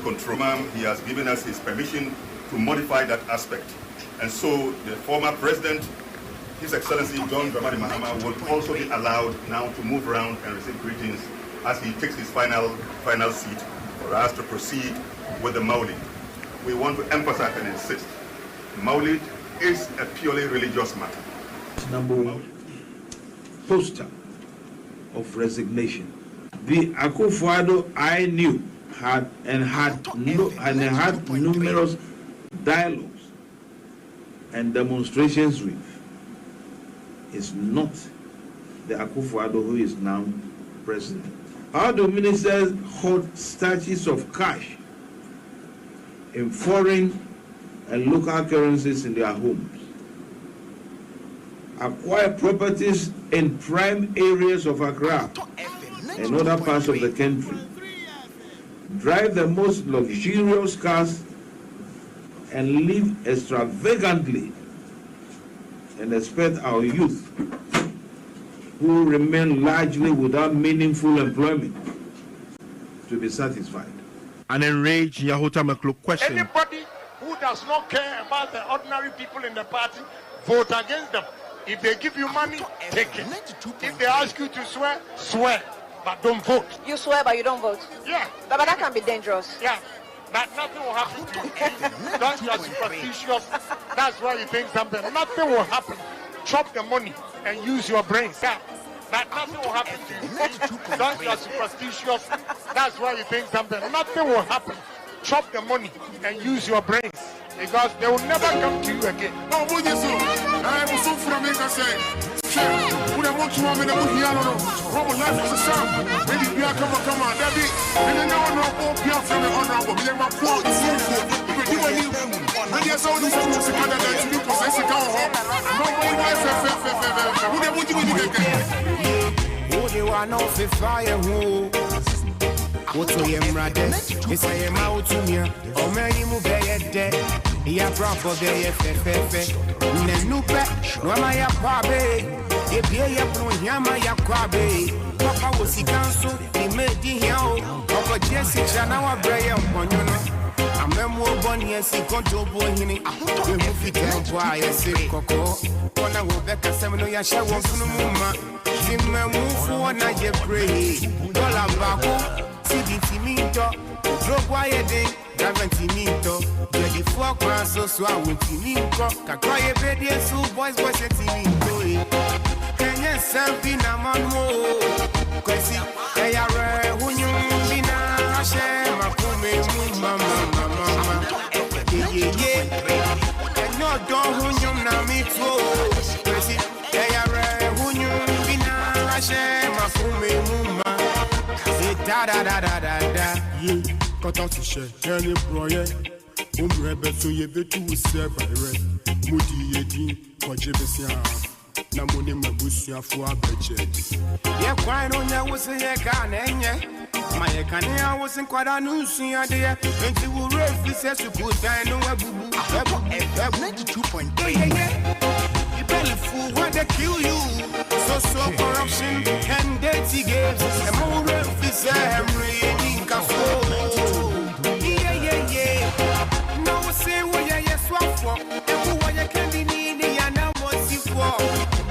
control. He has given us his permission to modify that aspect. And so the former president, His Excellency John Dramani Mahama, will also be allowed now to move around and receive greetings as he takes his final seat for us to proceed with the Maulid. We want to emphasize and insist, Maulid is a purely religious matter. Number one, poster of resignation. The Akufo-Addo I knew had numerous dialogues and demonstrations with is not the Akufo-Addo who is now president. How do ministers hold statues of cash in foreign and local currencies in their homes, acquire properties in prime areas of Accra and other parts of the country, drive the most luxurious cars and live extravagantly, and expect our youth, who remain largely without meaningful employment, to be satisfied? An enraged Yahota McClough question. Anybody who does not care about the ordinary people in the party, vote against them. If they give you money, take it. If they ask you to swear, swear, but don't vote. You swear, but you don't vote? Yeah. But that can be dangerous. Yeah. But nothing will happen to you. Don't you are superstitious. That's why you think something. Nothing will happen. Chop the money and use your brains. Yeah. But nothing will happen to you. Don't you are superstitious. That's why you think something. Nothing will happen. Chop the money and use your brains. Because they will never come to you again. Oh, what you say? I was so from America say, when I want to run in the movie, I don't know. What life is a sound. Maybe you are come on, Debbie. And then now I know all people from the honorable. We have my quote. If you do any, when you're so this is a kind of that you possess a cow. No more life. Who they want you to get? Who they want off the fire? Who? What's your brother? It's a mouth to me. Oh, man, you move dead. Ya proper gay fefe. Nenupe, no my aquabe. If ye pro yama yakwabe. Papa was he council, he made the hill. Papa Jesse Chanawa Bray on you know. A memo bonny as he control boy in it. You move it down why I say coco. When I will back a seminal yasha was no mumma. Zimmer move for na ye pray. Dollar bako, see Timito, drop wire day. Davantinito, ready for class, so I won't tinko. Kakoye bedi so boys a tinito. Kenya Sampi na mamo. Kwesi, Ayare, who you bina, Hashem, Makume, mama. And no don't who you na me for. Kwesi, Ayare, who you bina, Hashem, Makume, mama. Da. Quand on touche, un ébroyé, on me besoin de tout ça, Moudi Yedi, quand j'ai besoin, n'a mon ma bouche à fois budget. Yeah, why don't you was a canene? My canea wasn't quite a new thing, and you will refuse to put down no boo. 92.3. You belly fool when they kill you. So corruption and dirty games. And more refuse, I'm reading. Yeah. No say what you swap for. And who you can be needing and now what's you for.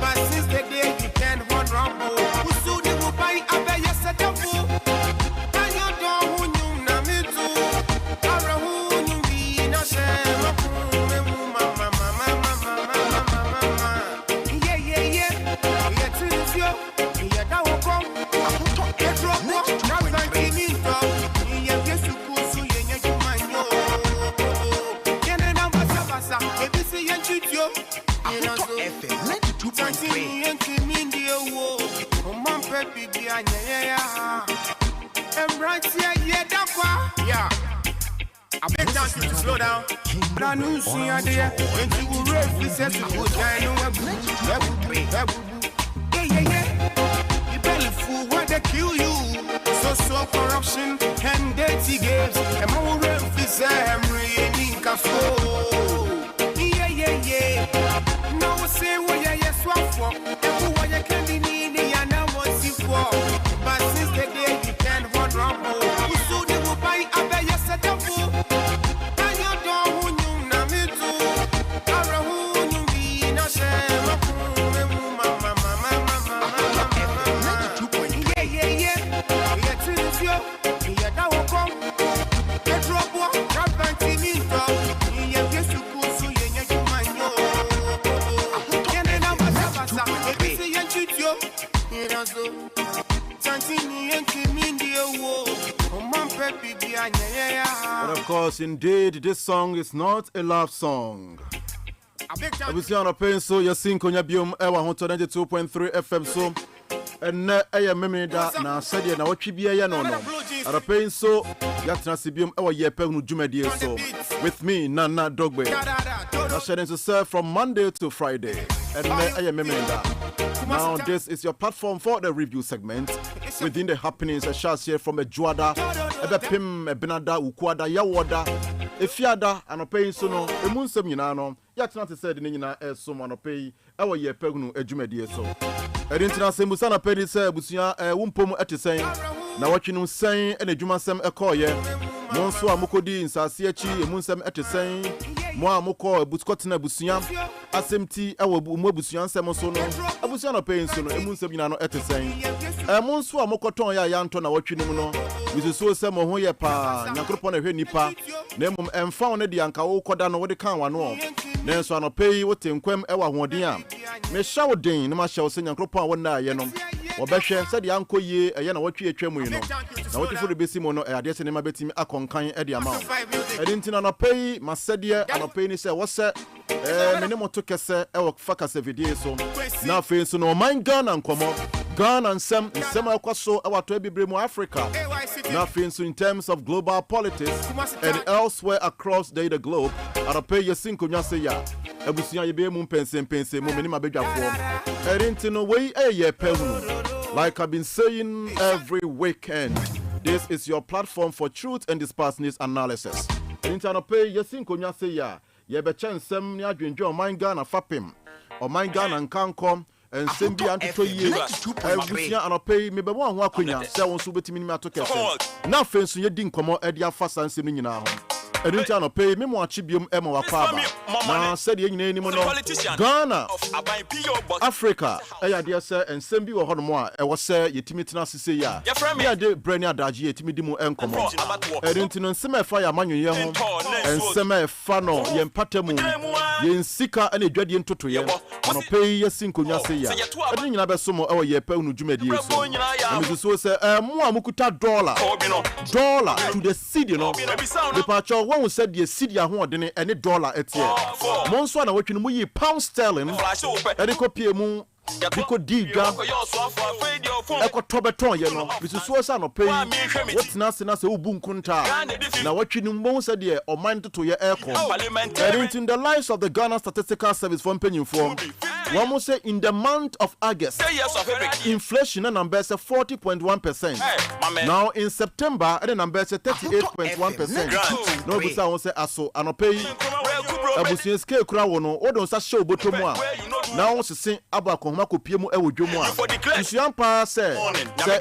But since the day you can't run rumble, who soon you will buy a better set of food. And you don't who you know me too. Or who you be no shame. Mama. Yeah. Yeah, to you. Yeah, that will come. It's rock. I beg down to slow down. But I knew she had there. When she will refuse to go down. Yeah. You belly fool when they kill you. So corruption and dirty games. And more refuse I'm reading Kafo. Yeah. No say what you swap for. And who you can be needing and now what's you for. But since the day you can't run rumble, who so they will buy a better set of But of course, indeed, this song is not a love song. Abusiano Penso, Yasin Konyabium, Ewa Honto 92.3 FM so. And I memory that now said you know what you be a no. At a pain so, Yatna Sibium, our Yepe Ahunu Jumedi so. With me, Nana Dogbe. I shall to serve from Monday to Friday. And I memory that. Now, this is your platform for the review segment. Within the happenings, I shall share from a Juada, a Pim, a Benada, Ukwada, Yawoda, a Fiada, and a pain so no, a moon seminano. Yatna said in Nina as someone pay our Yepe Ahunu Jumedi so. Edintina Musana Pedi say Busia Wumpom at the same. Now watching him saying and a Jumasem a call ye. Monso Amukodi in Sasiechi, a Munsem at the same. Moa Moko, Buscotina Busiam, SMT, our Mobusian Samosono, a Busiano paying soon, a Munsabinano at the same. A Monso Mokoton Yantona watching him no. Mrs. Susamo Hoyepa, Nakropon a Nipa, Nemum and found the Anka Kodano what the can one more. Then so I pay what in Quem Ewa Wodiam. Me shower ding, no shall sing and crop one night, you know. Or Besha said the uncle ye, a yana what you tremble, you know. Now what if you be Simono, I guess in my betting a concan at the amount. I didn't know pay, Massadia, and a penny say, what's that? Minimum took a say, Ewa Facas every day so. Now, face no mind gun and come up. Ghana and some Kwaso, our to be Bremo Africa. Nothing so in terms of global politics and elsewhere across the globe. I'll pay your single Nyasaya. Ebusia Yebe Pense, Muminima Beja form. I didn't know way a year Ahunu. Like I've been saying every weekend, this is your platform for truth and dispassionate analysis. Internal pay your single Nyasaya. Yebe chance some near Joe Mind Ghana Fapim or Mind Ghana and Kankom. And send me to you. Every year and pay me by one wakunya. Sell on Subeti Minima to Kessel. Now, friends, you didn't come out at your fast and singing now. I didn't pay me more chibium Emma Wakaba. Now, said you name Ghana, Africa, I dear sir, and send you a Honomoa. I was say, you Timitina Sisia. Yeah, de Brenia Daji, Timidimu and Common. I didn't know Semi Fire Manu Yam and Semi Fano, Yen Patemu, Yen Sika, and a Jadian Tutu. And pay your single Yassia. I didn't have some of our Yepe Ahunu Jumedi. And Mrs. So say, Muamukuta dollar to the city, you know. The patch one said the city are more than any dollar at year. Monso na watching mu pound sterling. Edi ko pie mu diko diga. Eko tobeton ye no. Mrs. Suosa no pay. What na se obu nkunta. Na watching mu said the o mind to ye aircon. In the lives of the Ghana Statistical Service from penny form. One more say in the month of August, inflation number is 40.1%. Now in September, the number is 38.1%. No, but I want to say aso. I no pay. Abusian scale crown. O don't say show botomwa. Now we say abakoma ko pie mu e wodwomwa. Nsuampa say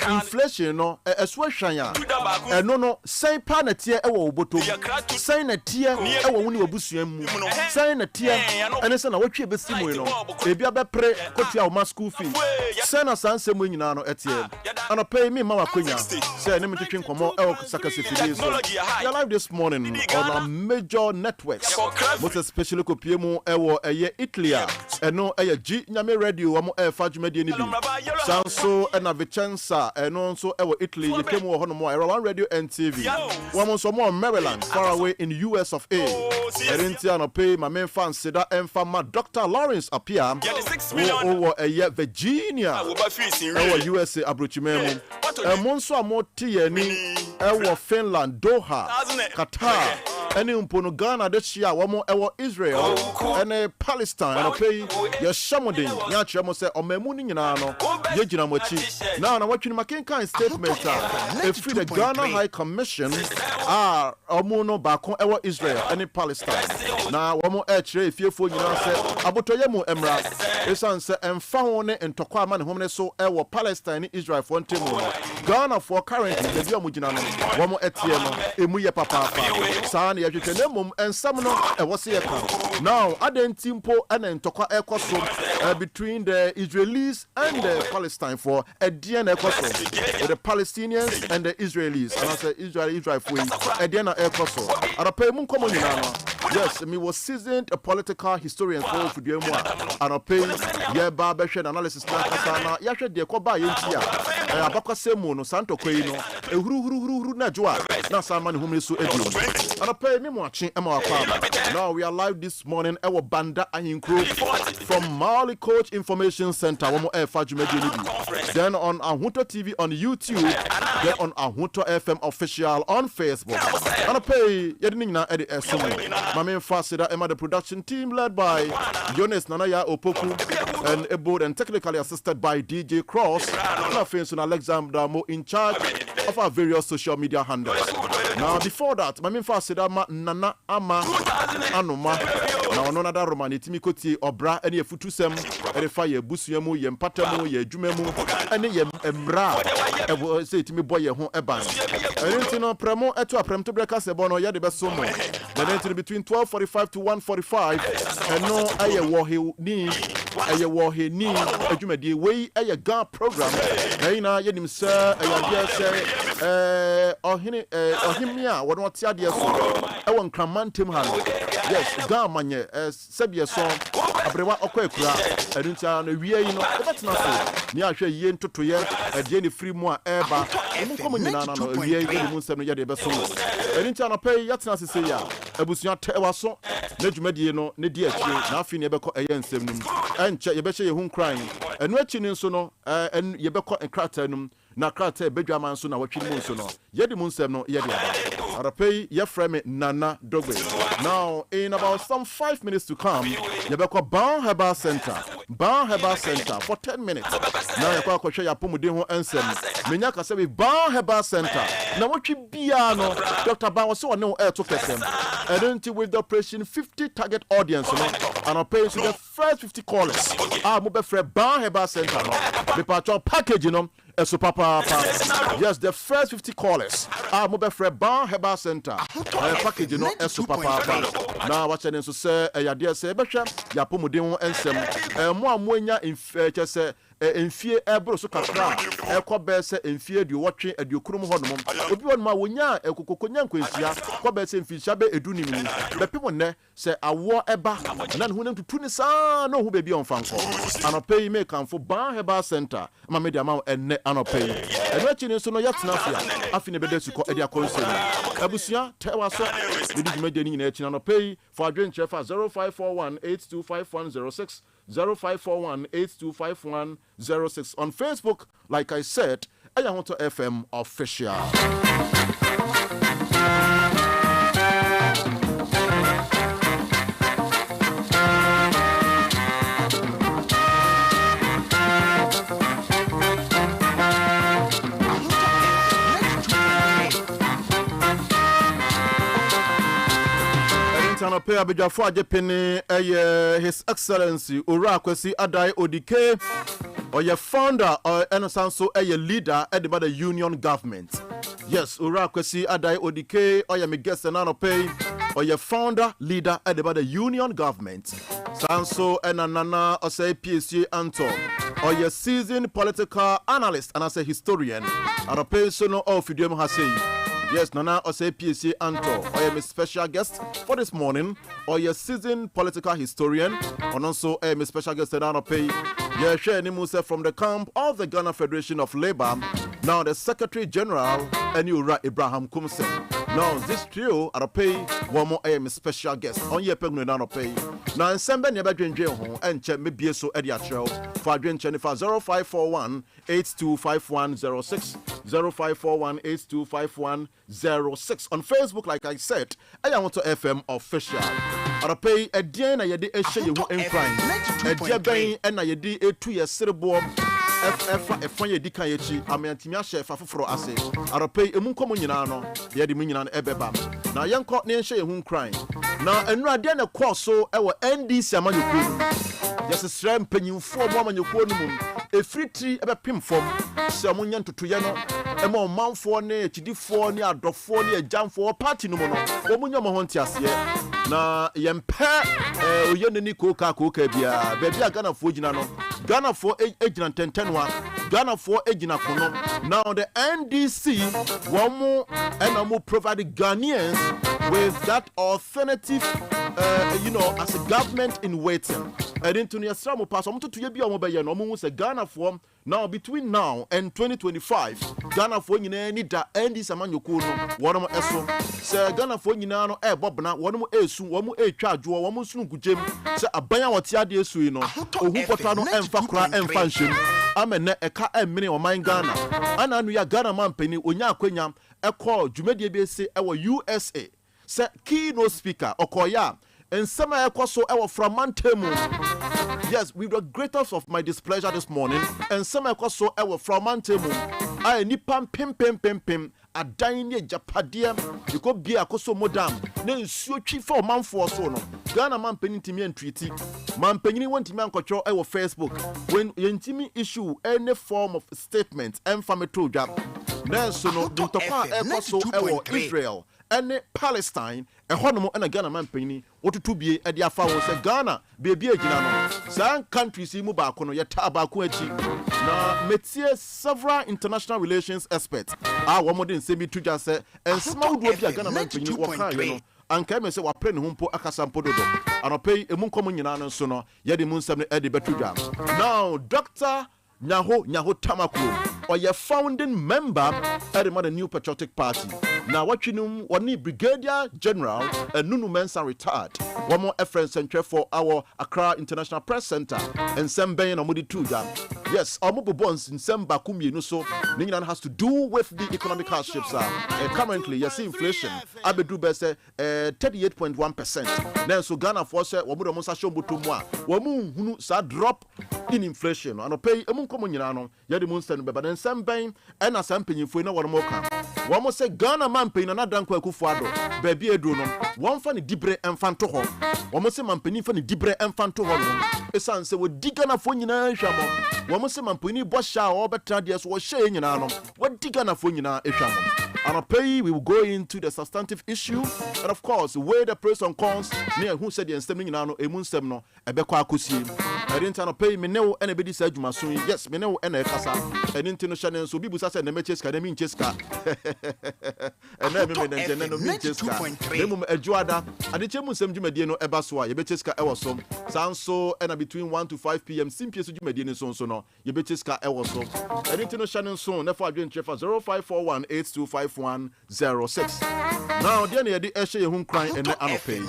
inflation no eswehwan ya. No say pa na tie e wo botom. Say na tie e wo woni obusuan mu. Say na tie ene say na wotwe besimu no. Ebi abepre kotua o school fee. Say na sansem nyina no etie. Ana pay me ma wakonya. Say na metwetwe nkomo e wo sakase fidie so. We are live this morning on a major networks. Most especially ko pie mu e wo eye Italy. Eno eye G Nyame radio wa mo e fa dwumade ni bi. Sanso e na Vicenza eno nso e wo Italy ye kemu wo hono mo e One Radio and TV. Wa mo nso mo Maryland far away in US of A. Erintia no pay my main fan seda emfa ma Dr. Lawrence appear. Wo eye Virginia. E wo USA abrochimemu. E mo nso amoti ani e wo Finland Doha Qatar. Any umpono Ghana this year, one more Israel and Palestine. And pay your shamodin. Yachamo say, O Memuni Nano, Yajina Mochi. Now, I'm watching McKinnon statement. If the Ghana High Commission are Omono Bakon Ewa Israel and Palestine. Now, one more H. Fearful, you know, say, Abotoyamo Emra. It's answer and found and Tokwaman Home so Ewa Palestine, Israel for Timo. Ghana for currently the Biomujana. One more Etienne, Emuya Papa. San and some was here. Now, Aden Timpo and Tokwa Ecoso between the Israelis and the Palestine for a DNA Ecoso. The Palestinians and the Israelis. And I say Israel for a DNA Ecoso. And I pay Munkomonina. Yes, me was seasoned a political historian for Fudiemwa. And I pay Yeba Beshan analysis. Yasha de Koba Yentia. Abaka Semono Santo Quino. A Huru Najua. na sama ne humre so edu anapa me mo ache ema wakwa now we are live this morning ewo banda ahinkro from Mali Coach Information Center wo mo efa dwumadi ni bi then on Ahunto TV on YouTube then on Ahunto FM official on Facebook anapa yedi ni nyina ede esumo mame fasida ema the production team led by Jonas Nanaya Opoku and Ebold and technically assisted by DJ Cross and friends on Alexander Mo in charge of our various social media handles. Now before that, my main fasida ma nana ama anoma na ono nada romani timi koti obra ene efutusem ene fa ye busuamu ye mpatamu ye adwumamu ene ye emra e say timi boy ye ho eban ene tino premo eto aprem to breka se bono ye de beso mo the between 12:45 to 1:45 and no aye wo he ni adwumadi we aye ga program na ye nim se aye se ohimia wono tiade so e won kramantem ha yes ga manye sebie so abrewa okwa aduntia na wie yi no betena so ni ahwe ye ntotoye ade ni free mu a eba mu komo nyina na no wie yi ni mu nsem no ye de beso aduntia na pay yatena sese ya abusua tewa so na dwumadi no ne di akire na afi ne beko eye nsem num enche ye be hye ye hu nkran enu achi ni nso no ye beko enkrata num na krata bedwaman so na watwi mu nso no ye di mu nsem no ye de arapei ye frame Nana Dogbe. Now in about some 5 minutes to come ye beko Ban Herbal Center for 10 minutes now ye kwa kwhwe ya pomuden ho ensem menya ka se be Ban Herbal Center na watwi bia no Dr. Ban was so no to kesem and with the operation 50 target audience no and I pay to the first 50 callers mo be free Ban Herbal Center no be part of package no so papa yes the first 50 callers mo be free Ban Herbal Center package no so papa now watch and so say ya dey say be hwem ya pomuden ho ensem mo amonya chese enfie ebro so kakra ekobe se enfie de wotwe adiokurum hodom obi won ma wonya ekokokonya nkwansia kobe se enfisha be edunim ni bepem ne se awo eba na ne hunam tutu ni sa no hu bebi on fanko anopay me kanfo Ban Herbal Center ma media ma enne anopay enachi ni so no yatena afia afi ne bedesu ko edia konsel abusua tewa so bidi media ni nyina echi anopay for adwen chefa 0541825106 0541825106 on Facebook. Like I said, Ahunto FM official. Pay abijafo ajepene His Excellency Ora Kwesi Adai Odike or your founder or Enosanso leader at the union government. Yes, Ora Kwesi Adai Odike or your guest and pay or your founder leader at the union government. Sanso Enanana or say PSC Anto or your seasoned political analyst and as a historian and a person of Fidium Hasei. Yes, Nana Ose PSC Anto, I am a special guest for this morning, or your seasoned political historian, and also I am a special guest that I pay. Yeah, share Nimuse from the camp of the Ghana Federation of Labour, now the Secretary General, and Ura Ibrahim Kumsen. Now, this trio, I pay one more I am a special guest on Yepe Ahunu pay. Now, in Semben Yabadrin home and check me BSO Edia Trail for Adrian Chenifa 0541-825106. 0541-825106 on Facebook. Like I said, Ahunto FM official. I pay a day na yedi e share you in crime. A dia ben and na yedi e 2 years serebo efan yedi kan yechi amantimi ahye fa foforo ase. I pay emu komo nyina no yedi mu nyina no ebeba. Na yenko ne share you crime. Na enura dia na course so e wo NDC amanyoku. Yes sram panyimfo mo amanyoku no mum. E free tree ebe pim fom. Se amunya ntotoye no ema omanfo ne chidifo ne adofo ne ajanfo party no mo no omunya mo ho ntiase na yempe oyeneni koka bia bia Ghana fo gina no Ghana fo ejina tentenwa Ghana for Egina Kono. Now the NDC Wamu and provided Ghanaians with that alternative as a government in waiting. And into the Asramo pass on to Yepe Ahunu almost a Ghana for now between now and 2025. Ghana for need that NDC Amanyukuno, one of Esso, Sir Ghana for Yinano, Bobna, one more Esu, one more charge, one more soon Jim, Sir Abaya Watia Suino, Opotano and Fakra and Function. I'm a car and many of mine Ghana. And we are Ghana man penny, Unya Quenya, a call, Jumedia BC, our USA. Sir keynote speaker, Okoya, and some so our from Mantemu. Yes, with the greatest of my displeasure this morning, and some so our from Mantemu. I nipam pim. A dying Japadia, you could be a coso modam. Then so chief for man for so no. Ghana man penny to me and treaty. Man penny went to man control our Facebook. When Yentimi issue any form of statement and from a true job. Then so no, do to Israel. And Palestine, a honomo and a Ghana man penny, what to be at the Afao said Ghana, baby a Ghana. Some countries in Mubakono, Yatabakuechi. Now, Metia several international relations experts. One more than semi to just say, and small would be a Ghana man penny or and came say, we're praying humpo Akasampo Dodo. And I'll pay a moon common Yanan sono, Yadi Moon 7 Eddie Betruja. Now, Dr. Nyaho Tamaku, or your founding member at the New Patriotic Party. Now, what you know, one Brigadier General and Nunu Mensa retired. One more reference center for our Accra International Press Center and Sembe and Omudi Tuja. Yes, our mobile bonds in Semba Kumi Nuso, Ningland has to do with the economic hardships. Currently, you see inflation. Abedu Bese 38.1%. Then so Ghana force Wamuda Musa Shombutumwa. Wamu Hunu sa drop in inflation. And pay a Munkomunano, Yadi Munsen, but then Sembe and a Sampin for no one more. One more say Ghana man paying another Kufuado, baby Edruno, one funny dibre and fantoho. One more say man penny funny dibre and fantoho. A son say with Digana Funina Shamo. One more say man penny Bosha or Betradias was shaying in Anno. What Digana Funina Eshamo. And I'll pay, we will go into the substantive issue. And of course, where the person comes near who said the stemming in Anno, a moon semno, a Bekwa Kusi. I didn't pay me no anybody said you must yes, me no and a casa. And international so people said the matches can mean Cheska. And then no mean Cheska. Nemum Ejuada, and the Chemus Medino Ebaswa, Yebecheska Ewasom. Sounds so and between 1 to 5 p.m. Simply Medina so no, Yebecheska Ewasom. And international soon, therefore I didn't check for 0541825106. Now, the end of the Eshe Hum crying and the Anope.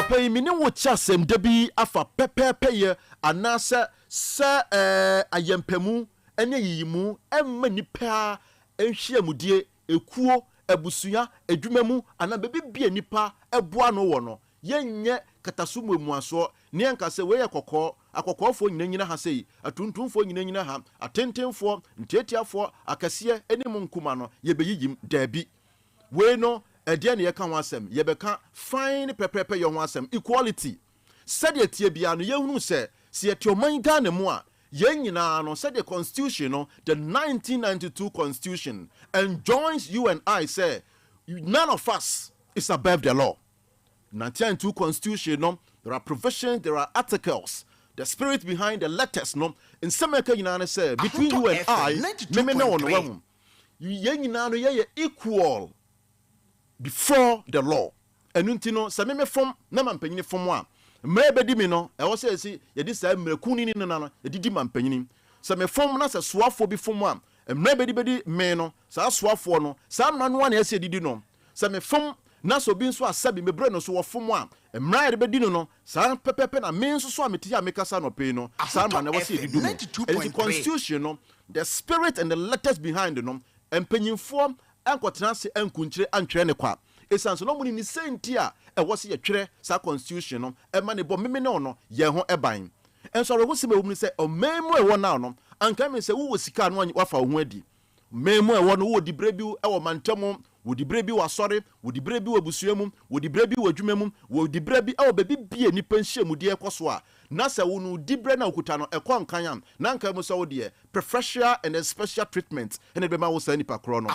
Pay me no chasem debi afa pepe anasa sa ayempemu ene yimu emma nipa enhia mudie ekuo abusua adwumamu ana bebe bia nipa eboa no wo no yenye katasumu muaso ne enka se we akokofo nyina ha sei atuntumfo nyina ha atentemfo ntetiafo akase ene munkuma no yebeyiyim dabi we no Edian Yakan wasem, Yebeka, fine pepepe yon wasem, equality. Said ye tia biano, ye who say, see at your mind gane moi, yenina no said the constitution, the 1992 constitution, enjoins you and I say, none of us is above the law. 1992 constitution, there are provisions, there are articles, the spirit behind the letters, in some say, between you and I, me no one, you yenina no ye equal. Before the law. And untino, Sameme form, Naman Penny from one. Maybe Dimino, I also say, Yadis Mercuni in another, a Didiman Penny. Some form as a swap for before one, and maybe meno, sa swap for no, some man one essay did no. Some form, Naso being so as Sabi Mebreno so from one, and Mary Bedino, San Pepe and means so Mitia make us no peno, some man never see do. And the constitution, the spirit and the letters behind the and penny form. Ankotanse enkunchire antwere kwa esanso no muni ni sentia e wose ye twere sa constitution no e ma ne bo meme ne ono ye ho eban enso ro wose be se o memu e wo na no anka me se wo sika no wafa ho adi memu e wo no wo dibre bi e wo mantamo wo dibre bi wa sore wo dibre bi wa busuamu wo dibre bi wa dwumam wo dibre bi e wo be bibie ni panhyiamu de ekoso a na se wo no dibre na okuta no ekon kan na anka mu so wo de preferential and special treatment and be ma wo sa nipa kro no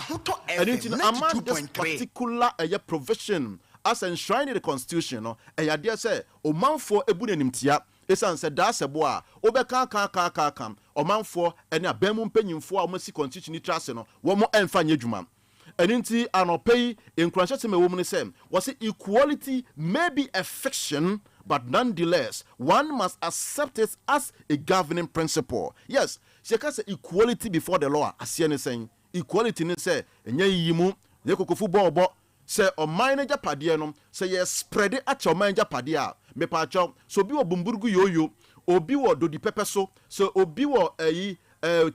and among this particular provision as enshrined in the constitution no e ya de say omanfo ebu nanimtia esan say da sebo a obeka kan omanfo ene abemu mpanyimfo a omasi constitution trase no wo mo emfa nyadwuma eninti anopei encourage me wo mu ne say was equality may be a fiction, but nonetheless one must accept it as a governing principle. Yes, she can say equality before the law. Asiane saying equality ni say enye yimu ye kokofu bobo say o manager pade no say ye spread it at your manager pade a me pa cho so bi wo bumburgu yoyo obi wo dodi pepe so obi wo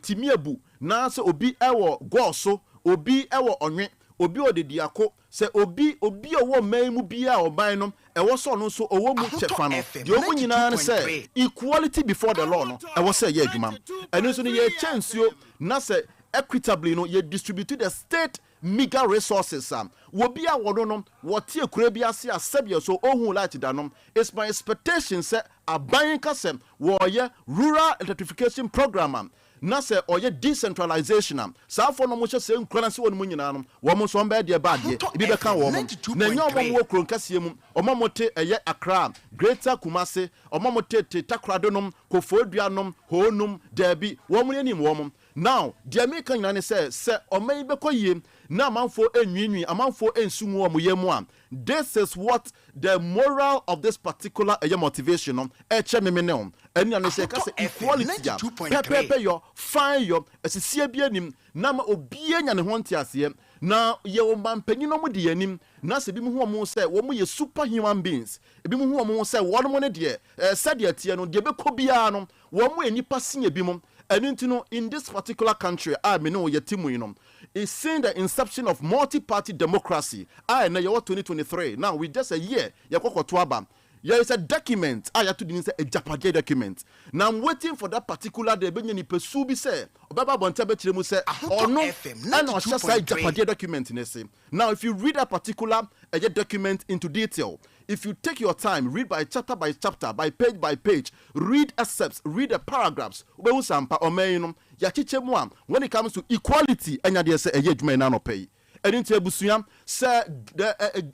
timiebu na say obi ewo goso obi ewo onwe obi odediako se obi owo man mu bia oban no ewo so no so owo mu chefa no de omo nyina ne se equality before the law no ewo se ye adwuma eno so ne ye chance yo na se equitably no ye distribute the state meager resources wo bia wono no wote ekura bia se asebia so ohun light da no. It's my expectation se aban kasem wo ye rural electrification program na se oye decentralization sa fo no mo hye se nkwana se wonu nyina no wo mo so mba de ba de bi be kan wo mo na nya mo wo kron kasie mu omamote eye Accra Greater Kumasi omamote Takradonom Kofoduanom Honum Derby wo mo ni wo mo now the American nyina ne se oman be koyie na amanfo enwinwi amanfo ensumu wo mo yemu a this is what the moral of this particular motivation eche memene eni ane se ka se equality ya pepe yo fine yo esisie bia nim na ma obie nya ne ho ntiase na ye wo mampanyi no mu de yanim na se bi mu ho mo se wo mo ye superhuman beings ebi mu ho mo se wo mo ne de sade atie no de be ko bia no wo mo enipa sinye bi mo eni ntino in this particular country me no ye timu yi no is seeing the inception of multi-party democracy. I know you're 2023. Now we just a year. There is a document. I have to do a Japage document. Now I'm waiting for that particular day. When you pursue, be say, Baba Bontebe say, or no, I know just like Japage document. Now, if you read a particular document into detail, if you take your time, read by chapter, by page, read excerpts, read the paragraphs. When it comes to equality, and you say a man no pay. And in Tebusiam, sir,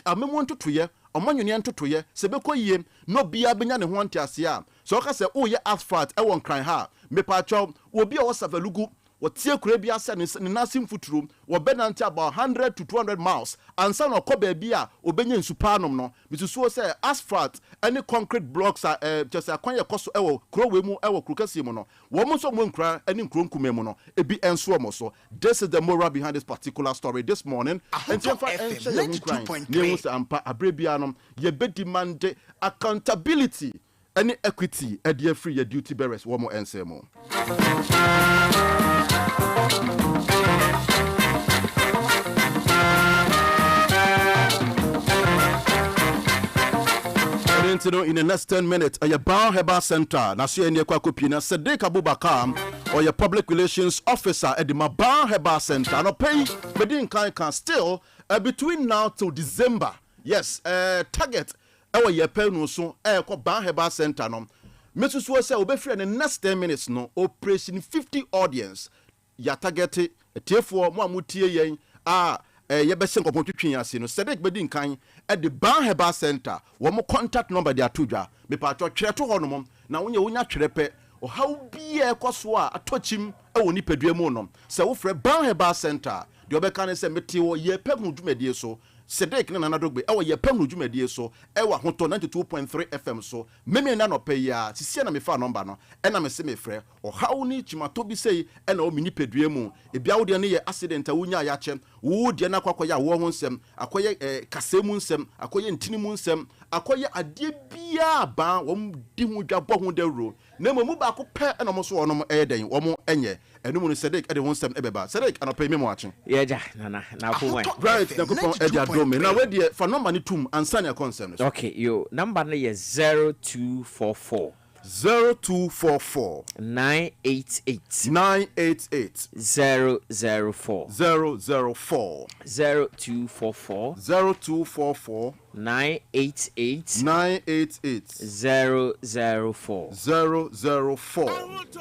I'm to ye, or man to ye, Sebeko ye, no be a benyan and one tiasia. So I say, oh, yeah, asphalt, I won't cry her. Me pacho will be also a lugu. What Tia Caribbean sends in nursing foot room, or benanta about 100 to 200 miles, and son of Kobe Bia, or Benyan Supanum, no, Mrs. So say asphalt, any concrete blocks are just a quite cost ewo, crowemo, ewo, crocasimono, woman so won't cry, any cruncumemono, a be and so. This is the moral behind this particular story this morning. And News and Abrebianum, ye be demand accountability. Any equity, a dear free your duty bearers, one more and say more. In the next 10 minutes, a Bar Heba Center, Nasia Nyakopina, Sedek Abubakar, or your public relations officer at the Bar Heba Center, and pay Medin can still between now till December. Yes, target. Our Yepe Ahunu so Bar Heba Center no. Mr. Suwase obefri in the next 10 minutes no operation 50 audience. Ya target therefore mo amutie yen ye be senko potwetwen ase no Sedek bedin kan at the Bar Heba Center. Wo mo contact number dia todwa. Me pa to twere to ho no mom na wonya twere pe o how bia ekoso a atochim e woni padua mu no. Se wo frɛ Bar Heba Center. De obeka ne se mete wo Yepe Ahunu dwumadie so. Sedek na Dogbe Yepe Ahunu dwumadie so ewa hoto 92.3 FM so meme na no pay ya sisia na me fa number no e na me se me frɛ o hawo ni chimato bi sei e na o mini pedua mu e bia wo de ne ye accident a wonya ya che wo de na kwakoya wo ho nsem akoye kasemu nsem akoye ntini mu nsem akoye ade bia ba wo di hu dwabɔ ho dawro na mu ba ko pɛ e na mo so wono mo den wo mo enye enu mu Sedek e de ho nsem e beba Sedek anopɛ me mo ache yeja na ko wen right na ko pon e dia do me na we de fa number ni tum answer your concern. Okay, yo number na is 0244 988 004 004 0244 988 004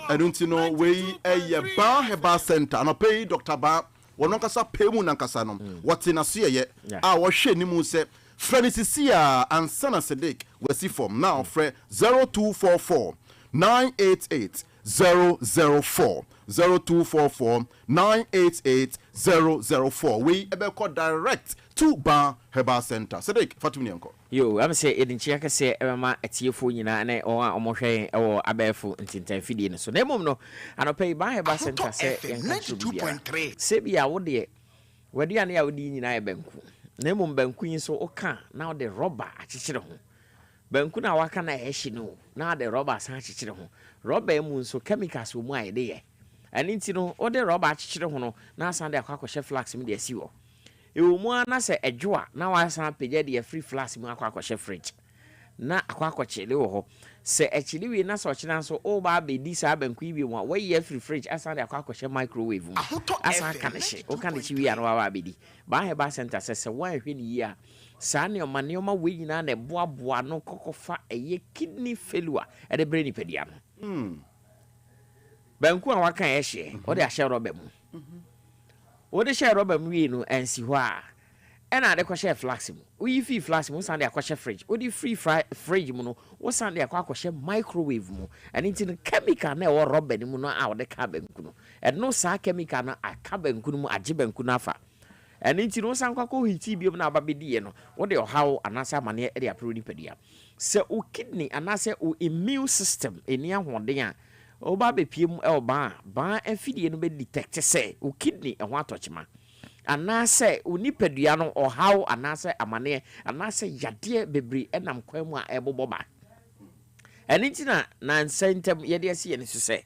I don't know we a Bar Heba Center no pay Dr. Ba wono kasa pay mu nankasa no what na so ye a wo hwe ni mu se Fenicisia and Sana Sadiq we see from now fre 0244 988 004 0244 988 004. We ebe direct to Ban Herbal Center. Sadiq Fatumi Yanko. Yo, I'm say edin chiaka say ema etiefo nyina na o omohwe e abefo ntintan fidie so na mom no anopai Ban Herbal Center say 92.3 se bia wo de wadiane ya wodi nyina e banku na mom banku yin so oka na wo de rubber achichire ho banku na waka na ehye no na de rubber san achichire ho rubber mu nso chemicals wo mu ayede ye ani nti no wo de rubber achichire ho no na san de akwa flax mu de asiwo ewo mu ana se edwoa na wa san pege de free flask mu akwa fridge na akwa chele wo ho se echili wi na so china so o ba be di sa banku ibi mu wa ye free fridge asan de akwa microwave mu asan kan she o kan chi wi ana wa be di Ban Herbal Center se wan hwe ni ya sa ne o ma we nyina na boaboa no kokofa eye kidney failure e de brain pedia no banku a waka ehye o de ahye robe mu o de share robe mu wi no ensi ho a ena de kwahye flask mu we fi flask mu san de akwahye fridge o de free fridge mu no wo san de akwahye microwave mu and it in chemical na e robe ni mu no a o de ka banku no e no sa chemical na aka banku no mu age banku na afa and it no san kwako hiti bi na ababedi no wo de ohaw anasa mane e de apro ni padia se o kidney anasa o immune system eni ahoden a o ba be piem e o ba afidie no be detect say o kidney e ho atochima anase o nipadua no ohaw anasa amane anasa yade bebre enam kwan mu a ebobo ba and it na sentem ye de ase ye ne so say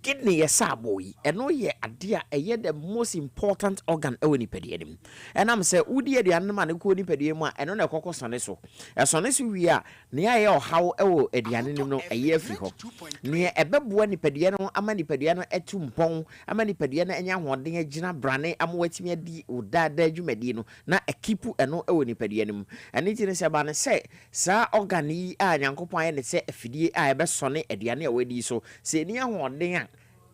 kidney yesa boy eno ye ade a eye the most important organ e woni padie nim enam se udi ade anema ne ko ni padie mu a eno na kokko sone so esone so wi a ne aye ohaw e wo aduane nim no eye afri ho ne ebeboa ni padie no ama ni padie no etu mpon ama ni padie no enya hoden agina brane amwatimi adi udada adwumadi no na ekipu eno e woni padie nim eni ti ne se ba ne se sa organ yi a nyankopon aye ne se afidie a ebe sone aduane a wadi so se ni ahoden a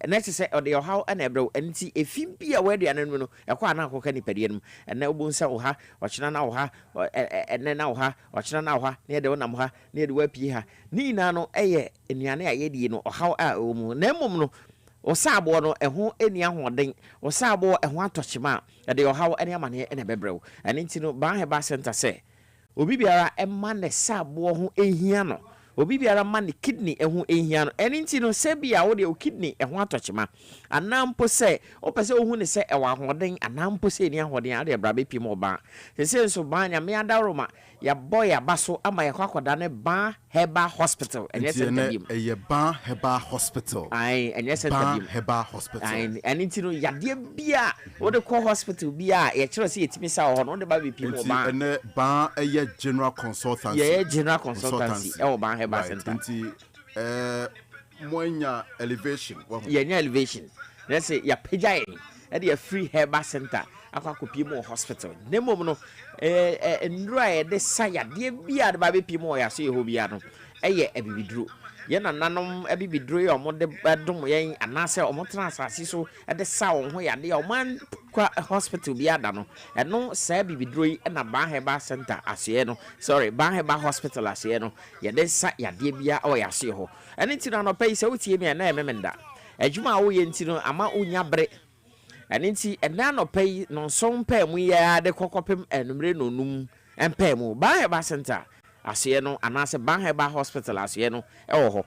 na se se ode how na ebrew enti efim bia we aduane no no ekwa na akoka ni padie no na obo nsa wo ha ochina na wo ha enne na wo ha ochina na wo ha na de wonam ha na de wapie ha ni na no eye enuane a ye die no how a omu na emom no osabo no eho eni ahoden osabo eho atochima de how ene amane ene bebrew enti no Ban Herbal Center se obi biara emma ne sabo ho ehia no obi biara ma ne kidney ehu ehia no eni nti no se bia wo de o kidney ehu atochima anampo se o pese ohu ne se ewa ahoden anampo se ni ahoden ade bra be pim oba se nso ban nya me adaroma ya boy abaso ama ya kwakoda ne Ban Herbal Hospital enye center dim eye Ban Herbal Hospital ai enye center dim Ban Herbal Hospital ai eni nti no yade bia wo de call hospital bia ye kire se yetimi sa ho no de ba be pim oba ene Ban eye general consultancy ye general consultancy e o Ban Herbal Center nti monya elevation nya elevation let's say ya pejai e de free Herbal Center akwa kopiem hospital nemom no ndura e de saya de bia de ba be piem o ya so ye ho bia no eye ebibiduro ye na nanom ebibiduro ye omo de dom ye anase omo transase so e de sa won ho ya de o man kwa hospital bia da no eno sa ebibiduro yi na Ban Herbal Center ase no sorry Ban Herbal Hospital ase no ye de sa ya de bia o ya so ho eni ti na no pay se wotie me na ememenda adwuma wo ye nti no ama onya bre eni ti ena no pay no so mpa mu ya de kokopem enumre no num empa mu Ban Herbal Center ase no anase Ban Herbal Hospital ase no e wo ho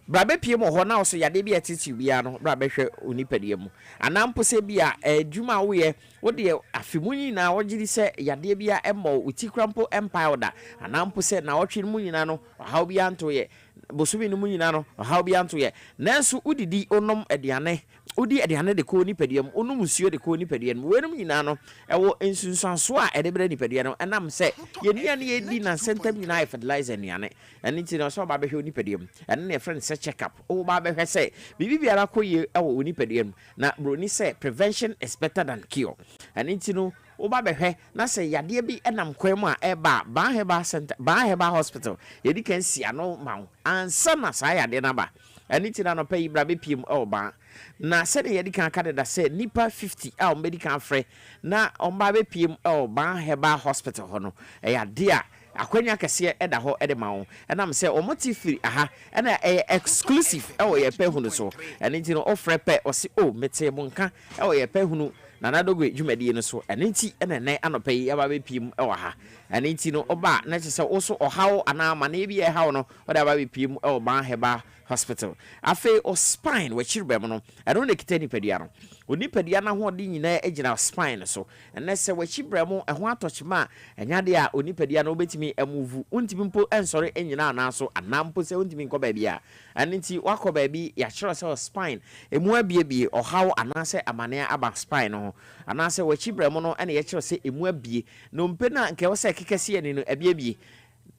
bra be pie mo ho na so yade bia titi bia no bra be hwe onipadie mu anampo se bia adwuma wo ye wo de afimu nyina wo gidi se yade bia emo utikrampo empire da anampo se na wo twe mu nyina no hawo bia nto ye bosumi no mu nyina no hawo bia nto ye nanso udidi onom aduane udi aduane de ko nipadie mu onum suo de ko nipadie mu wenum nyina no ewo ensunsanso a ede bre nipadie no enam se ye nia ne ye di na center nyina fertilizer nuane eni ti no so ba be hwe nipadie mu ene ne friend se check up o ba be hwe se bibi biara koye ewo nipadie mu na broni se prevention is better than cure eni ti no o ba be hwe na se yade bi enam kwan mu a eba Ban Herbal Center Ban Herbal Hospital ye di kan sia no ma ansa na sa yade na ba ɛne ti na no pay bra be piem ba na said ye di kan kada say nipa 50 a medical frɛ na omba be piem ba heba hospital ho no ɛyɛ ade a akwanya kese ɛda hɔ ɛde ma wo ɛnam sɛ ɔmoti firi aha ɛna ɛyɛ exclusive ɛwɔ Yepe Ahunu so ɛne ti no ofrɛ pɛ ɔsi mete mo nka ɛwɔ Yepe Ahunu na Dogbe dwumadie no so ɛne ti ɛna nɛ anɔpɛ yi aba be piem ɛwɔ ha ɛne ti no ɔba na kyerɛ sɛ wo so ɔhaw ana ma na bi ɛhaw no ɔde aba be piem ɛwɔ ba heba hospital afei o spine wachiribem no ɛno na kita nipadua no onipadua na ho de nyina agina spine so ɛnɛ sɛ wachiribem ɛho atɔkyema ɛnyade a onipadua no obetimi amuvu untimi mpo ensɔre enyina anaso anampo sɛ untimi nkɔ baabi a ɛnti wakɔ baabi ya kyerɛ sɛ spine emu abiebie ɔhaw anase amane aba spine no anase wachiribem no ɛna yɛ kyerɛ sɛ emu abie no mpe na nke wo sɛ kekese ni no abiebie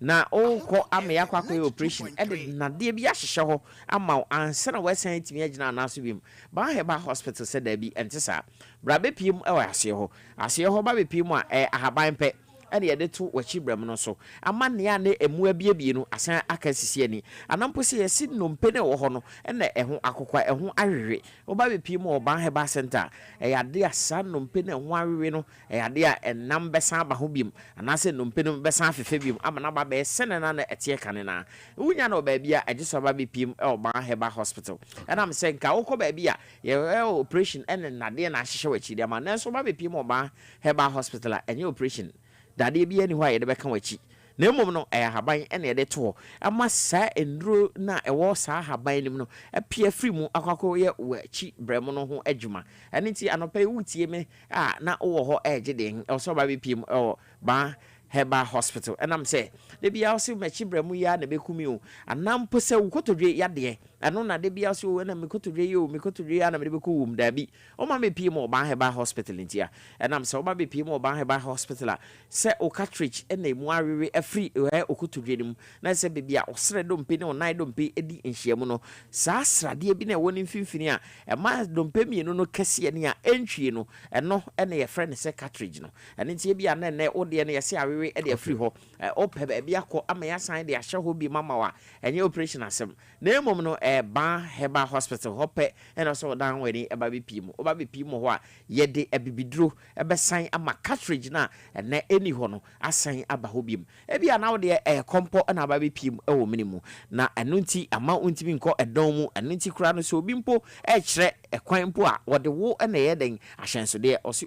na ko ame yakwa operation ede na de bi ahyehyɛ ho ama ansa na wasan timi agina anaso bim ba heba hospital said there be entisa bra be piem e wa ase ho ba be piem a ahaban pɛ ɛne yɛde to wachibram no so amane ya ne emu abiebie no asan aka sisi ani anampo se yɛsi nnompe ne wɔ hɔ no ɛna ɛho akokwa ɛho ahwehwe oba be piem wɔ ban heba center ɛyade asa nnompe ne ho ahwehwe no ɛyade a ɛnam bɛsan ba ho biem anase nnompe no bɛsan fefe biem amana ba bɛ sene na na ɛtie kane na wunya na oba bia ɛgye so ba be piem wɔ ban heba hospital ɛnam sɛ nka wokɔ ba bia yɛ operation ɛne nade na ahyehyɛ wachidi ama nanso ba be piem wɔ ban heba hospital a ɛnyɛ operation dade bi ani ho a yɛde bɛka wachi na emom no haban ene yɛde to ama saa enduro na ɛwɔ saa haban nim no apia free mu akwakoɔ yɛ wachi brɛm no ho adwuma ɛne ti anɔpɛ wutie me na wɔ hɔ ɛgye den ɛwɔ ba bpm ba heba hospital enam say de bia osi mechi brɛmu ya na bekumi o anampo sɛ wukotodwe yade ɛno na de bia osi o na mekotodwe yo mekotodwe ya na me beku wum da bi o ma me pie mo ba heba hospital ntia enam sɛ o ba be pie mo ba heba hospital a sɛ o cartridge na mu awewe afri okotodwe nim na sɛ bebia osre dompe ne onai dompe edi nhyiamu no saa srade bi na ɛwɔ ne mfimfini a ɛma dompe mienu no kɛse ne a entwie no ɛno ɛna yɛ friend sɛ cartridge no ɛne ntia bia na ne o de ne yɛ sɛ we e de free ho ope ba bia ko ama ya san de ahye ho bi mama wa enye operation asem na emom no ba heba hospital hope e no so dan wani e ba be pim o ba be pim ho a ye de abibiduro e be san ama cartridge na na eni ho no asan aba ho bim e bia na wo de kompo na ba be pim e wo minimu na eno nti ama untimi nko edon mu eno nti kura no so obi mpo e kyerɛ ekwan mpo a wo de wo na ye den ahyenso de o si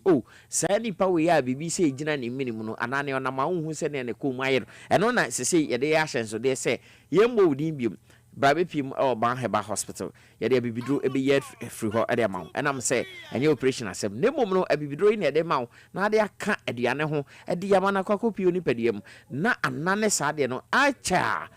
saa nipa we ya bibi se gina ne minimu no anane ona ma hu se ne ko mu ayero eno na sese ye de ahyenso de se yembo udin biom brabe pim ba heba hospital ye de abibiduro ebe ye free ho e de ma enam se enye operation asem ne mom no abibiduro ni e de ma na de aka aduane ho e de yama na kwakopio ni padiam na anane sa de no acha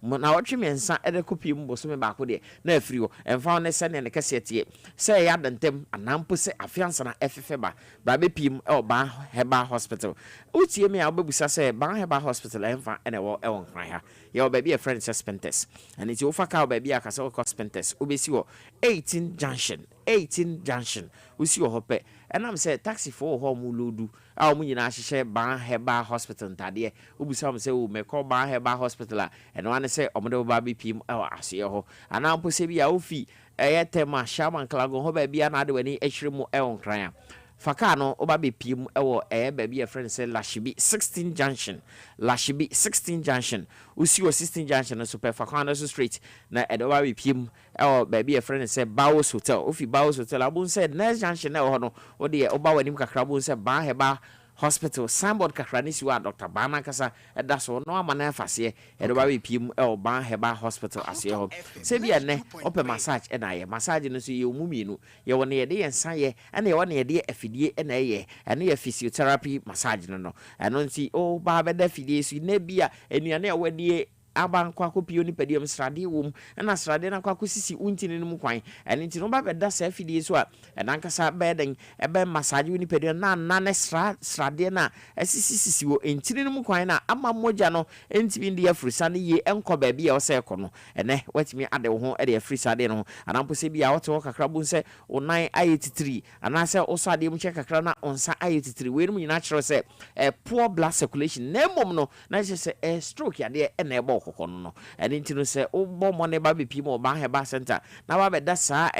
na watwe mensa ede kopi mu boso me baako de na afiri ho emfa ne se ne kase tie se ya dantem anampo se afiansa na efefe ba be pim ba heba hospital utie me a obebusa se ba heba hospital emfa ene wo ewon kran ha ye obabi a friend suspenders and it ofa ka obabi akasa ko suspenders obesi wo 18 junction usi wo hope enam se taxi for ho mu lodu a mu nyina ahyehyɛ ba heba hospital ntade obusa mo se o me call ba heba hospital a eno ane se omode ba be pim ase ho anampo se bi a ofi tema shaman klago ho ba bia na ade wani ahwire mu ewon kran faka no oba be pim ba bia friend say Lashibi 16 junction usi 16 junction so per faka no so straight na edo ba be pim ba bia friend say Baos Hotel ofi Baos Hotel abun say next junction na ho no o de oba wanim kakra bun say ba heba hospital signboard kakra ni siwa Dr. Bana kasa eda so no amana afase edo ba be pim ba heba hospital ase ho se bia ne open massage na ye massage no so ye omuminu ye wona ye de yensa ye na ye wona ye de afidie na ye ene ye physiotherapy massage no eno nti ba be da afidie so na bia enuane a wadie abankwa kopio ni pedium srade wom na srade na kwa kosisi untini no mu kwan ene nti no ba beda sa afidie so a enankasa beden ebe massage ni pedium na ne srade na asisi wo entini no mu kwan na ama moja no entimi ndi afrusa ne ye enko ba bia o se ko no ene watimi ade wo ho ede afrusa de no anampo se bia wote wo kakra bu se onan ayetitiri anase oso ade mu che kakra na onsa ayetitiri we no nyina kyerɛ se poor blood circulation na mom no na se stroke ade ene ebo kokono and into say oh money baby people ban heba center now ba da saa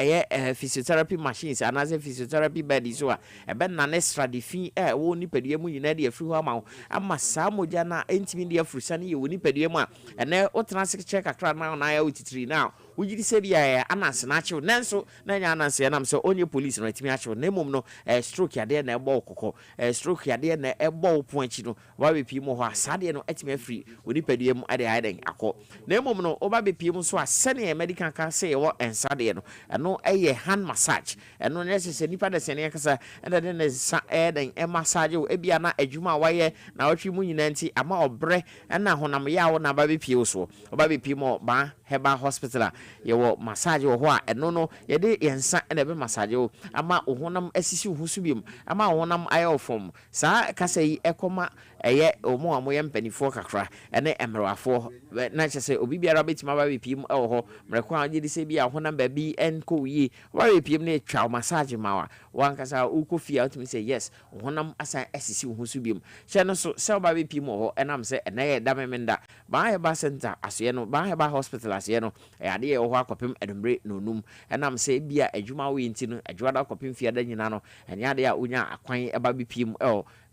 physiotherapy machines and as a physiotherapy bed is so e be na extra defi wo ni padua mu nyina de afiri ho ama saa moja na entimi de afrusa ne ye wo ni padua mu a ene o transit check akra na ya utitiri now wujiri se bia ananse na achew nanso na nya ananse nam se onye police no etimi achew na mum no stroke yade na ebo kokko stroke yade na ebo ponchi no wa be pii mo ho asade no etimi afiri oni padua mu ade haiden akọ na mum no oba be pii mu so asene medical can say wo ensade no eno hand massage eno ne se nipa de sene kasa enda de ne sa eden massage wo ebia na adwuma waye na otwi mu nyina nti ama obre na honam ya wo na ba be pii so oba be pii mo ba heba hospital yewo massage wo ho a eno no ye de yensa na be massage wo ama ohonam asisi ho so biem ama ohonam ayo form saa kasa yi ekoma eye omo amoye mpanifo kakra ene emrewafo na chese obi biara betima ba bepiem ewo ho mreko a gidi se bia honam ba bi enko yi wa bepiem na twa massage mawa wan kasa ukofia utimi say yes ohonam asa asisi ho so biem hye no so se ba bepiem ho enam se ene ye da memenda ba he ba center aso no ba he ba hospital aso no ade ye ho akopem edumbre nonum enam se bia adwuma wo yinti no adwuma da akopem fia da nyina no ene ade a onya akwan eba bepiem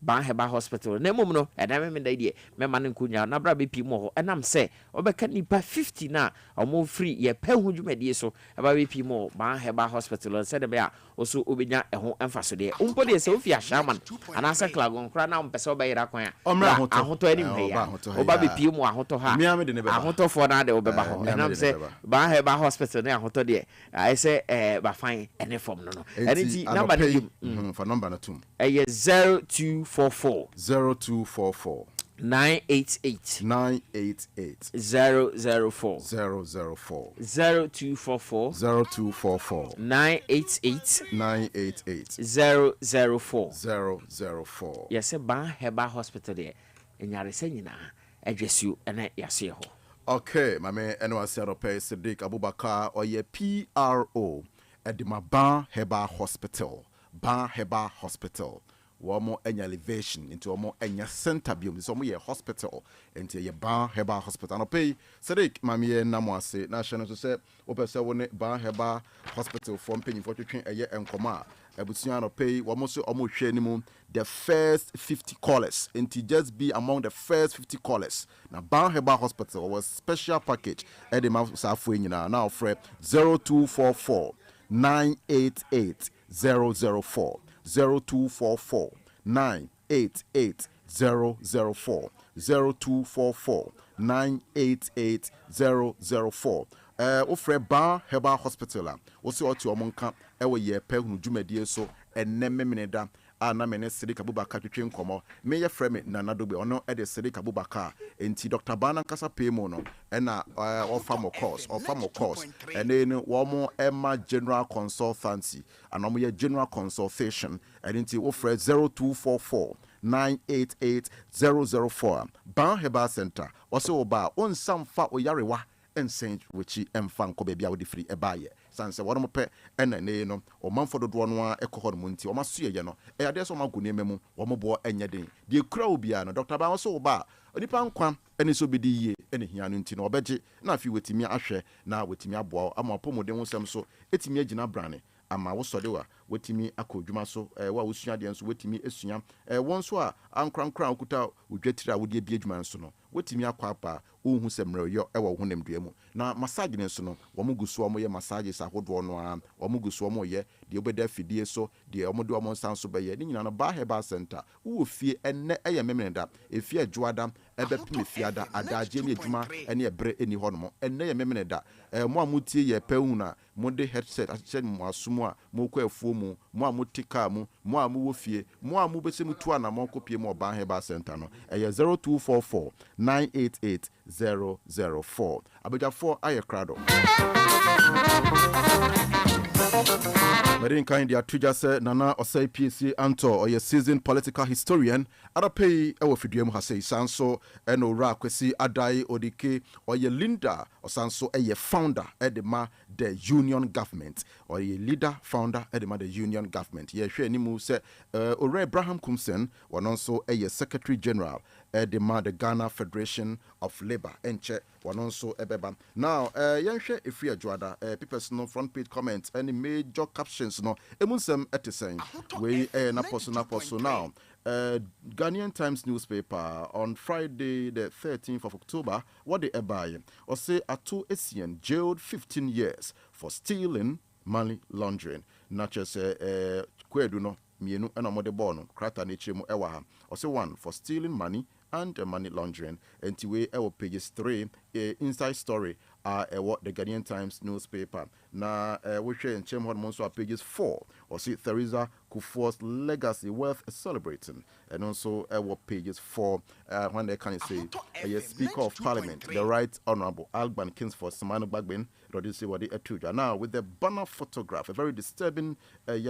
ba heba hospital na mum no edam me da die me man nkunya na bra be pi mo ho enam se obeka nipa 50 na omo free ye pa hu dwumadie so eba be pi mo ba heba hospital se de be a oso obenya eho emfaso de umpo de se ofi ahyaman ana se klagon kra na mpese obayira kwan a ahoto ani mheya oba be pi mo ahoto ha ahoto fo na de obeba ho enam se ba heba hospital na ahoto de ai se ba fine ene form no eni number de for number na tum 0244 988 004 0244 988 004 yes ba heba hospital there enyare senyina adwesu ene yase ho. Okay, mame eno asiaro pe Sidik Abubakar oye PRO edima Ban Heba Hospital. Ban Heba Hospital. Wamo enya elevation into wamo enya center biom. So mo ye hospital into ye Ban Heba Hospital. No pay Sidik mame na mo ase na hye no so se opese woni Ban Heba Hospital from penny for twetwen eye enkoma. Ebusia no pay wamo so omo hwe ni mu the first 50 callers and to just be among the first 50 callers. Now Ban Heba Hospital was special package at the mouth Safwe now for 0244 988 004 0244 988 004 0244 988 004 ofre Ban Heba Hospital wo se otu omonka ewo Yepe Ahunu dwumadie so enemme meneda ana mene Sidik Abubakar twetwe nkomo me ye frame na Dogbe ono e de Sidik Abubakar enti Dr. Bana kasa pemo no e na offer more course ene ne wo mo Emma general consultancy ana mo ye general consultation enti wo frɛ 0244 988 004 Ban Heba Center ose wo ba onsamfa oyarewa ensen wichi emfa nko bia wo de free ebaye sanse wono pe enane no o manfo dodo no a ekoho no nti o maso ye no e ade so mago ne memu wo mobo enye den de kura obia no Dr. Ban so wo ba onipa nkwa ene so bedi yie ene hia no nti no obeje na afi wetimi ahwe na wetimi aboa ama opomoden ho sem so etimi agina brane ama wo sode wa wetimi akodwuma so wa wosua de nso wetimi esua won so a ankrankran okuta odwatira wo de biadwuma nso no wetimi akwapa ohu semre yo ewo honem dua mu na massage ne nso no wo muguso wo ye massage sa hodo no a wo muguso wo ye de obeda fidie so de wo de wo nsan so be ye ni nyina no Ban Heba Center wo fie enne eye memenda efie adwoada ebe pime fiada adaje ne adwuma ene ebre eni hono enne ye memenda mo amutie Yepe Ahunu mo de headset ache mo asomo a mo kwa afuo mu mo amutika mu mo amu fie mo amu besemu tu ana mo kopie mo Ban Heba Center no eye 0244 988 004 abejafo ayekrado Medin kind ya tuja se nana osai PC anto oye seasoned political historian arapei ewo fiduem hase sanso eno ra kwesi adai odike oye Linda osanso eye founder edema the union government oye leader founder edema the union government ye hwe ni mu se ore Abraham Kumsen wononso eye secretary general edema the Ghana Federation of Labour eba enche wanonso ebeba. Now yenhwe efri adwada people's no front page comments any major captions no emunsem etesen we na poso now. Ghanaian Times newspaper on Friday the 13th of October what they buy or say Atu Essien jailed 15 years for stealing money laundering. Not just kwedu no mienu ena mode bono krata ne chemu ewa ha or say one for stealing money and money laundering. And we pages 3 inside story what the Ghanaian Times newspaper. Na we share in Chemhod Monso pages 4 or see Theresa Kufuor's legacy worth celebrating. And also pages 4 when they can say Speaker of Parliament, the Right Honourable Alban Kingsford Samano Bagbin, now with the banner photograph, a very disturbing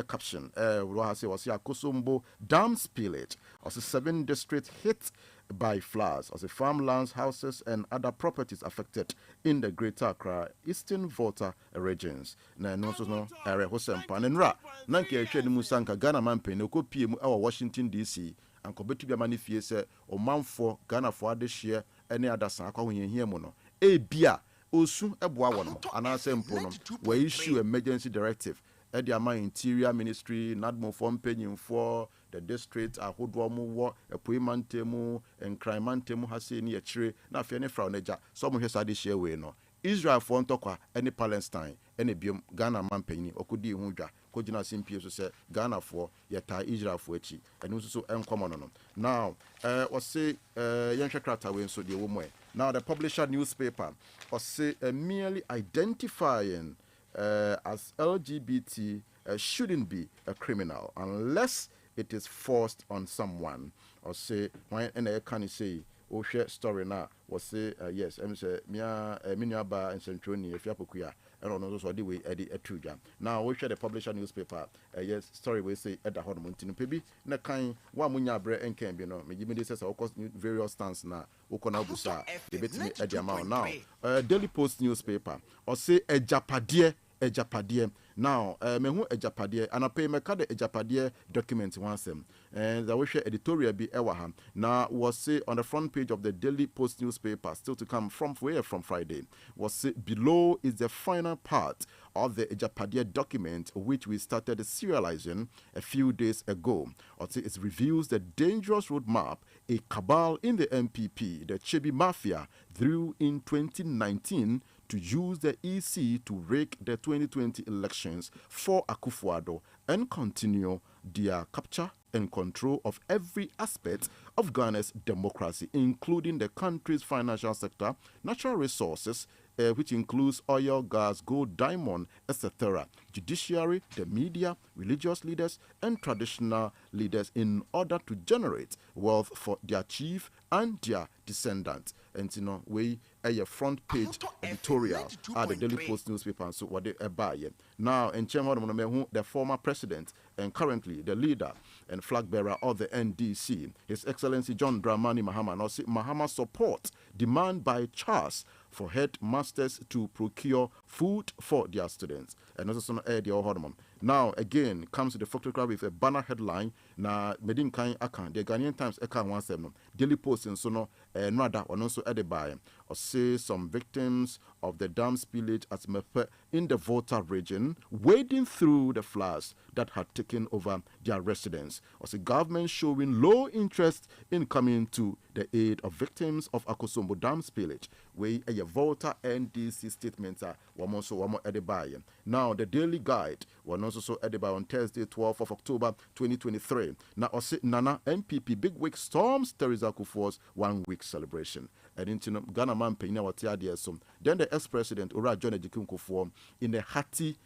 caption. Was Akosombo Dam spillage, also 7 districts hit by floods, also farmlands, houses, and other properties affected in the Greater Accra Eastern Volta regions. Na no so no area Hosem Panenra. Nanke ehwe ni musanka Ghana manpe no kopie mu awa Washington DC. Anko betu bia manifie se omanfo Ghana fo adehye ene adasan akwa hoyenhia mu no. Ebia osu eboa wo no anase mpo no we issue emergency directive at the Interior Ministry, Nadmo Fompenin for the district, Ahoduamu, a Puimantemu, and Crimantemu Hasini, a tree, not Fianne Frauneja, some has had share way no. Israel for Tokwa, any Palestine, any Bium, Ghana Mampeni, or Kudi Hunja, Kojina Simpio say Ghana for Yata Israel for Echi, and also uncommon. Now, was say Yanchakrata win so the woman. Now, the publisher newspaper was say merely identifying. As LGBT shouldn't be a criminal unless it is forced on someone. Or say, when I can say, oh, share story now, was say, yes, I'm say, Mia, Miniaba and Centroni, if Yapukia, and on those the way, Eddie Etuja. Now, we share the publisher newspaper, yes, story we say, Edda Hormontin, Pebi, Nakai, Wamunya Bre and Cambino, me give me this as of course various stands now, Ukona Busa, the bit me at the amount now. Daily Post newspaper, or say, a Japadie. Ejapadie. Now, mehu ejapadie, and I pay me card ejapadie document once them. And I wish editorial be ewaha. Now, was say on the front page of the Daily Post newspaper, still to come from where from Friday, was say below is the final part of the ejapadie document, which we started serializing a few days ago. Or say it reveals the dangerous roadmap a cabal in the MPP, the Chebi Mafia, drew in 2019 to use the EC to rig the 2020 elections for Akufo-Addo and continue their capture and control of every aspect of Ghana's democracy, including the country's financial sector, natural resources, which includes oil, gas, gold, diamond, etc., judiciary, the media, religious leaders, and traditional leaders in order to generate wealth for their chief and their descendants. And you know, we a front page editorial at the Daily Post newspaper, and so what they buy. Now, in Chemhod, the former president and currently the leader and flag bearer of the NDC, His Excellency John Dramani Mahama, Mahama support demand by Charles for headmasters to procure food for their students. And also some the hormone. Now again comes the photograph with a banner headline. Na Medin Kain Akan, the Ghanaian Times Akan 17. Daily Post and so no Nada or also added by or say some victims of the dam spillage at Mepe in the Volta region wading through the floods that had taken over their residence. Or say government showing low interest in coming to the aid of victims of Akosombo dam spillage. We a Volta NDC statement wamo added by. Now the Daily Guide was also added by on Thursday 12th of October 2023. Now Ose Nana MPP big week storms Theresa Kufuor's 1 week celebration. And into Ghana man paying what then the ex-president Ura John Ejikun Kufuor in a hearty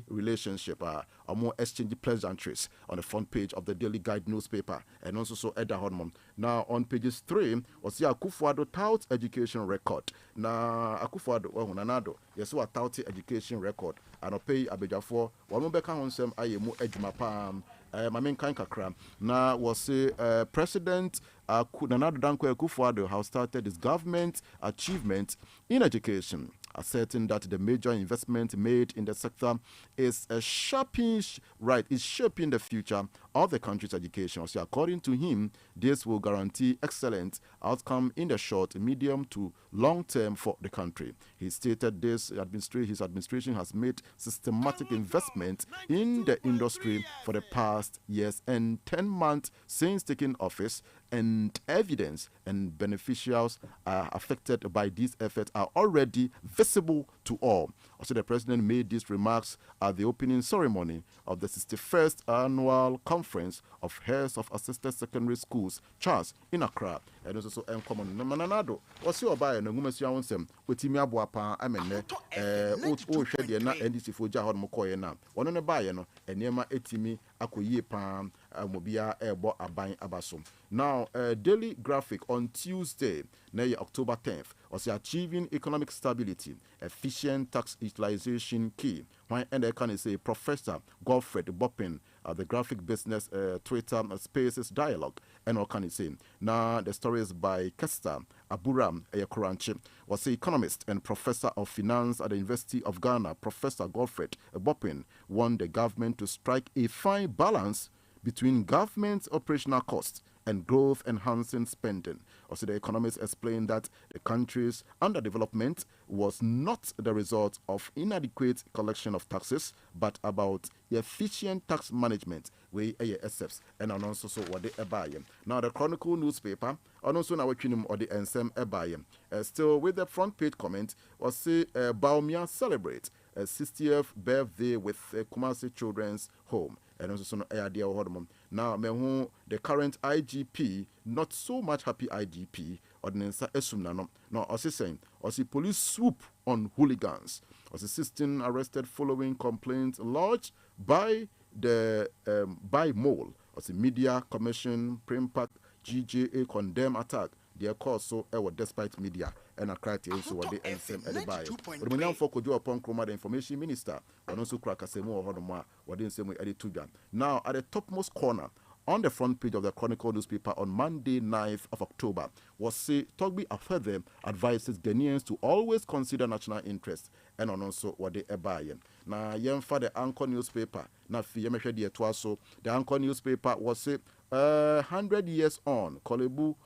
relationship or more exchange pleasantries on the front page of the Daily Guide newspaper and also so Edda Hormon. Now on pages 3 was see Akufo-Addo tout education record. Na Akufo-Addo nanado yes what tout education record and pay abejafo one mo beka honsem ayemu adwuma pam mamen kan kakra na was say President Nana Dankwa Akufo-Addo has started his government achievement in education asserting that the major investment made in the sector is shaping the future of the country's education. So according to him, this will guarantee excellent outcome in the short, medium to long term for the country. He stated his administration has made systematic investment in the industry for the past years and 10 months since taking office, and evidence and beneficiaries affected by these efforts are already visible to all. Also, the president made these remarks at the opening ceremony of the 61st annual conference of heads of assisted secondary schools, CHAS, in Accra. And also, common Mananado. What's your buy and a woman's young sem with Timia Buapa, Amene, Shediana, and this for Jahon Mokoyana. One on a buyer, and Yema Etimi, Akoye Pam, Mobia, Airbo, Abain Abasum. Now, Daily Graphic on Tuesday, October 10th, was achieving economic stability, efficient tax utilization key. When and can say Professor Godfred Boppin, the graphic business Twitter Spaces dialogue, and what can he say? Now, the story is by Kester Aburam Eyakuranchi, was an economist and professor of finance at the University of Ghana. Professor Godfred Boppin warned the government to strike a fine balance between government's operational costs and growth-enhancing spending. Also, the economists explained that the country's underdevelopment was not the result of inadequate collection of taxes, but about efficient tax management, where ASFs and also so what they buy. Now, the Chronicle newspaper, and also now working or the NSM buy. Still with the front page comment, was say Baumia celebrate a 60th birthday with Kumasi Children's Home. And also no idea hormone. Now, the current IGP, not so much happy IGP, ordinance esumna no also saying, also police swoop on hooligans. Also 16 arrested following complaints lodged by the by Mole. Also media commission, Primpact, GJA condemn attack. Their cause so despite media and a criteria so what they NSM at the buy. But when for Kojo upon Kroma, the information minister, and also Krakasemo or Hodoma, what didn't say we edit to them. Now at the topmost corner on the front page of the Chronicle newspaper on Monday 9th of October was say Dogbe Afede advises Ghanaians to always consider national interest and on also what they buy. Now yen for the Anchor newspaper, na fi yemehwe de to so the Anchor newspaper was say 100 years on Kolebu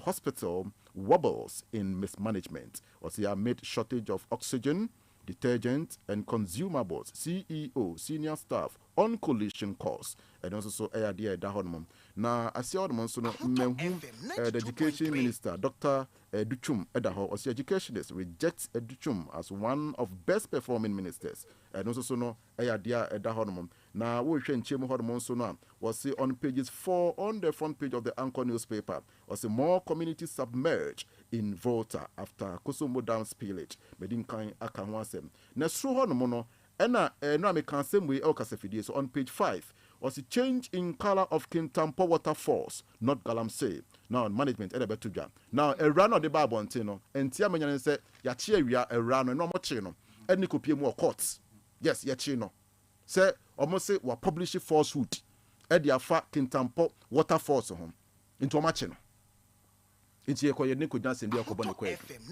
hospital wobbles in mismanagement. Also, amid shortage of oxygen, detergent, and consumables. CEO, senior staff on collision course. And also, so idea that now, I see all the the education minister, Dr. Duchum Edaho, or educationist rejects Duchum as one of best performing ministers. And also, so no idea Edahormon. Now, we can change hormone so was see on pages 4 on the front page of the Anchor newspaper. Was see more communities submerged in Volta after Kosomo Dam spillage. Medinkai Akanwasem. Nesru hormono. Ena no me can same way Okasefidi. So on page 5 was a change in color of Kintampo waterfalls, not Galamsey. Now management Edebetuja. Now a run of the Babontino and Tiaman said Yachia a run and no machino. And Nikopie more courts. Yes, Yachino. Say almost say we publish falsehood. Edia fa Kintampo waterfalls home into a machino. Into a Koyaniko dance in the Okobon.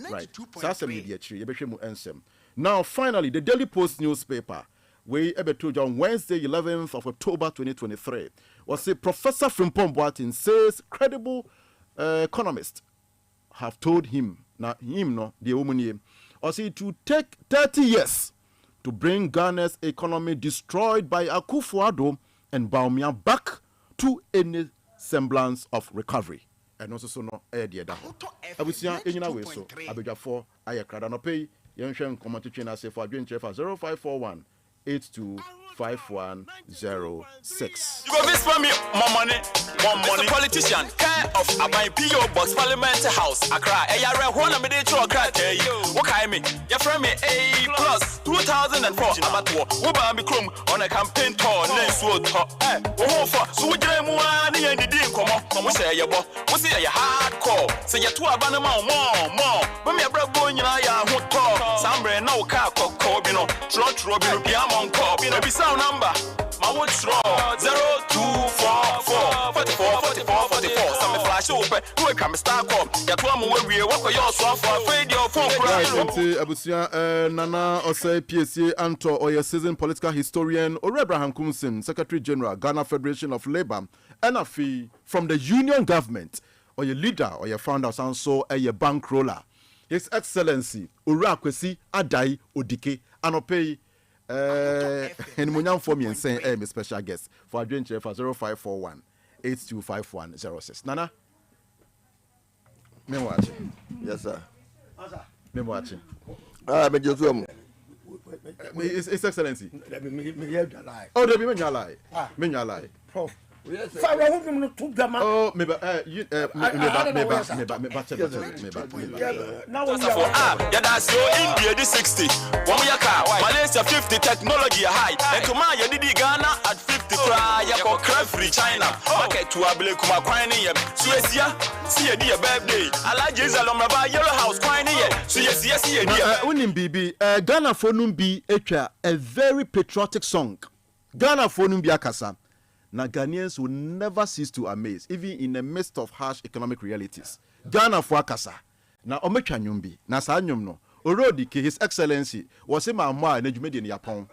Right. Sasa media tree, Yebeshemu Ensem. Now, finally, the Daily Post newspaper, we told on Wednesday, 11th of October 2023, was a Professor Frimpong Boatin says credible economists have told him, the woman, was it to take 30 years to bring Ghana's economy destroyed by Akufo-Addo and Baumia back to any semblance of recovery. And also, so no idea that. I will see you way so. I beg for I credit pay. Young Shen comment to China say for Green Chef 0541 825106. You go this for me, more money. Mr. Politician, care of my PO Box Parliament House, Accra, ARA, one of the two Accra, what I mean, your friend me A plus 2004 about war, Uba Chrome on a campaign tour, next wood top, so we dream one and the dean come up, we say your boss, we say your hardcore, say your 2 abandon more, when your brother boy, you know, who talk, Sambre, no car, Cobino, Trot, Robin, Piamon, Cob, maybe sound number. My wood straw 0244 44 44 44. Some flash open for no come start up. Ya to am we work your so for afraid your phone right enti abusia Nana Osei PSA Anto or your seasoned political historian or Abraham Kumsin, Secretary General Ghana Federation of Labour and a fee from the union government or your leader or your founder and so a your bankroller. His Excellency Urakwesi Adai Odike Anopei and Munyam for me and saying my special guest for a drink for 0541 825106. Nana, me watching. Yes, sir. Me watching. Me just His Excellency. Oh, there be me nyalai. Me nyalai. Prof. Oh, me ba you me ba yeah, that's your India the 60. One year car, Malaysia 50 technology high. And to my Yadi Ghana at 50 cry, Yako crab free China. Market to Abele Kuma Quine, Suecia, see a dear birthday. I like Jesus Lomaba Yellow House Quine, so yes, dear. Unim Bibi, Ghana for Numbi a very patriotic song. Ghana for Numbi Akasa. Now Ghanaians will never cease to amaze, even in the midst of harsh economic realities. Ghana for Akasa. Now Omecha Nyumbi, na sa nyum no. Already His Excellency was in my mind na jumedi in Japan.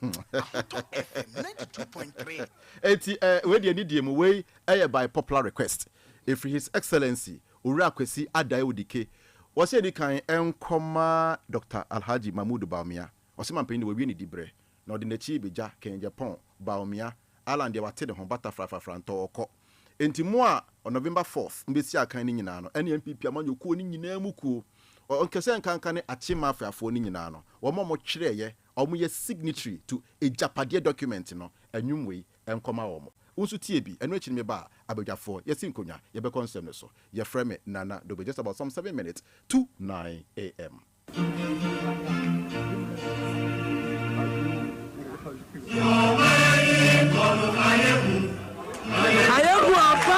92.3. Eti we dey need dem way by popular request. If His Excellency Urakwesi Adai Odike was say the kan enkoma Dr. Alhaji Mahmoud Baumia. Was man paying the we ni dibre. Na the chi beja ken Japan Baumia. Alan de wate de ho butterfly franto oko enti mo a on November 4th mbesi akan ni nyina no NPP amanyokuo ni nyina mukuo onkese nkanka ne achima afafo ni nyina no wo mo kyereye omo ye signatory to a japade document no anwumwe enkoma wo mo unsu tie bi eno echi me ba abadwafo yesi nkonya ye be consem ne so ye frame Nana Dogbe just about some 7 minutes to 9 a.m. Ayeku apa?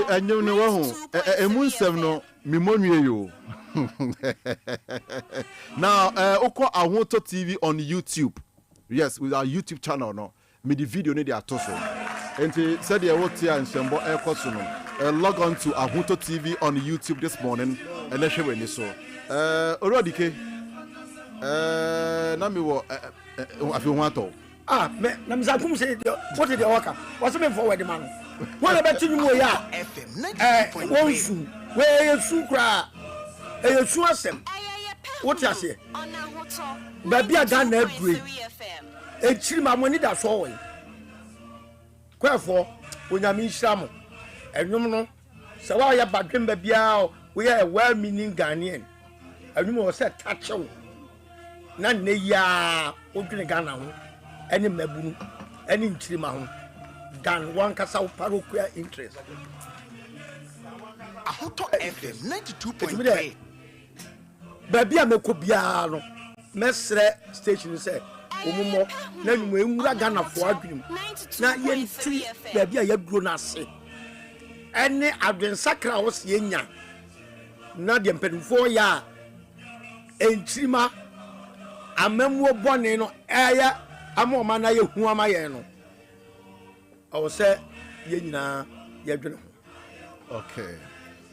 Anyum ne wo ho emunsem no mimonwie yo. Now Oko Ahunto TV on YouTube. Yes, with our YouTube channel no. Me the video need the atoso. And said the what here in Shambo Air Kosuno. Log on to Ahunto TV on YouTube this morning and let's show you so. Already ke. Na me wo afi ho ato. Me na mzakum say what the worker. What's me forward man. What about you mo ya? Wonsu. We su kra. Su asem. What you say? Baby aga na agree. Echiri ma mo ni da so we. Kwefo onyame nhiramo. Enwom no se wa ya badwem ba bia we are well meaning Ghanaian. Enwom o se tachew. Na ne ya odwene Ghana ho. Eni mabunu. Eni nchiri ma ho. Dan one kasa parochial interest. Ahunto FM 92.3. Baby ameko bia no. Mesre station say omumo na nyumo enwura Ghana fo adwum na yenti baby ayaduro na ase ene adwensakra wo se nya na de mpanimfo ya enchirima amamuo bone no eya amoma na yehu amaye no o se ye nyina yadwene ho. Okay.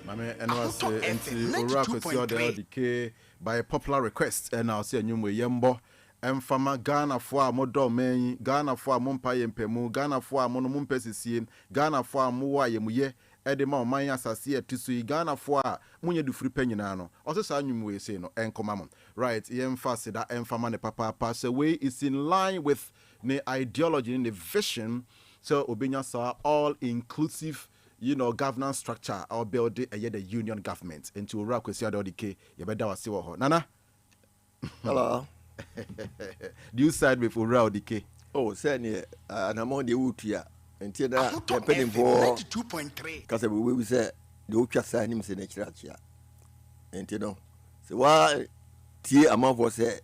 Mame was enti ora kwesi odike by popular request and I'll say nyumo yembo emfama Ghana fo a modo man Ghana fo a mompa yempemu Ghana fo a mono mompesisie Ghana fo a mo wa yemuye ede ma oman asase atisu Ghana fo a munye du free panyina no also sa nyumo we say no enkoma mo right yemfa se da emfama ne papa so way is in line with the ideology and the vision so obenya sa all inclusive governance structure or build the union government into ora kwesi adodike yebeda wase wo ho nana. Hello. Do you side with ora odike? Oh, say ne anamo de wutua enti na depending for 92.3 cause we say the wutwa sa nim se na kirachia enti no se wa tie amafo se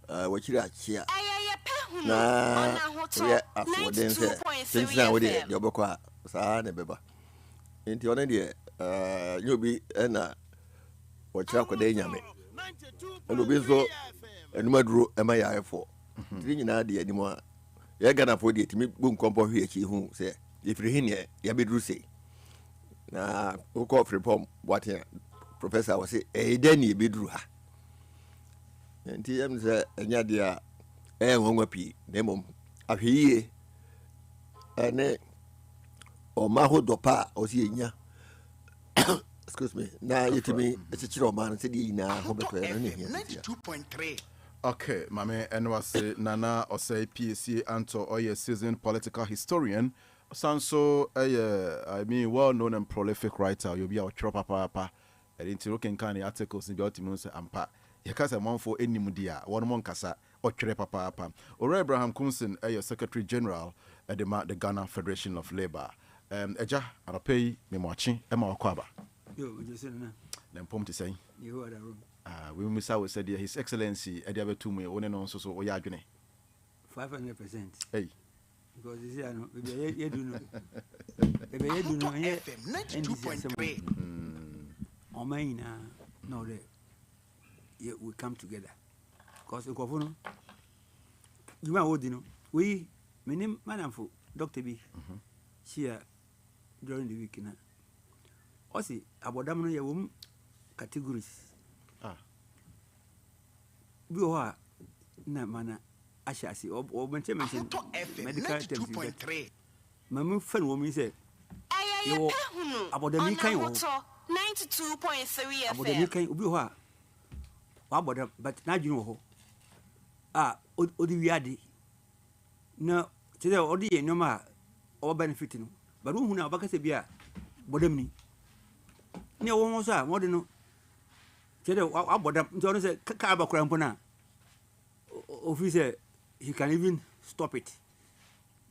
wa kirachia na we afodin se since na we de obekwa saa ne beba enti ona de nyobi na wakira kwada nyame obi so enumaduro ema ya efo tri nyina de animo a ye Ghana fo de timi bu nkompo hwe achi hu se ifiri hine ya beduru sei na uko fripom what professor was say edani beduru ha enti em se enya de a nwanwa pi na mom ahweye ene o maho dopa o si enya excuse me na yetimi echichiro man se di na ho beto na ne 92.3. Okay, mame enwase nana osai PSC anto oye seasoned political historian sanso I mean well known and prolific writer you be our chopper papa and into looking kind articles in the ultimate ampa yakasa monfo enimudia one mon kasa or papa or Abraham Kunsin secretary general at the Ghana Federation of Labor eja anapei memwachi ema wakwaba yo just na na mpom te say you are the room we misa we said his excellency ediabe tumu one no so o ya adwene 500%. Hey, because this is no you do no you do no here 92.3 omaina no there we come together because ekofuno you are holding no we my name manamfo Dr. B here during the week na osi abodam no ye wom categories bi o ha na mana ashasi o mention medical terms 2.3 mamu fan wo mi say yo abodam kan wo 92.3 abodam kan obi o ha wa abodam but na dwene wo ho odi wiade na tede odi ye nyoma o benefit no but wo hu na obakase bia bodam ni ne wo ho so a mo de no tede abodam nti ono say ka abakura mpona officer he can even stop it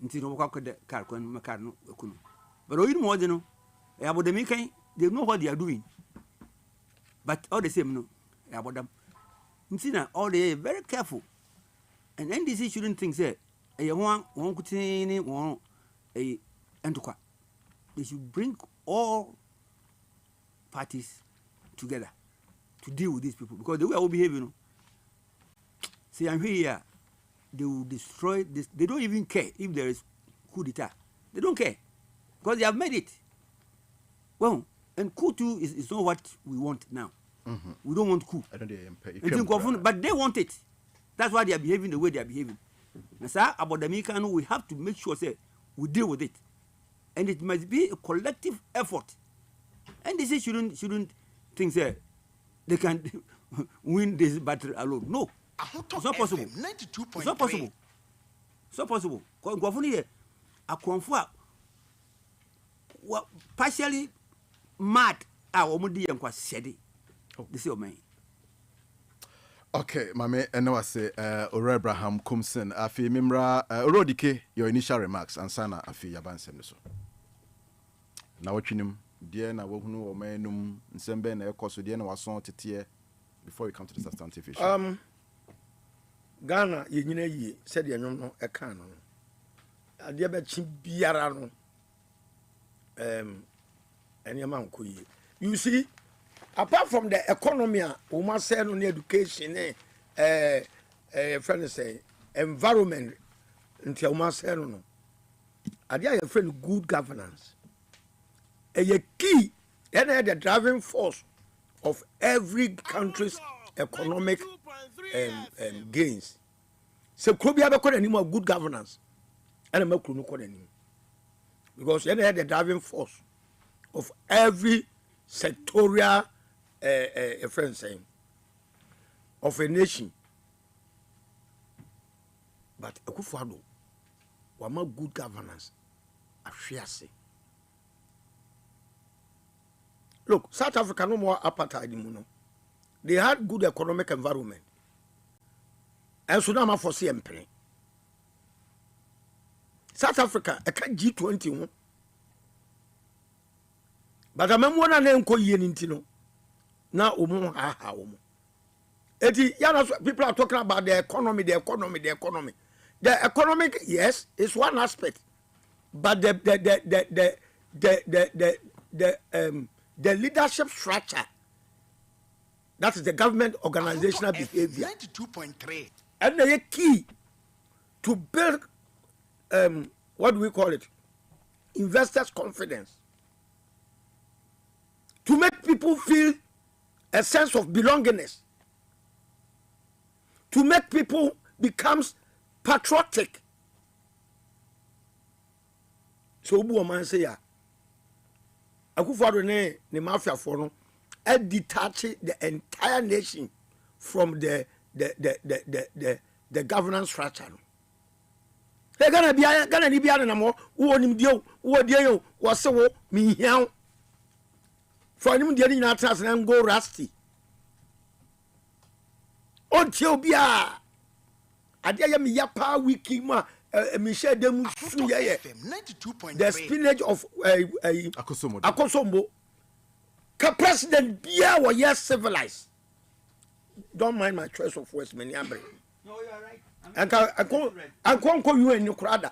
nti no kwa the car kon me car no ekunu but oyin mo de no abodam kan they know what they are doing but all the same no abodam nti na all they very careful and NDC shouldn't think say won kutini won entukwa they should bring all parties together to deal with these people because the way I will behave, you know. See, I'm here. they will destroy this. They don't even care if there is coup d'etat. They don't care because they have made it. Well, and coup too is not what we want now. Mm-hmm. We don't want coup. But they want it. That's why they are behaving the way they are behaving. And sir, about the American, we have to make sure say we deal with it, and it must be a collective effort. And this shouldn't think say they can win this battle alone. No, it's not possible. It's not possible. It's not possible. Because partially mad. This is me. Okay, mame, and I say, Ora Abraham Kumsen, Afi Mimra, Orodike, your initial remarks, and Sana Afi Yabansem. Now, watching him, dear, na wohunu or menum, Nsembe, and Ekoso, dear, was on to tear before we come to the substantive issue. Ghana, ye said, you know, a canon. A dear bet Chimbiarano, and your man could you see. Apart from the economy, we must say on education, friend say environment, until we must say no. I dear friend good governance. A key, and the driving force of every country's economic gains. So could be able to any more good governance, and a more because you the driving force of every sectorial. A friend saying of a nation, but a kufado, wama good governance, a fiase. Look, South Africa no more apartheid muno. They had good economic environment, and so now for CMP. South Africa, a G20, but I remember one name called Yenintino. Now, people are talking about the economy. The economic, yes, is one aspect, but the leadership structure, that is the government organizational behavior. 92.3. And the key to build, what do we call it? Investors' confidence. To make people feel a sense of belongingness, to make people become patriotic. So Ubu man say ya, Akufo-Addo ne mafia for no, detach the entire nation from the governance structure. They gonna be na mo wo nim dio wo die yo wo se wo mi hian. For him, the other trust and go rusty. Until Bia, I dare me yapa wiki ma Michel de Musu, the spinach of Akosombo. Ka President Bia was yes civilized. Don't mind my choice of words, many ambre. No, you are right. I can't call you in your crowd.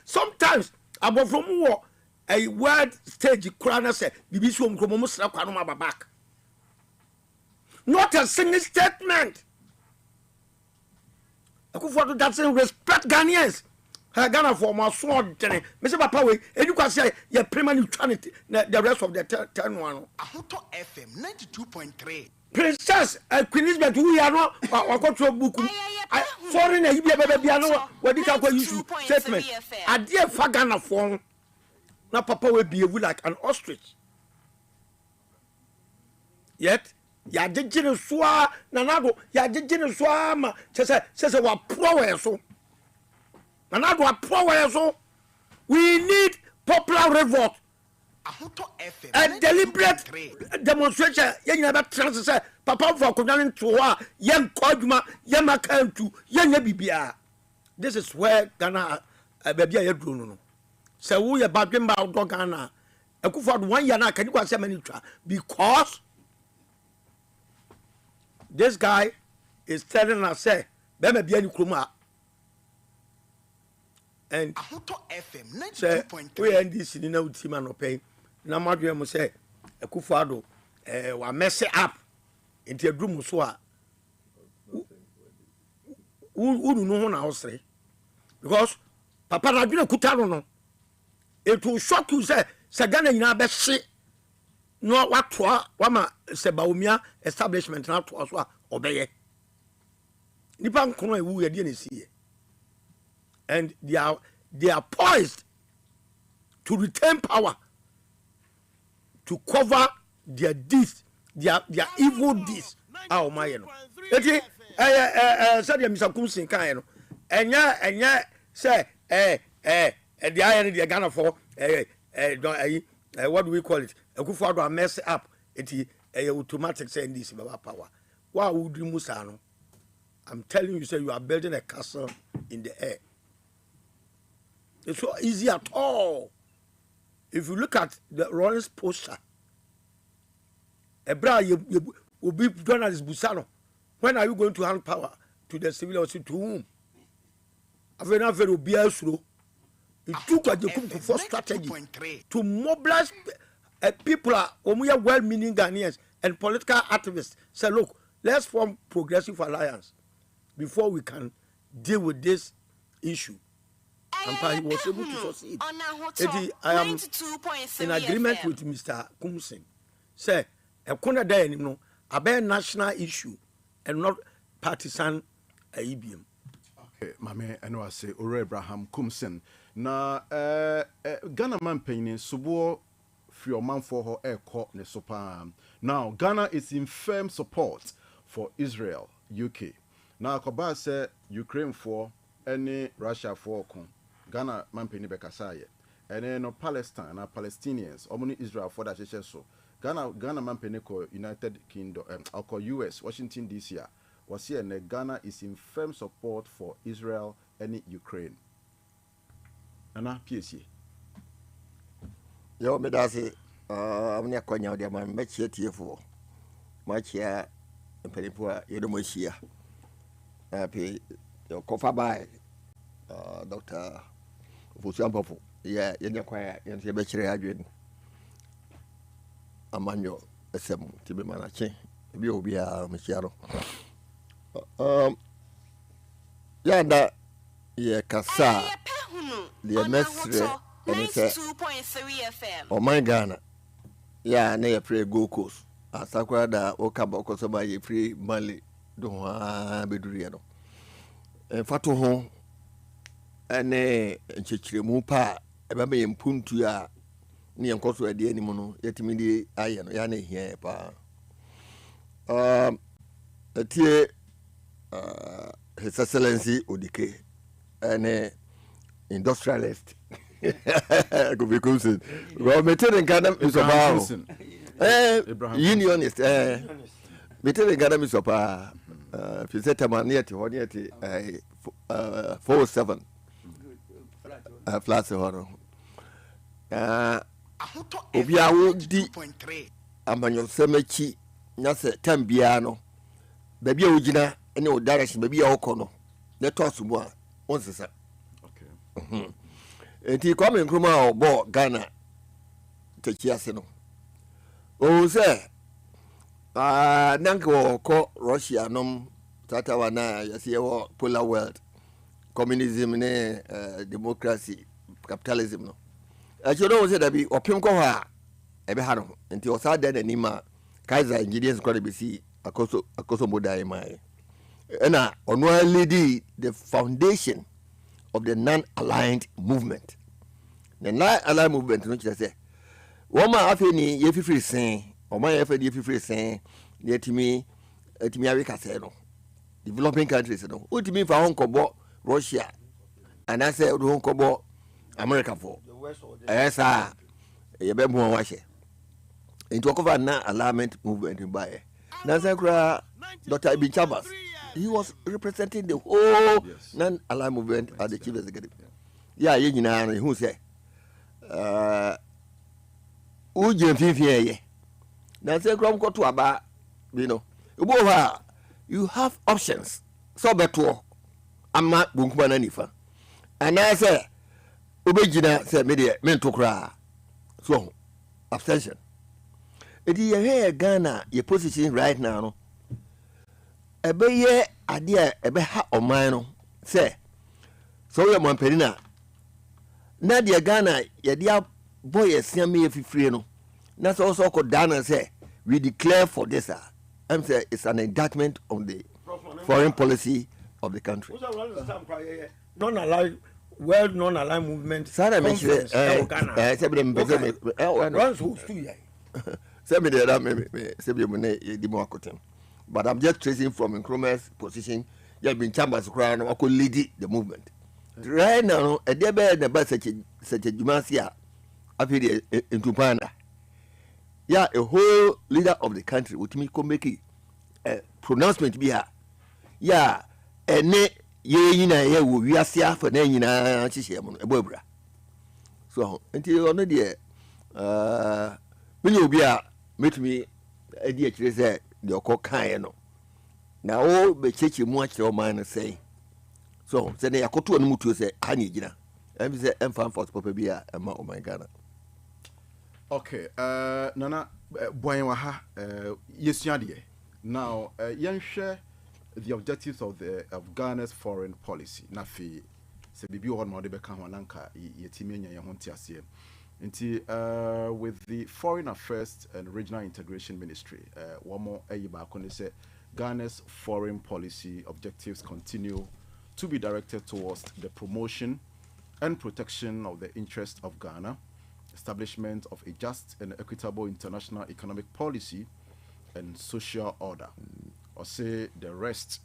Sometimes, above from war. A word stage crana said, back. Not a single statement. I could follow that saying respect Ghanaians. Ghana for my sword, Mr. Papa, and you can say your prima neutrality, the rest of the 10-1. FM 92.3. Princess, Queen Elizabeth, we are not or control book. Foreign, you be a baby, what did I use statement? I dear Fagana form. Now Papa will behave like an ostrich. Yet, ya didn't swa, Nanago, ya didn't swam, says a pro so. Nanago a pro so. We need popular revolt. A deliberate demonstration. You never trans say, Papa for Conan to young Kodma, Yamaka to young Bibia. This is where Ghana baby a Bruno. So we are back about Ghana. I could afford 1 year now. Can you say many because this guy is telling us, say, Bema Biani Kuma. And say, we end this in no team and no pay. Now, Madrid must say, a Kufado, wa mess up into a room. So, unu no ho na osre because papa na dwene kuta no it will shock you say Ghana nyina be hye no watoa wama se baomia establishment na to so a obeye nipa nkono ewu ye de na sie and they are poised to retain power to cover their deeds their evil deeds oh my no eti said ya Mr. Kumsin kan no enya say the iron the Ghana for what do we call it Akufo-Addo mess up eti automatic say this baba power why would you musa no I'm telling you say you are building a castle in the air. It's so easy at all. If you look at the Rawlings poster, Ebra you will be journalist Busano. When are you going to hand power to the civil authority to whom? Avena very biasro. It took a for strategy to mobilize people who are well-meaning Ghanaians and political activists. Say, look, let's form progressive alliance before we can deal with this issue. And he was able to succeed. I am in agreement with Mr. Kumsin. Say, a corner there, a national issue and not partisan IBM. Okay, Mame, I know I say, Ore Abraham Kumsin. Na Ghana man paying subo for your man for her air court ne sopa. Now, Ghana is in firm support for Israel, UK. Now, Koba say Ukraine for any Russia for Ghana man paying bekasaye. And then no Palestine, na Palestinians, only Israel for that so. Ghana man paying ko United Kingdom, or US, Washington DC. Was here and Ghana is in firm support for Israel and Ukraine. Ana PSC. Yo me dase amne akonya de man mechie tiefo. Machia empenipo yedo mochia. Pe yo kofa bai Dr. Fusiampopo. Yeah, yenya kwa yenye be kire adwen. Amanyo esem tibe manache. Bi obi a mechia no. Yanda ye kasa the mestre and say oh my Ghana ya na ye pray go coast asakwa da okaba okosoba ye free mali do ha beduri no fato ho ene nchechiremu pa eba me mpuntu a ne enkoso ade ani mu no yetimi di aye no ya na hia pa atie His Excellency Odike and industrialist. Could be Kumsin. Well, Metin Ghana is about unionist. Metin Ghana is about if you set a man near to 407 flats. Obia would di Amanyo Semechi Nasa Tambiano. Baby Ojina. Any direction, maybe a corner. Let us one once, sir. Okay. And he come in Kruma or bought Ghana. Take Yasino. Oh, sir. Nanko call Russia, no Tatawana, you see, polar world, communism, democracy, capitalism. No. As you know, that be opium coha, Ebehano, until Sada and Nima, Kaiser engineers got to be see a coso moda in my. And only the foundation of the non-aligned movement. The non-aligned movement, which I say, one man after ni yefi free saying, or my effort yefi free saying, near to me, America said, developing countries, no. What do you mean for Hong Kong, Russia, and I said Hong Kong, America for. Yes, sir. You better more watch it. In talk of a non-alignment movement in Baye. Nazakra, Dr. Ibn Chabas. He was representing the whole non-aligned movement as the chief executive. Yeah, you know who say, Ujem Fifi. Now say, Grom go to Aba, you know, you have options. So better, I'm not Bunkman Anifa. And I say, Ubejina said, Media, mental cry. So, abstention. It is here, Ghana, your position right now. ɛbɛyɛ adeɛ a ɛbɛha ɔman no sɛ sɛ woyɛ mampanin a na deɛ Ghana yɛde abɔ yɛ seama yɛ fifire no na sɛ wɔsɛ ɔkɔ Ghana sɛ we declare for this I'm saying it's an indictment on the foreign policy of the country. Non-aligned movement. Sarah mentioned but I'm just tracing from Nkrumah's position. You have been chambers crown or could lead the movement. Right now, a debate in the bus such a Jumasia appeared into Panda. Yeah, a whole leader of the country with me could make a pronouncement be here. Yeah, and ye we are here for Nina Bobra. So until you know, dear, when you be meet me, a dear Teresa, the Okokayano. Now, all the church much your mind say. So, then I could to a mutu say, Honey, Gina. I'm say, I'm fan for Popabia, and oh my God. Okay, Nana, Boyaha, yes, Yadie. Now, young share the objectives of Ghana's foreign policy. Nafi, se bibi on Modebeka Wananka, Yetimenia Yahontiasia. With the Foreign Affairs and Regional Integration Ministry, one more say Ghana's foreign policy objectives continue to be directed towards the promotion and protection of the interests of Ghana, establishment of a just and equitable international economic policy and social order. Or say the rest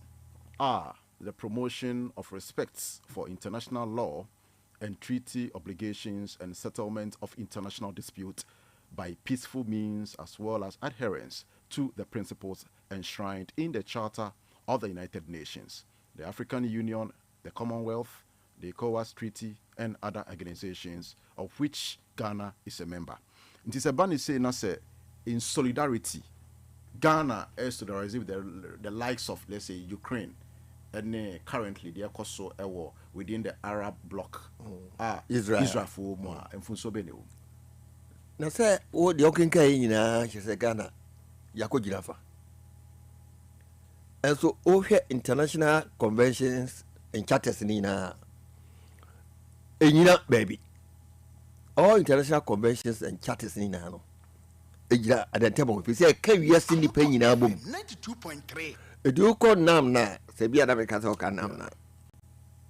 are the promotion of respect for international law and treaty obligations and settlement of international disputes by peaceful means, as well as adherence to the principles enshrined in the Charter of the United Nations, the African Union, the Commonwealth, the ECOWAS Treaty, and other organizations of which Ghana is a member. It is a banner saying in solidarity, Ghana is solidarizing with the likes of, let's say, Ukraine, and currently they are also a war within the Arab bloc. Israel for more and for so many. Now, say, what the Okinka she said, Ghana, Yako Jirafa. And so, all international conventions and charters in baby. All international conventions and charters in Nano. At the table, if you say, can we see the pain in album 92.3? A do call Namna, Sabia Namaka Namna.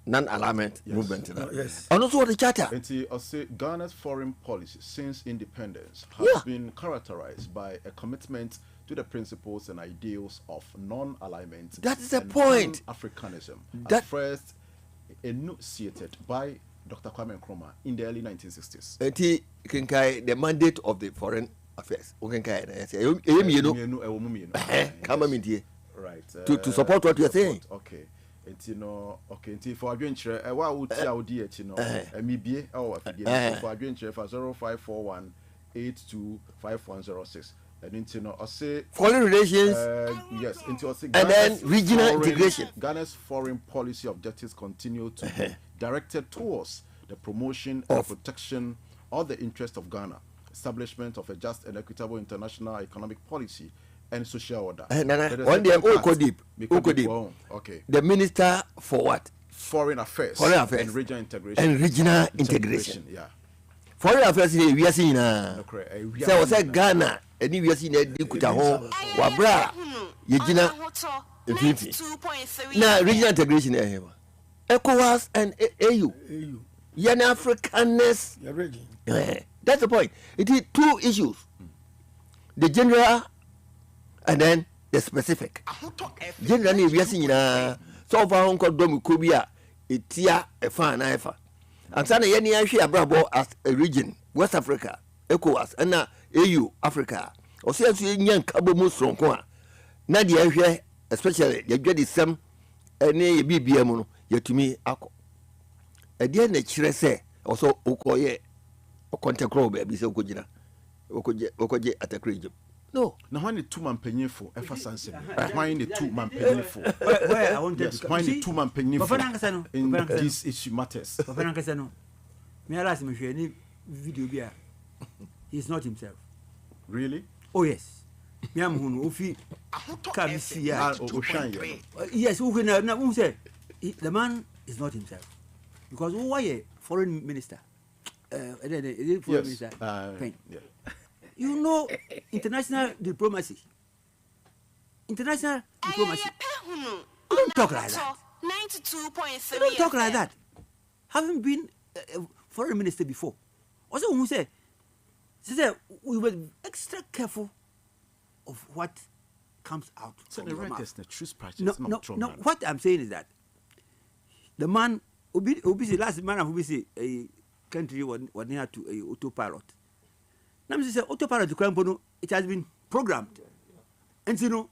Non-alignment movement. Yes. And also the charter. I say Ghana's foreign policy since independence has been characterized by a commitment to the principles and ideals of non-alignment. That is the point. Africanism. That first enunciated by Dr. Kwame Nkrumah in the early 1960s. The mandate of the foreign affairs. Right. To support what you are saying. Okay. For adventure, I would tell you, MBA or for adventure for 0541 825106. And I say foreign relations, yes, and then regional integration. Ghana's foreign policy objectives continue to be directed towards the promotion and protection of the interest of Ghana, establishment of a just and equitable international economic policy and social order. One day, okay. The minister for what? Foreign affairs. And regional integration. Yeah. Foreign affairs we are seeing so was Ghana and we are seeing Wabra Yegina now regional integration ECOWAS and AU. Yan Africanness. That's the point. It is two issues. The general and then the specific. Generally, we are seeing so far on Domu Kubia, Itia, a fan, and Sana Yeni Brabo as a region, West Africa, ECOWAS, and AU, Africa, or says young Cabo Musron, Nadia, especially the get the same, and a BBM, yet to me, Ako. A dear nature say, also Okoye, or contact baby, so good, Okoje at a region. No. Now, when the 2 man penny for Effersense, why the 2 man penny for? Where I want to why the 2 man penny for in this issue matters. May I ask him any video beer? He's not himself. Really? Oh, yes. Miam Hunu, Ofi, Kabisia. Yes, who can say the man is not himself. Because who are a foreign minister? Foreign minister? You know, international diplomacy. International diplomacy. You don't talk like that. 92.3. You don't talk like that. Haven't been a foreign minister before. Also, who say, we were extra careful of what comes out. So the truth practice. No. What I'm saying is that the man, Obisi, last man of Obisi, a country was near to a autopilot. Now, say autopilot to Krampono, it has been programmed, and you know,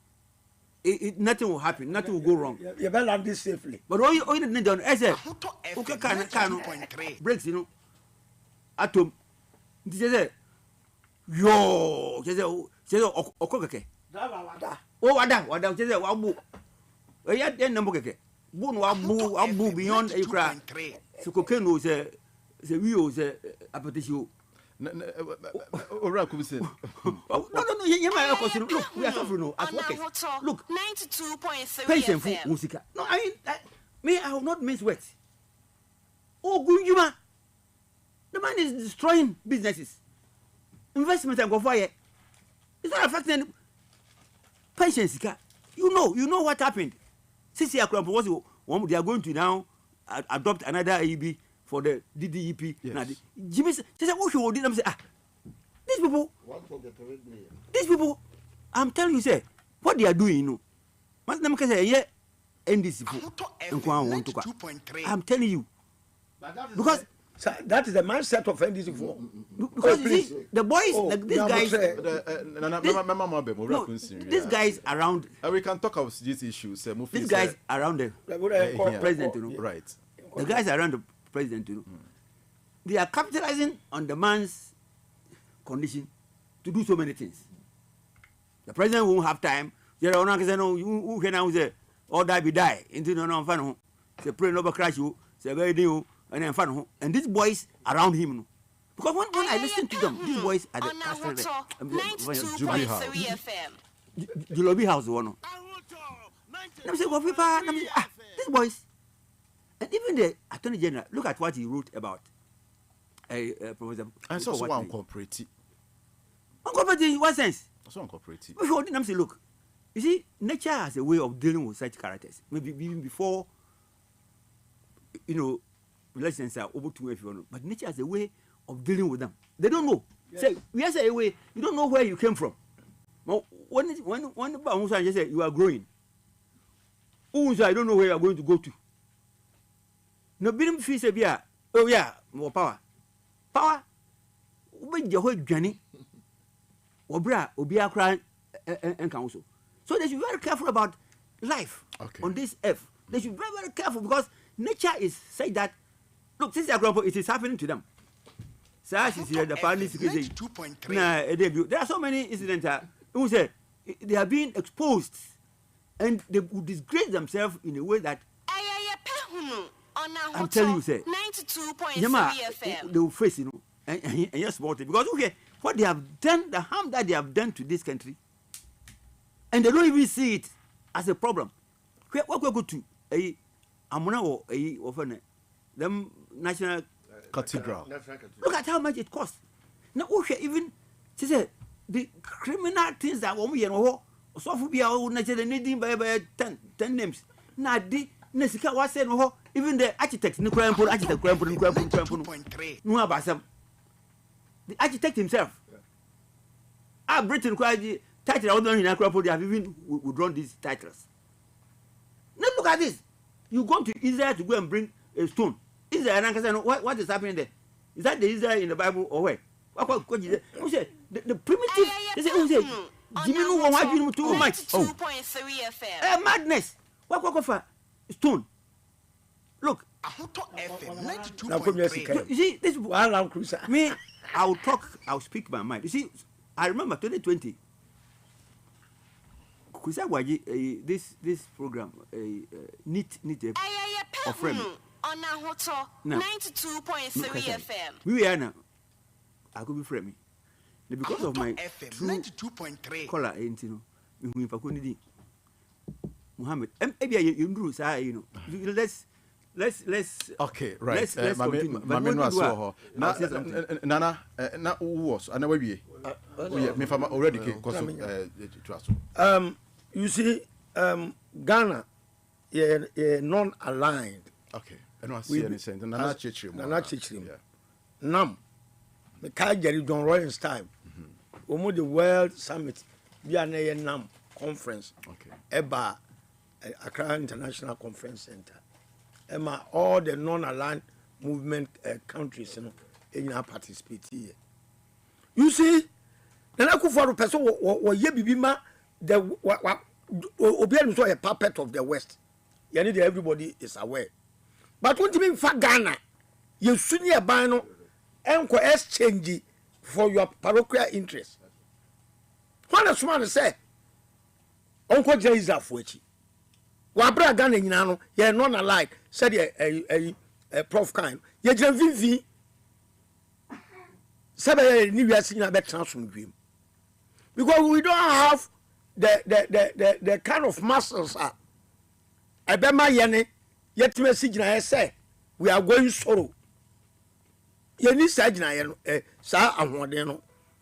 nothing will happen, nothing will go wrong. You better land this safely. But all you need to do is say, okay, can breaks, you know, atom. This is yo, just okokeke. Oh, wada, just wabu. We had then number keke. Bun wabu beyond a cry. So cocaine was a wheel, a appetition. No, you might look, we are suffering as workers. Look, 92.3 patient for music. No, I mean, I will not miss words. Oh, Gunjuma, the man is destroying businesses, investment and go fire. It's not affecting patience. You know what happened. Sisi Akrampo was one. They are going to now adopt another AEB for the DDEP. Yes. Now, Jimmy said, "What should we do?" Say, these people, I'm telling you, say, what they are doing, you know. I'm telling you, because that is the mindset of NDC4. Because you see, the boys, these guys around. We can talk about these issues. These guys around the president, you know. Right. The guys around the president, you know. They are capitalizing on the man's condition to do so many things. The president won't have time. You can now say, "Oh, die be die." Into no fun. Say, "Pray no crash you." Say, "Very new." And then fun. And these boys around him, because when I listen to them, these boys are the Julobi House one. Let me say, these boys, and even the Attorney General, look at what he wrote about Professor. And so one cooperative. Uncooperative in what sense? So uncooperative. Before them say, look, you see, nature has a way of dealing with such characters. Maybe even before, you know, relations are over to everyone, but nature has a way of dealing with them. They don't know. Yes. Say, we have a way. You don't know where you came from. But when you say you are growing, I don't know where you are going to go to. No, bidding fee say, oh yeah, more power. When you hold Johnny, Obia cry and council. So they should be very careful about life on this earth. They should be very, very careful because nature is say that. Look, since it is happening to them. The there are so many incidents who say they are being exposed and they would disgrace themselves in a way that I'm telling you, say, they will face, you know, and yes, because what they have done, the harm that they have done to this country, and they don't even see it as a problem. What we go to Amuna or them national cathedral. Look at how much it costs. Now, even she said the criminal things that we know, so for be our natural needing by 10 names. Now, the Nesika was saying, even the architect, no about some. The architect himself. Britain cried title. I don't know they have even withdrawn these titles. Now, look at this. You go to Israel to go and bring a stone. Israel and what is happening there? Is that the Israel in the Bible or where? What is who said the primitive? They say, who said Jimmy no one want you too much? 2.3 FM. Madness. What for stone? Look. You see, this me. I'll talk. I'll speak my mind. You see, I remember 2020. This program, neat of frame. On Nahoto 92.3 FM. We are now. I could be framing. because of my true 92.3 color you know me fa ko ni di Muhammad you nduru say you know let's okay right let's continue mame no aso ho nana na was ana wawie me fa already ke koso you see Ghana non-aligned. Okay. I don't see any sense. Nana Chichrim. Nam. The Kajari John Roy's time. The World Summit. We are near Nam Conference. Okay. Eba Accra International Conference Center. Emma all the non-aligned movement countries in our participate here. You see, the Nakufaru person or Yebibima the Obiano so a puppet of the West. Everybody is aware. But what do you mean for Ghana? You senior bino and exchange for your parochial interest. What does someone say? Uncle Jay is a fuchi. Wabra Ghana in Nano, ye non alike, said a prof kind. Ye Vivi Sabe New Year seen a better chance from dream. Because we don't have the kind of muscles are. Ebema yene yet message na say we are going sorrow. Yeni sage na yen sa ahode no.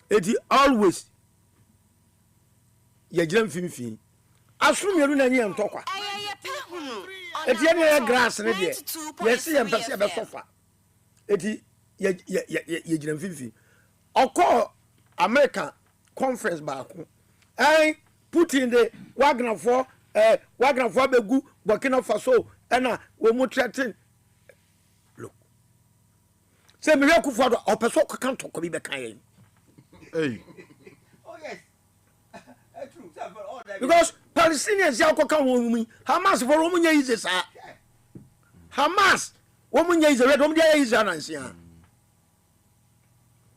Eti always ye jam finfin. Asum yeru na nyem tokwa. Eti ye grass ne de. Yes ye mpese be sofa. Eti ye jam finfin. Oko America conference baako. Put in the Wagner for Begu, Burkina Faso, and we mu threaten. Look. Say me ku for the opeso kan to ko bi be kan. Hey. Oh yes. True. Because Palestinians ya ko kan wo Hamas for wo nya is sa. Hamas wo nya is red wo nya is anansia.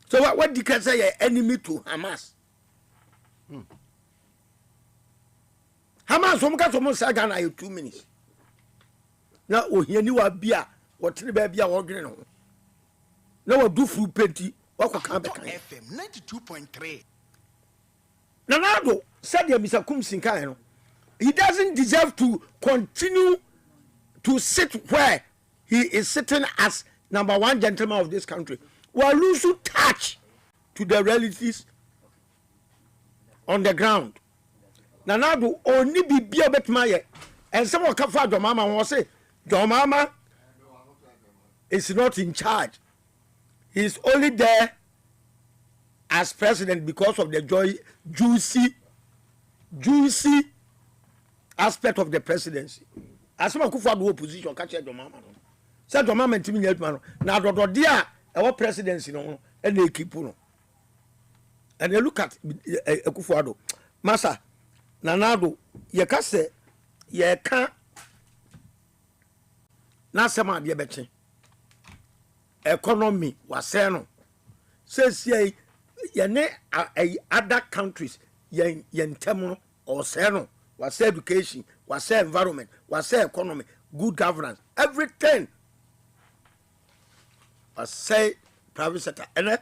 So what did you say enemy to Hamas? Hamas some ka some say Ghana you 2 minutes. Na ohiani wa bia wotre ba bia wo dwene no. Na wo du fru penti wo ko kan be kan. FM 92.3. Nanado said ya Mr. Kumsinka no. He doesn't deserve to continue to sit where he is sitting as number one gentleman of this country. We lose touch to the realities on the ground. Nanado only be betmaye and someone come for Domama will say Domama is not in charge. He is only there as president because of the juicy aspect of the presidency. As someone come for the opposition catch Domama. Say Domama ntimi nyet man. Na dodo dia our presidency no and they keep no. And they look at Akufo-Addo. Masa Nanado, ye ka se ye ka na sema de beti economy wase no says ye ne other countries ye ntem no or say no wase education wase environment wase economy good governance everything wase private sector and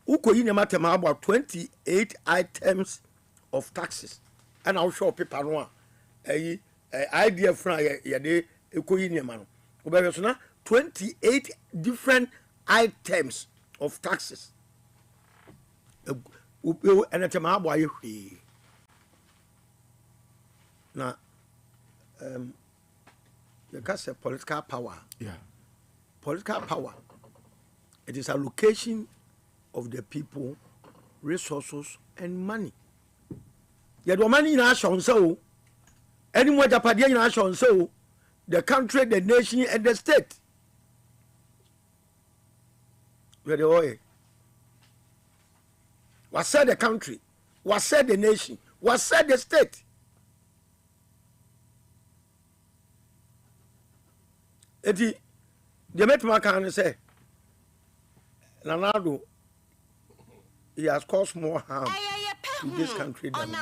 ukoyi ne matema about 28 items of taxes. And I'll show people no idea from yade ekoyi niema no obewe so na 28 different items of taxes and tema abo aye hwe na you can say political power. Yeah. Political power, it is allocation of the people resources and money. Yet the money in our so anywhere the party in our so the country, the nation, and the state. Where the oil. What said the country? What said the nation? What said the state? Eti the metma can say Nanado he has caused more harm to this country than we.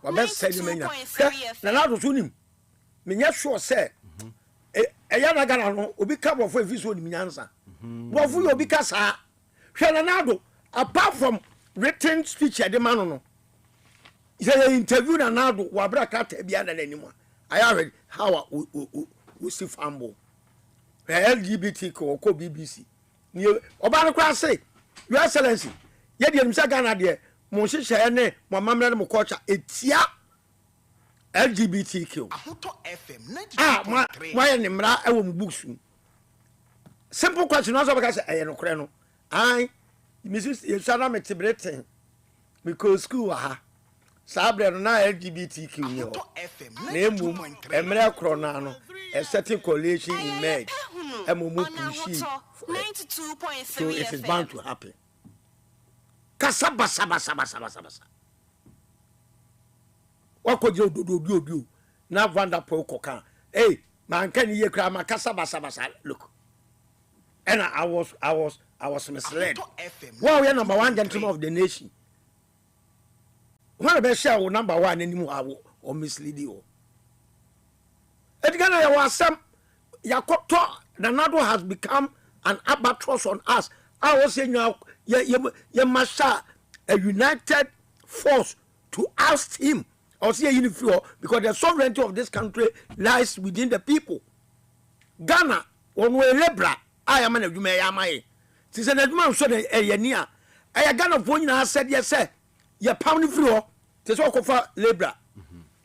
What best said you Nanado sunim. Menya sure say Eyana Ghana no obi ka bofo efiso ni minyansa. Bofo yo obi ka sa. Hwe Nanado apart from written speech at the man no say interview na now wa bra kata bia na nanimo I already how we see fambo LGBT ko BBC ni oba no kwa say your excellency ye de nimsa Ghana de mo hyehyɛ ne mo mamre ne mo culture etia LGBTQ why ne mra e wo books simple question also because e no kore no I Mrs. Yeshana Metibreten because school ha sabre no na LGBTQ ni ho na emu emre krona no a certain coalition emerge emumu pushi so it is bound to happen kasaba saba wakoje ododo na wonderful koka hey man can you kra ma kasaba look and I was misled. Wow, we are number one gentleman of the nation. When I share number one anymore or mislead you. Edgana was some Yakoto, the Nado has become an albatross on us. I was saying now, you must a united force to oust him. I was saying because the sovereignty of this country lies within the people. Ghana, one way lebra. I am an adwuma tis an adwuma so de enia I Ghana for nyina said yes sir ye pound free ho tis o kofa labor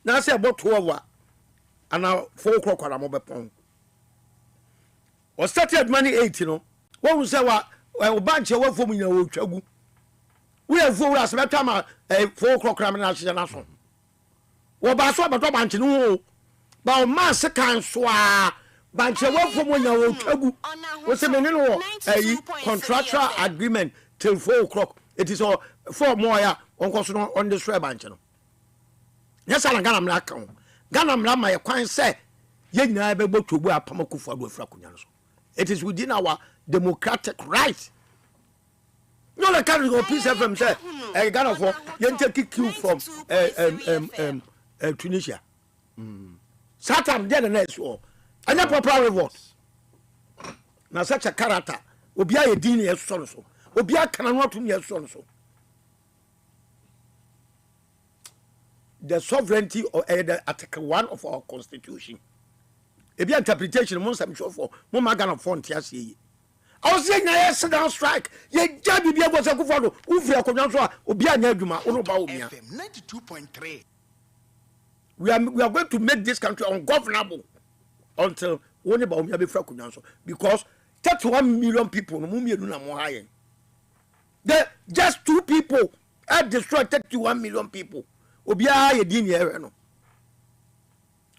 na say about 12 and now 4 o'clock kwara mo bepon o started money 8 no won say wa banche wa fo mu nyina wo twagu we have for us better ma 4 o'clock kwara na hye na so wo ba so abato banche no ba o ma se kan so a banche wafo mo nya wo twagu wo se menene wo contractual agreement till 4 o'clock it is all 4 more ya on koso no on the square banche no yes ala Ghana mra kan Ghana mra ma ye kwan se ye nyina be gbotobu apamakufu adu afra kunya no so it is within our democratic right no le can go peace FM say Ghana for ye take kill from Tunisia Satam there the next war and a proper reward. Now such a character will be a dean as so will be a cannot to me as so. The sovereignty or Article 1 of our constitution. If your interpretation most I'm sure for Momagan of Fontias. I was saying I sit down strike. Ye jabby be able to go for Ufia Conjunction will be a Neguma or about 92.3. We are going to make this country ungovernable. Until one about me be frakunyanso because 31 million people no mumie do na mo hayen the just 2 people have destroyed 31 million people obia ye din here no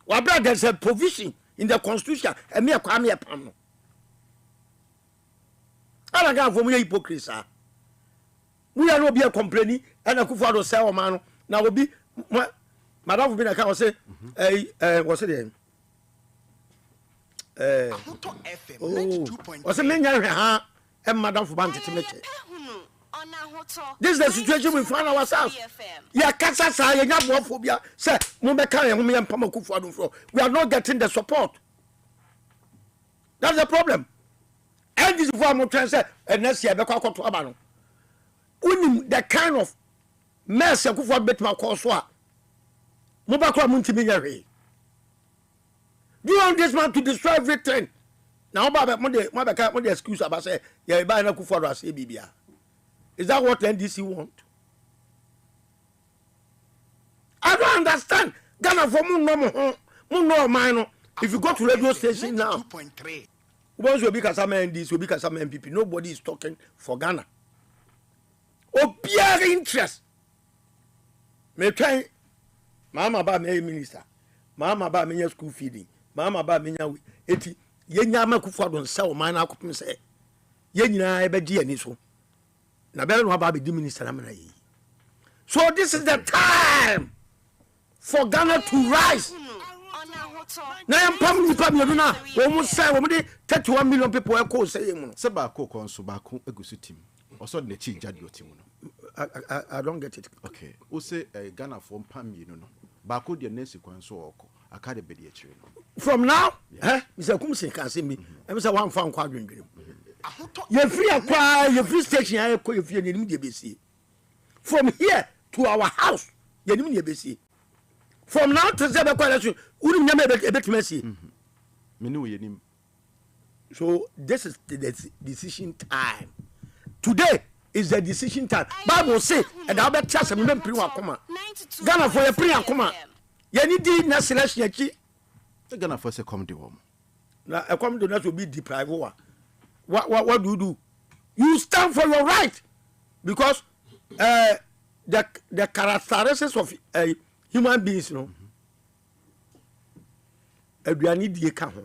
wa brother there's a provision in the constitution and me akwa me pam no ala ga for me hypocrisy we are no be complaining and akufo do say o man no na obi madam bi na ka say what's it what's the main ha and madam for bank to make it. This is the situation we find ourselves. Yeah, kasa sa ye nyabo phobia say mo be kan ye ho me pam akufo adun fro. We are not getting the support. That's the problem. And this for mo try say next year be kwa kwato aba no. Unim the kind of mess akufo betima cause so a mo ba kwa mo ntimi nya hwe. Do you want this man to destroy everything? Now, Baba, what the excuse about say, yeah, buy na kufa as a bibia. Is that what NDC want? I don't understand. Ghana for no man. If you go to radio station now, once you become some NDC, you become some MPP. Nobody is talking for Ghana. Oh, pure interest. Me try, Mama ba me minister, Mama ba me school feeding. Mama ba menya we eti ye nyama kufu adon se o man akopem se ye nyina e beji ani so na be no ba be di minister na mena yi. So this is the time for Ghana to rise. Na yam pam ni pam you na wo mu sai wo mu de 31 million people e ko say mu no se ba ko kon so ba ko egusu tim also the chi jadi otim no. I don't get it. Okay, o say Ghana for pam you no ba ko de nesi kwan so oko akade be de achire no. From now, Mr. Kumsin can see me. I was a one found quadrant. You're free, you free station. I call you free in the BC. from here to our house yenim ne besi from now to the election uri nyame ebetime si me no yenim. So this is the decision time. Today is the decision time. Bible say and I bet chance me pri wakoma. Ghana for your pri akoma. Ye ni di na selection achi. The Ghana for say come the home. Na e come do not to be deprived wa. What do? You stand for your right because the characteristics of human beings, you know. Aduani die ka ho.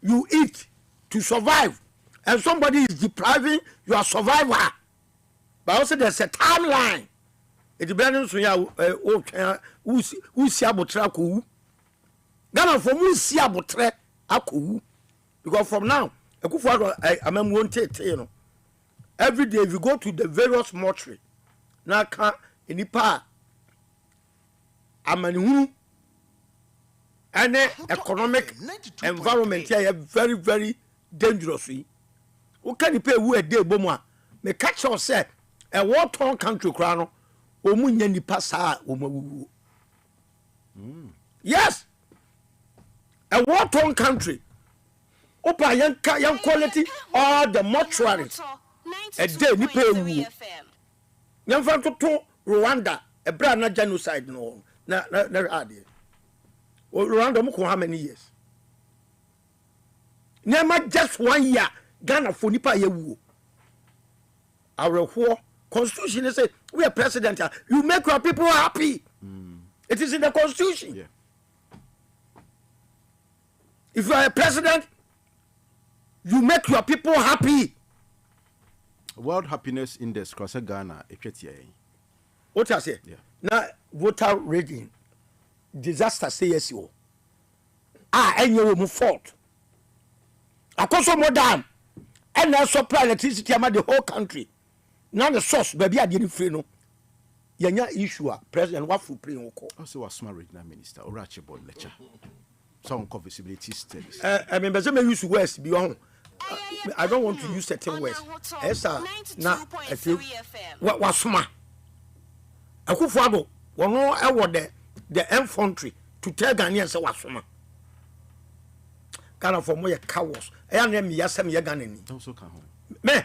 You eat to survive, and somebody is depriving your survival. But also there's a timeline. It depends on who see abotra ko. Ghana for who see abotra ako. Because from now, I'm won't take you know. Every day if you go to the various mortuary, now can inipa amani and economic environment here very very dangerous. Who can you pay who a day bomwa? Me catch us say a war-torn country crown. Omunya nipa sa omawu. Yes, a war-torn country. Opa young quality all the mortuaries. A day nipa ewu. Young fan to Rwanda a brand genocide no na idea. Rwanda muko how many years? Never just 1 year. Ghana for nipa yewu. Our constitution is say we are president. You make your people happy. It is in the constitution. Yeah. If you are a president, you make your people happy. World Happiness Index cross Ghana. What I say? Yeah. Now voter rating disaster say yes you. And you will move forward. Akoso modern and now supply electricity among the whole country. Now the source baby I didn't free no. Yanya issue president what for pray oko. Also was smart regional minister Orachebo lecture. Some visibility studies. I mean but me use words beyond. I don't want to use certain words. Esa na what smart. Akufo-Addo wono e wo the infantry to tell Ghanaians say what smart. Ghana for more cowards. I am me yasem ye Ghana ni. Also can home. Me.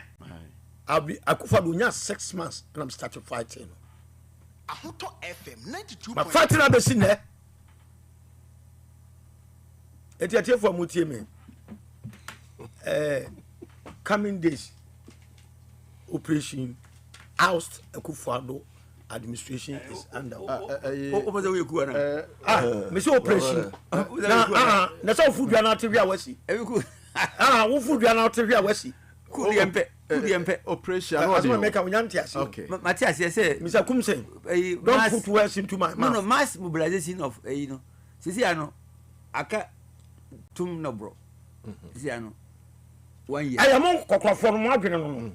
I'll be Akufo-Addo nya 6 months and I'm starting fighting. Ahoto FM 92. But fighting na be sin there. Etiatie for mutie me. Coming days operation oust Akufo-Addo administration is under. Me say operation. Na so food you na TV awasi. Wo food you na TV awasi. Kudi operation. I want make am nyantiasi. Okay. Matthias say Mr. Kumsen. Don't put words into my mouth. No, mass mobilization of you know. Sisi ano aka tum no bro. Sisi ano 1 year. I am on kokofo no adwene no.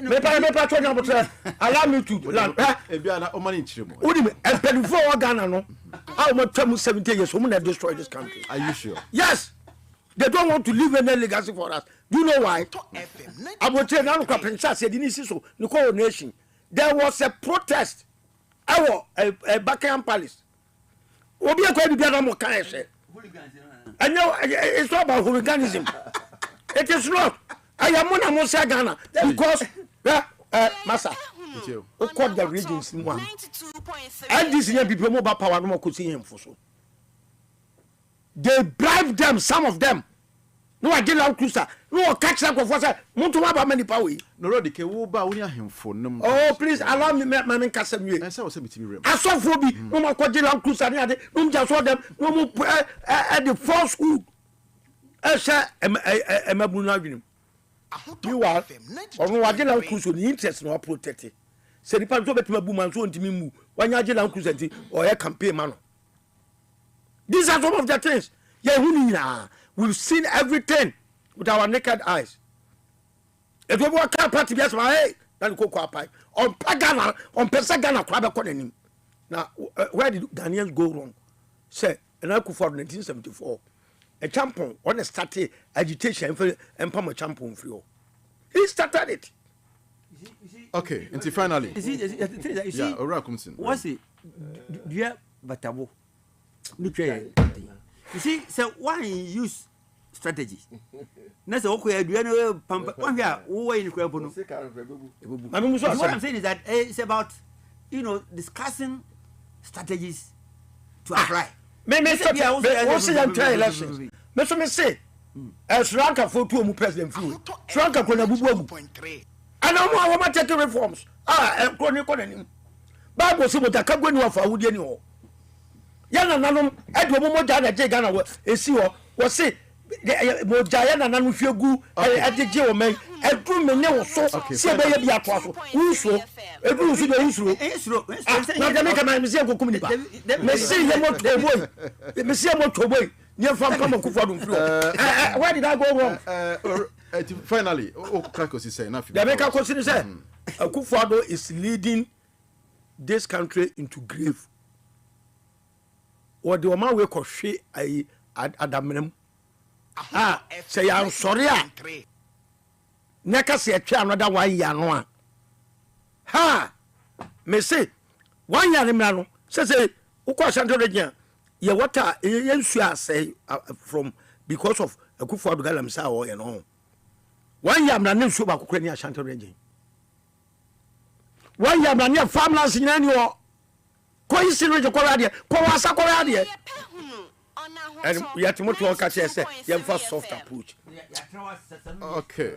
Me pa to nya botre. Allow me to land. Ebiana o mani nchiremo. Udi me empedifo o Ghana no. How much 70 years we will destroy this country. Are you sure? Yes. They don't want to leave any legacy for us. Do you know why? Abotre na no kwa princess said in so no coronation. There was a protest. A Buckingham Palace. Obi akwa bibia na mo kan say. And now it's not about hooliganism. It is not. I am on a Mosa Ghana because Massa, who called the regions in one. And these young people mobile power no more could see him for so. They bribe them, some of them. No, I get out cruiser. No, catch up of what's that. Montumaba many power. No, the Kewuba, we are him for no. Oh, please allow me, my man, Casimir. I saw something. I saw Phoebe, no more quadrilan cruiser. No, just saw them, no more at the falsehood. I said, I'm a bunagin. You are, or no, I get out cruiser, the interest no protected. Say the part of it, my woman, so to me, when I get out cruiser or a campaign man. These are some of the things. Yeah, we've seen everything with our naked eyes. If we walk out party, yes, my hey, then go quiet. On Pagana, on Pesagana, Krabakonin. Now, where did Ghanaians go wrong? Say, and I could for 1974. A champion on a started agitation and Pama champion for you. He started it. Okay, until finally. Yeah, what's it? Yeah, but you see, so why use strategy? That's okay. Do you know? One here, who in the what I'm saying is that it's about discussing strategies to apply. Me say elections. Me say Sri Lanka for two president fu. Sri Lanka ko na bubu. And I'm more taking reforms. Chronic. Bible say but ka gwe ni wa fa wudi ni ho. Ya na nanom edo mo ja na je Ghana wo esi ho. Wo say mo ja ya na nanom fiegu ajeje wo men edu me ne wo so se be ya bi ato so. Unso edu so de unso. Na de me ka na me se ko kumini ba. Me say ye mo de boy. Me say mo to boy. Where did I go wrong? Finally, Kakosi say enough. The American question say Akufo-Addo is leading this country into grave. What the man we call she Adamem. Say I'm sorry. Neka say another 1 year no. Ha! Me say 1 year no. Say ukwa Santo Region. Yeah, what you say from because of a good for the Galamsa or 1 year, I'm not sure about Ukrainian Shanto Region. 1 year, I'm not farmers in any war. Coincidence, Coradia, Coasa Coradia. And we have to move to our catch, you have first soft approach. Okay.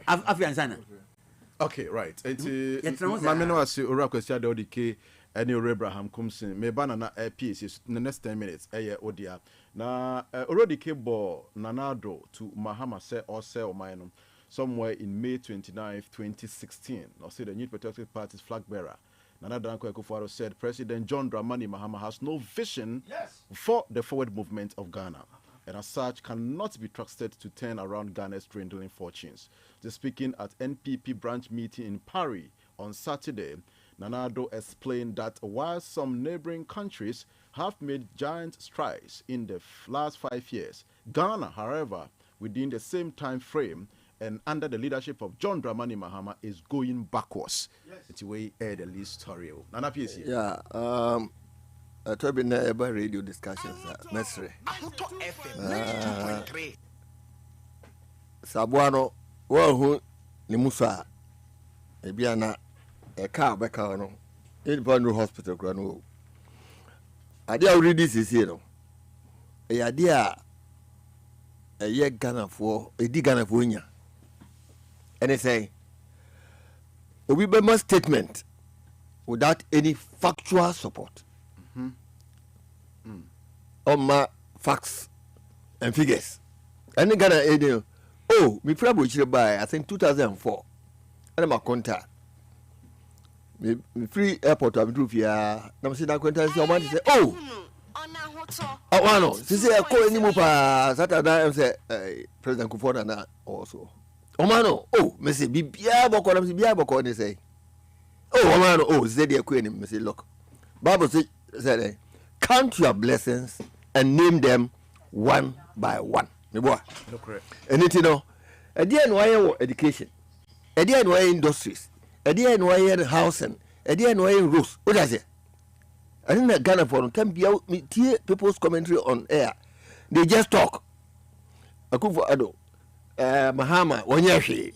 Okay, right. It's Mamino as you Urakosia Dodike. Any Abraham comes in. Me banana piece in the next 10 minutes. Odia. Na already cable Nanado to Mahama say or sell mine somewhere in May 29th, 2016. Or say the New Patriotic Party's flag bearer. Nana Danko Akufo-Addo said President John Dramani Mahama has no vision for the forward movement of Ghana, and as such cannot be trusted to turn around Ghana's dwindling fortunes. Speaking at NPP branch meeting in Paris on Saturday, Nanado explained that while some neighboring countries have made giant strides in the last 5 years, Ghana, however, within the same time frame and under the leadership of John Dramani Mahama, is going backwards. It's the way the least story. Nana piece here. Yeah. To be never radio discussions. Mesre. Sabuano, who ni Musa, Ebiana. A car back on in Bondo Hospital. Grano. Idea already is here. A idea a year Ghana for a Ghana for Inya. And they say, we be my statement without any factual support. On my facts and figures. And the Ghana idea, oh, me probably by I think 2004. And my contact. Free airport I'm through here. I'm saying that someone say, oh, no. She say I call any more Saturday and say President Kufuor na also. Omano, oh, me say bibia boko na me bibia boko they say. Oh, Omano, oh, say they queen me say look. Bible said count your blessings and name them one by one. Me boy. No correct. And it at the end why education. At the end why industries. A dear and housing, a dear and roofs. What does it? I think that Ghana forum can be out people's commentary on air. They just talk. Akufo-Addo, Mahama, 1 year she.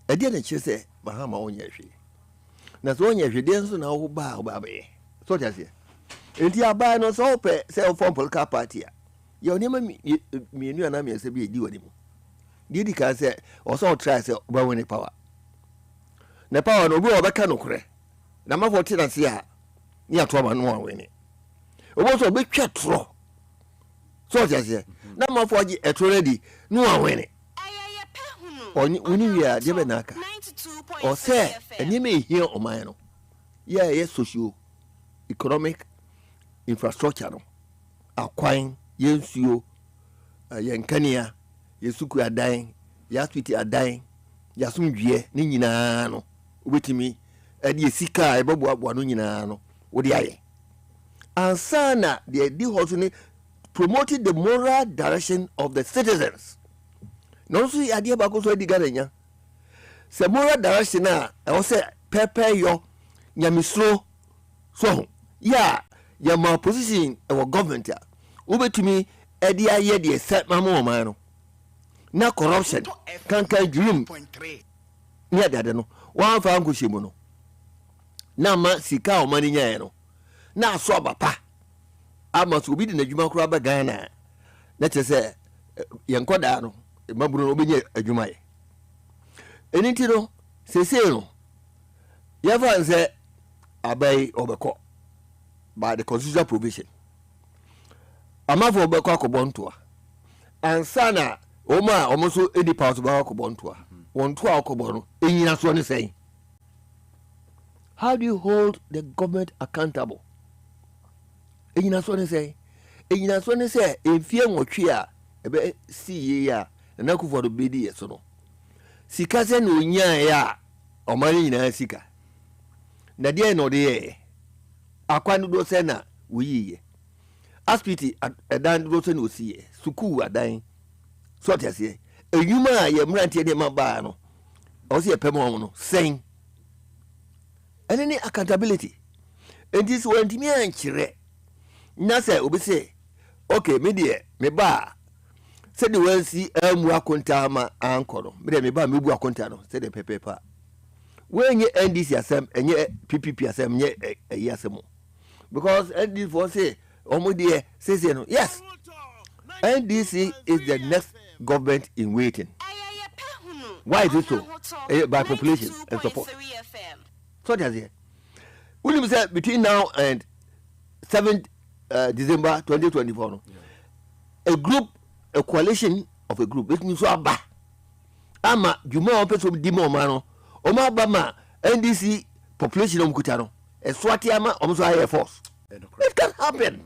A dear and she say, Mahama, 1 year she. That's 1 year she didn't know who bow, baby. So just here. And you are buying us all pay, sell from Polka Party. Your name, me and you and I may say, be a deal anymore. Did he say, or so try to buy power? Na power no bi obeka no kure na mafo tenancy a ni atoma no awene obo so betwa tro so jase na mafo agi etro ready no awene oni wi a de be naka o se eni me hie o man no ye socio economic infrastructure no akwan ye nsuo ye nkania ye suku adan ye hospital adan ya sumdwie ni nyina no obetimi ade sika eboboabo no nyina no wodi aye ansana the hustle promoting the moral direction of the citizens no so ade ba ko so di garanya se moral direction a e wo se pepe yo nyamisro so ya my position our government ya ubetumi edi aye de set mama man no na corruption kan dream ni adade no wan fa anko shemu no na ma sika o mani nya no na so abapa ama so obi de adwuma kura ba Ghana na chese yenkoda no maburu no obenye adwuma ye eniti no sese no yafa nse abai obeko by the constitutional provision amafo obeko akobontoa ansana oma omoso edi part ba akobontoa wontoa akobono enyina so ne sei. How do you hold the government accountable? Enyina so ne sei enfie nwotwe a ebe si ye a na kufo do bedi ye so no sika se no nya ya omani nyina sika na de no de akwanu do se na wiye aspiti adan do se no siye suku adan so tiase enyuma ye mrantie de maba no o se pemo no sen any accountability and this one timi anchire na se obi se okay me de me ba se de wansi amu akonta ma ankoro me de me ba me bu akonta no se de pepepa wenye NDC asem enye PPP asem nye yasemo because NDC for say omudie say no yes NDC is the next government in waiting. Why is it so? By population and support. So that's it. We say between now and 7th December 2024 a coalition of a group which means aba ama juma opeso di mo mano o ma ba ma NDC population omkutano e swati ama omso air force. It can happen.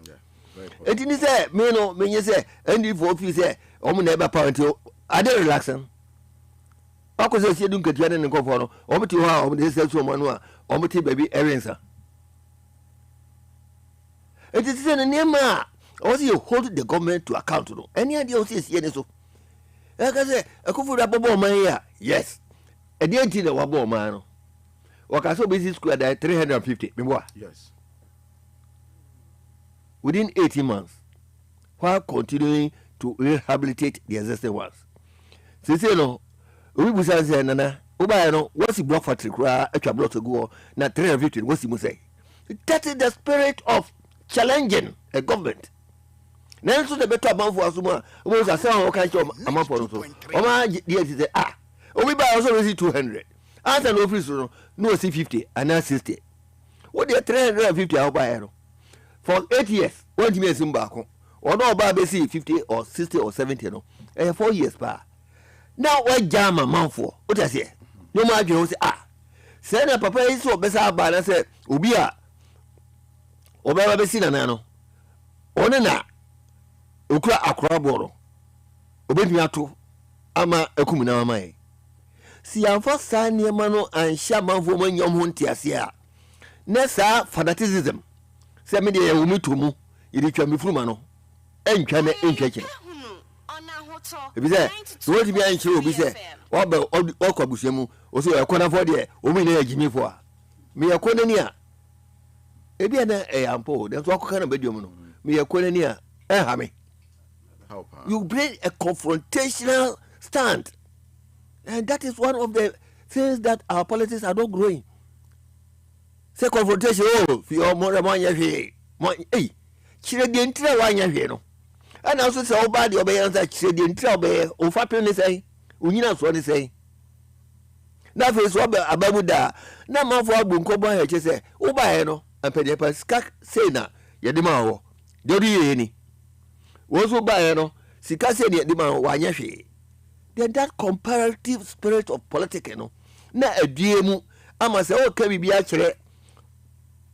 It is say me no me say NDC for office say omo na eba power until are they relaxing? Ako say sie dun ketua ne nkofo no omo ti ho a omo de say so mo no a omo ti baby erensa. It is say ne ma also you hold the government to account no any idea o say sie ne so like I say akufo da bobo man ya yes e dey nti na wabo man no wakaso basic school that 350 member yes within 18 months while continuing to rehabilitate the existing ones. Say no we busa say nana oba no what's the block factory kra atwa block to go na 350 what's he say that is the spirit of challenging a government. Nanso the better amount for asuma o say say o kan cho amount for so o ma dey say obi buy also receive 200 answer no office no see 50 and 60 what the 350 I buy no for 8 years what me sim back or no buy be see 50 or 60 or 70 no 4 years pa now what jam amount for what I say no ma dwe say say na papa is so besa ba na say obi a oba be si na no one na okura akura boro obetumi ato ama akum na mama yi si amfa sa niema no ansha manfo manyam ho ntiase a na sa fanaticism se me de yewumi tomu yidi twa me furuma no entwa na entwa kire ebi se so wodi bi anchire obi se oba okwabushemu o so yakona fo de o mi na yagimi fo a me yakona ni a ebi na ampo de so akoka na badiom no me yakona ni a ha me. You bring a confrontational stand, and that is one of the things that our politics are not growing. Say confrontation, if you're more money, hey, chile the entire one year, no. And also say, oh, bad, your bayan that chile the entire bay, or fapping say, Unina, what they say. Now, face what about that. Now, my for Bunko boy, say, oh, by no, and pay the skak say na, Yadimao, Dodi any. Woso ba no sika se de ma wanya hwe then that comparative spirit of politics no na adue mu ama se o ka bibia kire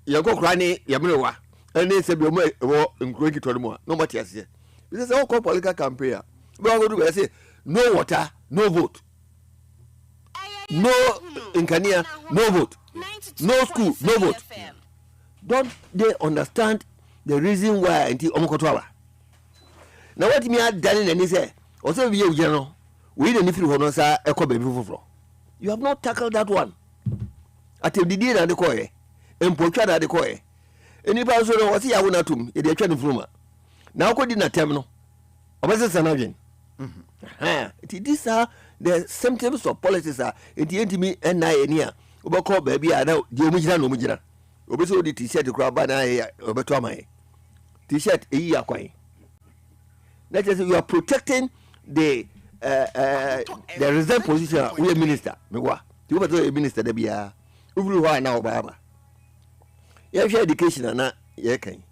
yakokra ne yamrewa ene se bi mo wo nkro kitoro mu a no mati ase bi se o ko political campaign a bi o go do say no water no vote no inkania no vote no school no vote. Don't they understand the reason why anti omokotowa. Now what me had done and he said, also you general, we didn't feel honosa echo baby for. You have not tackled that one. atɛmdidie na de kɔɛ mpotwa na de kɔɛ enipa nso no wɔsi yawo na tum yɛde atwa ne furuma na akɔdi na tɛm no ɔbɛsesa na adwen these are the symptoms of politics enti yɛntimi ɛna yɛni a wobɛkɔ baabi a na deɛ ɔmu gyina na ɔmu gyina obɛsɛ wode t-shirt koraa ba na ayɛ ɔbɛtɔ ama yɛ t-shirt ɛyi akwan na kyerɛ sɛ you are protecting the reserve position a woyɛ minister mewa nti wobɛsɛ woyɛ minister da biara wofiri hɔ a na wɔbaaba yɛhwɛ education a na yɛkan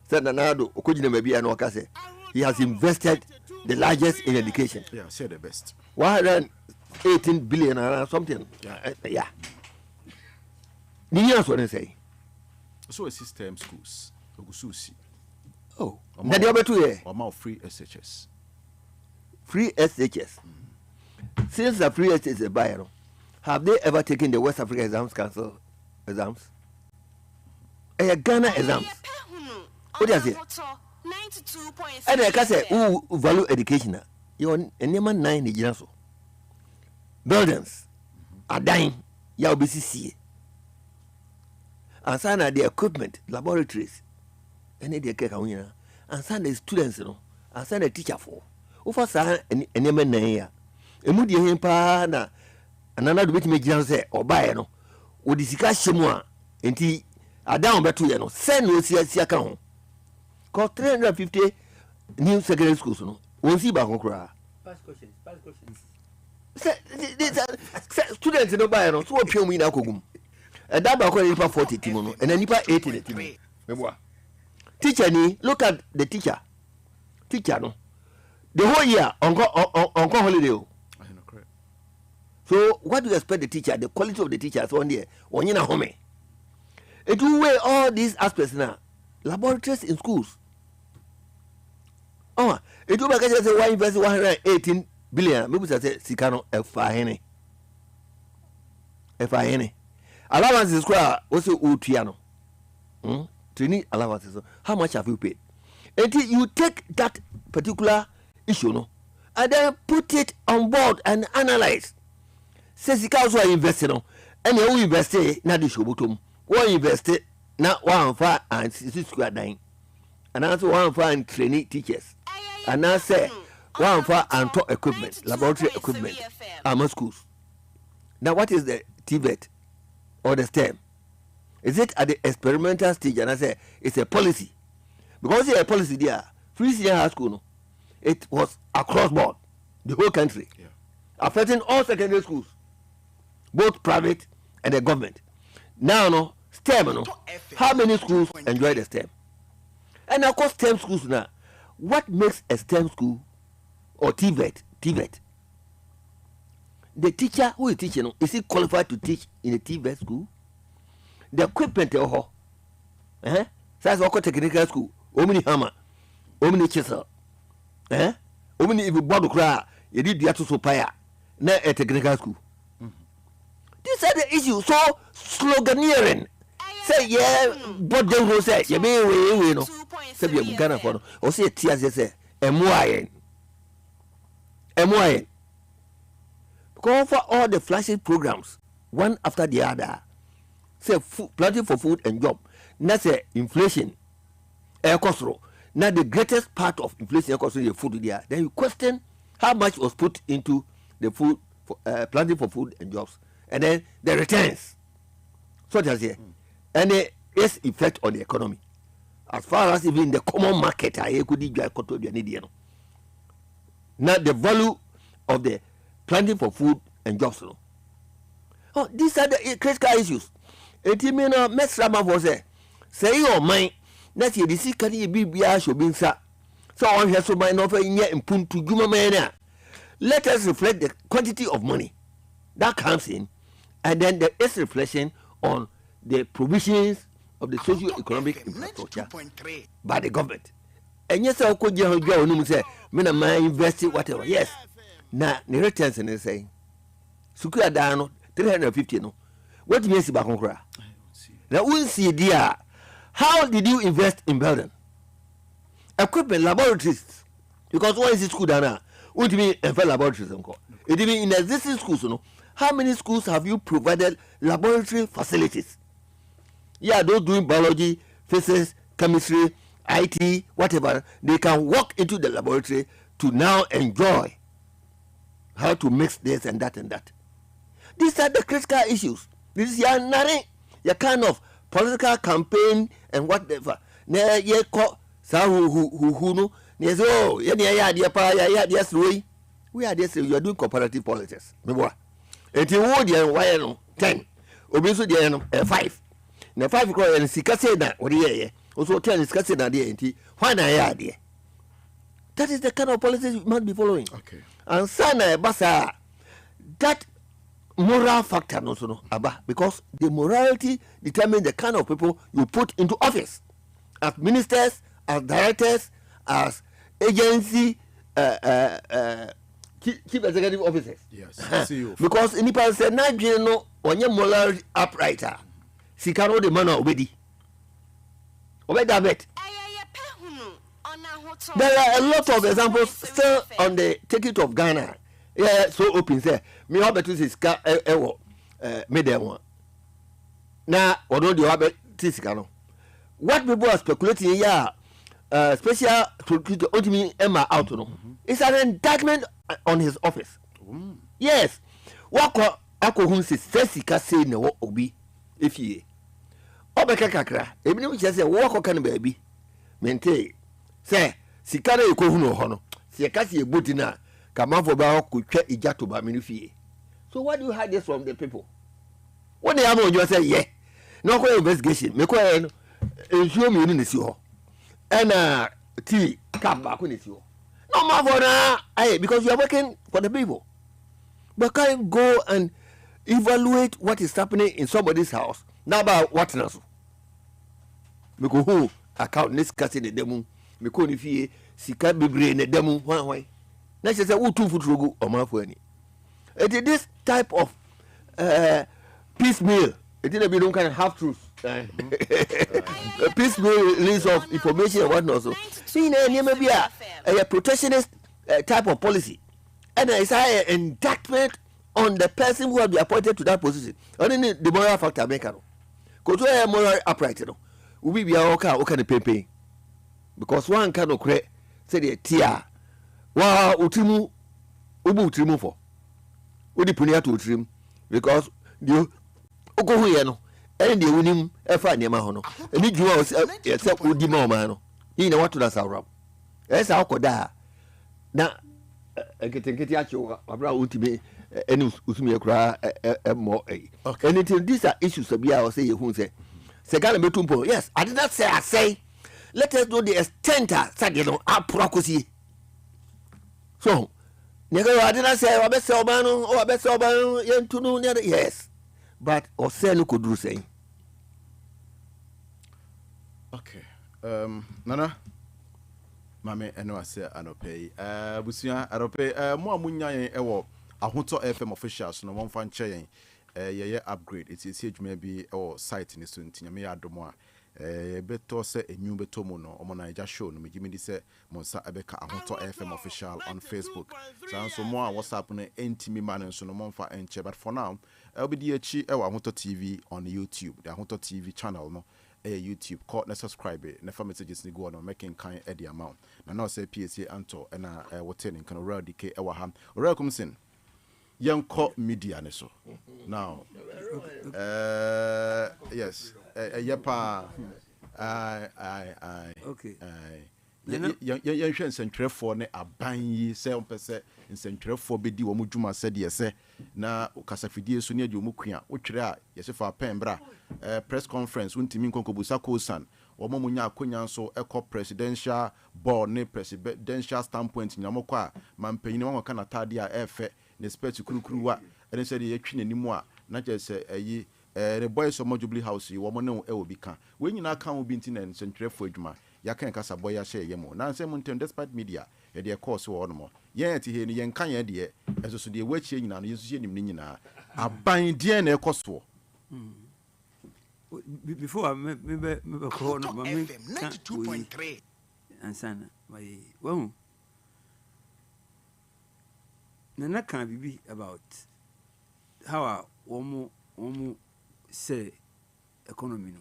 sɛ Nana-Addo ɔkɔgyina baabi a na ɔka sɛ he has invested the largest in education. Yeah, say the best. 118 billion or something. Yeah. Ni answer say. So a system schools. Oh. Na dia betu ye. Or free SHS. Free SHS. Since the free SHS is buy, have they ever taken the West Africa Exams Council exams? Ghana exams. What does it? And I can say, who value education? You are never 9 years old. Buildings are dying. You will be CC. And some of the equipment, laboratories, and they care how you and some the students, you know, and some the teacher for. Over some and never 9 years. A moody him pa na another bit me just say or buy no. Would discuss more and tea are down back to you know. Send no see account. Cause 350 new secondary schools, no. Won't see back on cry. Past questions. Students no buy no. So what pay me na kogum. And that back on nipa 40 timono, and then nipa 80 the timono. Remember. Teacher ni look at the teacher. Teacher no. The whole year on holiday. So what do you expect the teacher? The quality of the teachers one day on you na home. It will weigh all these aspects now. Laboratories in schools. Oh, it will make us say why invest 118 billion. Maybe say Sikano F5. Allowances also Utiano. Training allowances. How much have you paid? Until you take that particular issue, no, and then put it on board and analyze. Says Sika also invested no, and you invest na the shobutum. What invested na 1 and 6 square dying. And also 1 and training teachers. And now say 1 and top equipment, laboratory equipment, armor schools. Now what is the TVET or the STEM? Is it at the experimental stage? And I say it's a policy. Because it's a policy there, free senior high school, no, it was across board, the whole country, affecting all secondary schools, both private and the government. Now, no, STEM, no, how many schools enjoy the STEM? And of course, STEM schools now, what makes a STEM school or TVET? The teacher who is teaching, is he qualified to teach in a TVET school? The equipment, that's what technical school, omni hammer, omni chisel, omni if you bought cry, you did the atosopaya, na a technical school. These are the issues. So sloganeering. Say yeah, but they will say you may we no. Say you Ghana for no. Or say tears say MYN. Call for all the flashing programs, one after the other. Say planting for food and job. Now say inflation. Air cost. Now the greatest part of inflation cost is the food there. Then you question how much was put into the food for, planting for food and jobs. And then the returns. So that's it. And its effect on the economy. As far as even the common market, now the value of the planting for food and jobs. Oh, these are the critical issues. It means Mess Rama was say your mind. That's the secret BBR should be sa. So on here so my offer in here and put to Juma Mena. Let us reflect the quantity of money that comes in. And then there is reflection on the provisions of the socio-economic infrastructure by the government. And yes, I could say, I invest whatever. Yes. Now, the returns and saying, Sukura Dano, 350. No. What means about Concra? Now, we'll see, dear, how did you invest in building? Equipment, laboratories. Because what is it school down now? What do you mean, laboratories? It means in existing schools, no? How many schools have you provided laboratory facilities? Yeah, those doing biology, physics, chemistry, IT, whatever, they can walk into the laboratory to now enjoy how to mix this and that and that. These are the critical issues. This is your kind of political campaign and whatever. Na ye ko sa who no. Yes, oh, we are there. You are doing comparative politics. Remember, and you would why no 10. Obiso there 5. Now 5 o'clock and sika say that what ye also 10 is kasi na there enti why na ya there. That is the kind of policies you must be following. Okay. And sana basa that moral factor no so no aba, because the morality determines the kind of people you put into office as ministers, as directors, as agency chief executive officers. Yes. CEO. Because in the past said na no onye moral uprighter sikaro the man obedi bet. There are a lot of examples still on the ticket of Ghana. Yeah, so open say me how betu sika ewo me dem one. Na odo the how sika no. What people are speculating here, special prosecutor ultimately Emma out no. It's an indictment on his office. Yes. Wako akohun sika say na obi efie. Obeka kakra. Ebi no say wako kan baby. Mente say sika na ekohun ho no. Se kasi eboti na kamafo ba ko twa ijato ba menufie. So why do you hide this from the people? When they have on you say yeah. No ko investigation. Me ko ensure me ni si ho. And T cap ba ko ni si ho. No more for now, because you are working for the people. But can't go and evaluate what is happening in somebody's house. Now about what else? Because who account this case in the demo? Because if you see can be brain the demo one way. Next is a who 2 foot rogo or my for any. It is this type of piecemeal. It didn't be no kind of half truth. A piecemeal release of information and whatnot. So, see, maybe a protectionist type of policy, and it's an indictment on the person who will be appointed to that position. Only the moral factor make it. Because we are moral upright, we be our kind of pay. Because one cannot create say the tia. Wow, utimu for. Udi punya to utrim because you oko here no. And the winning efa niema ho no. Eni dwuma except udi ma o ma no. Yi na watu na sawra. Esa akoda na nketenkete acho abra ultime eni usumi ekura mo anything these are issues abi I say you say Ghana metumpo. Yes, I did not say I say let us know the extent that you know aprokosi. So nigga I did not say obese obano or obese obano yentunu yes, but oselu could do say. Okay. Nana Mame eno ase anope busia anope mo amunya yen ewo ahoto FM officials no wonfa nche yen ye upgrade it is adwuma bi ewo site ni so ntinya me adomo a beto se enyu beto mu no omo Naija show no megimi di se monsa abeka ahoto FM official on Facebook so mo a WhatsApp no entimi man so no monfa enche, but for now obedi echi ewo ahoto TV on YouTube, the ahoto TV channel no YouTube call na subscribe na fa messages ni go on making kind the amount na no say PSA anto na woten kan real DK ewa ham real kumsin yanko media ne so now yes yepa okay yan hwe nsentwerefo ne aban yi se ompese nsentwerefo bedi wo mudwuma se de se na kasafidie so ne ade wo mukua wo twere a yesefa pen bra press conference untimi nkonkobusa kosan wo momunya akonya so eko presidential board ne presidential standpoint nyamoko a mampanyini wo ka na tade a efe ne spect kurukuruwa ene se de yetwi nanimu a na je se ayi the boys of Jubilee House wo mo ne e obi ka we nyina ka wo binti na nsentwerefo adwuma ya kan kasa boy ya share yemo na nsem ntem despite media e de course wo no mo yen ati he ni yen kan ye de esoso de wachi nyina no yesu nim ni nyina aban de na ekoso before me call no me 92.3 ansana my well na kan bibi about how omu say economy no.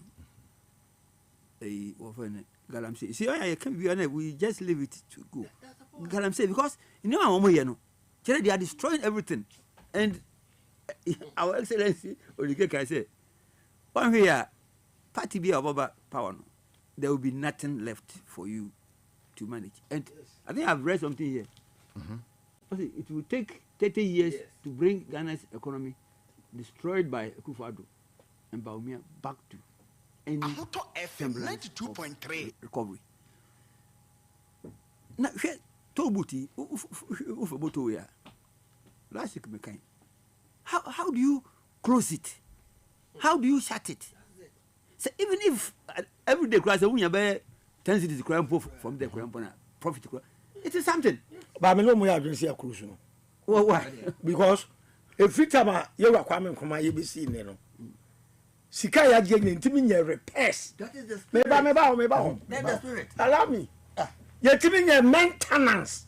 Galamsey. See, I can be honest, we just leave it to go. Galamsey, because you know how you know, they are destroying everything. And Our Excellency, Olike say, one here, party be about power, there will be nothing left for you to manage. And I think I've read something here. It will take 30 years to bring Ghana's economy destroyed by Akufo-Addo and Bawumia back to any semblance of recovery. Now, here, Tobuti, Ufabotoya, last week, Mekai. How do you close it? How do you shut it? So even if every day, when you buy 10 cities from the profit, it is something. But I know we are going to see a cruise. Why? Because every time you are coming from my ABC, you know, Sikaya getting into repairs. That is the spirit. Maybe. That's the spirit. Allow me. You're giving your maintenance.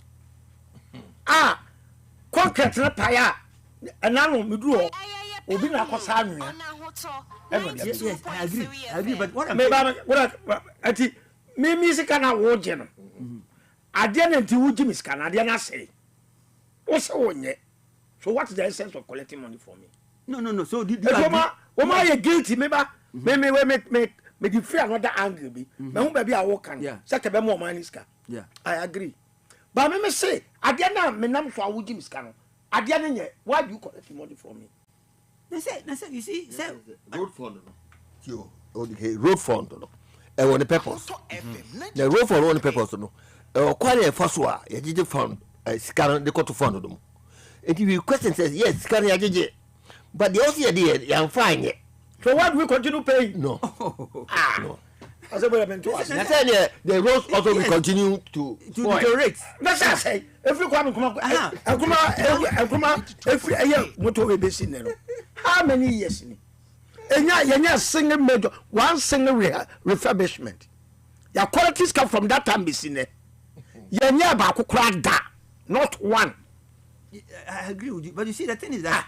Concrete repair. And now we do. Obi na kosa anua. Yes, I agree. But what ati me sika na wo je no. Ade na nti wo ji sika na ade na say. Wo se wonye. So what is the essence of collecting money for me? No. So did you you guilty me give free another angle be. Me hu ba bi a wo kan. Say ke be mo money sika. Yeah. I agree. But me say ade na me nam so a wo ji sika no. Ade na nye, why do you collect money from me? They say, you see, road fund. Road fund. And on the purpose. The road fund on the purpose. Quite a first one. You did fund. Scan the court to fund them. If you question says yes, scan your but the also idea, I'm fine. So what we continue paying? No. No. As I meant to us. The roads also will continue to deteriorate. That's what I say. If you come, every year, motor will be seen. How many years? And you're single major, one single refurbishment. Your qualities come from that time, be seen. You're near about not one. I agree with you, but you see, the thing is that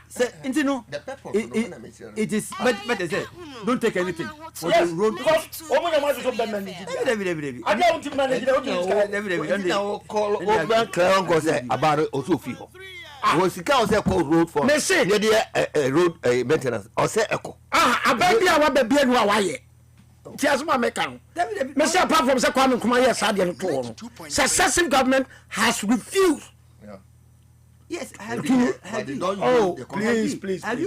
it is. But I say, don't take anything. Yes, road because I don't manage road for. Road maintenance. Or say echo. Baby, I want to be a Tiasma Mekan. Mr. Apart from Sakwam Kumaya Sadian Tour, successive government has refused. Yes, I agree. Oh, please.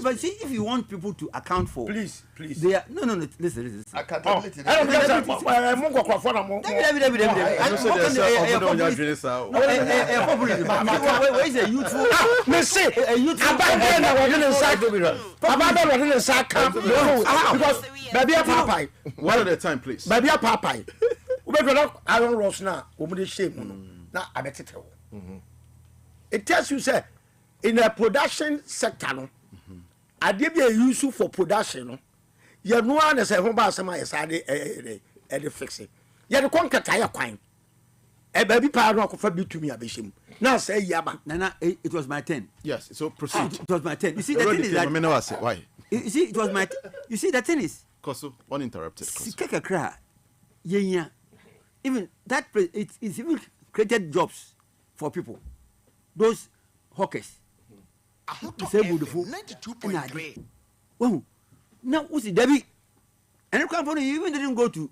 But see, if you want people to account for, please, they are no. Listen. Accountability. I don't know. Where is a youthful? A youthful. Because baby Popeye. One at a time, please. Baby Popeye. We go Aaron Ross now. We shame. Now I bet it. It tells you, say, in the production sector, no, I did be useful for production. No, you know, and say, "Home about some is the fix it." You the conquer tire coin. A baby power for be to me a bishop. Now say, Yaba, Nana, it was my turn. Yes, so proceed. It was my turn. You see, the thing is that why? You see, it was my. You see, the thing is. Koso, uninterrupted. Sikeka kra, yenya. Even that, it's even created jobs for people. Those hawkers, disabled fool, 92.3. Well, now what's it, Debbie? And the company even didn't go to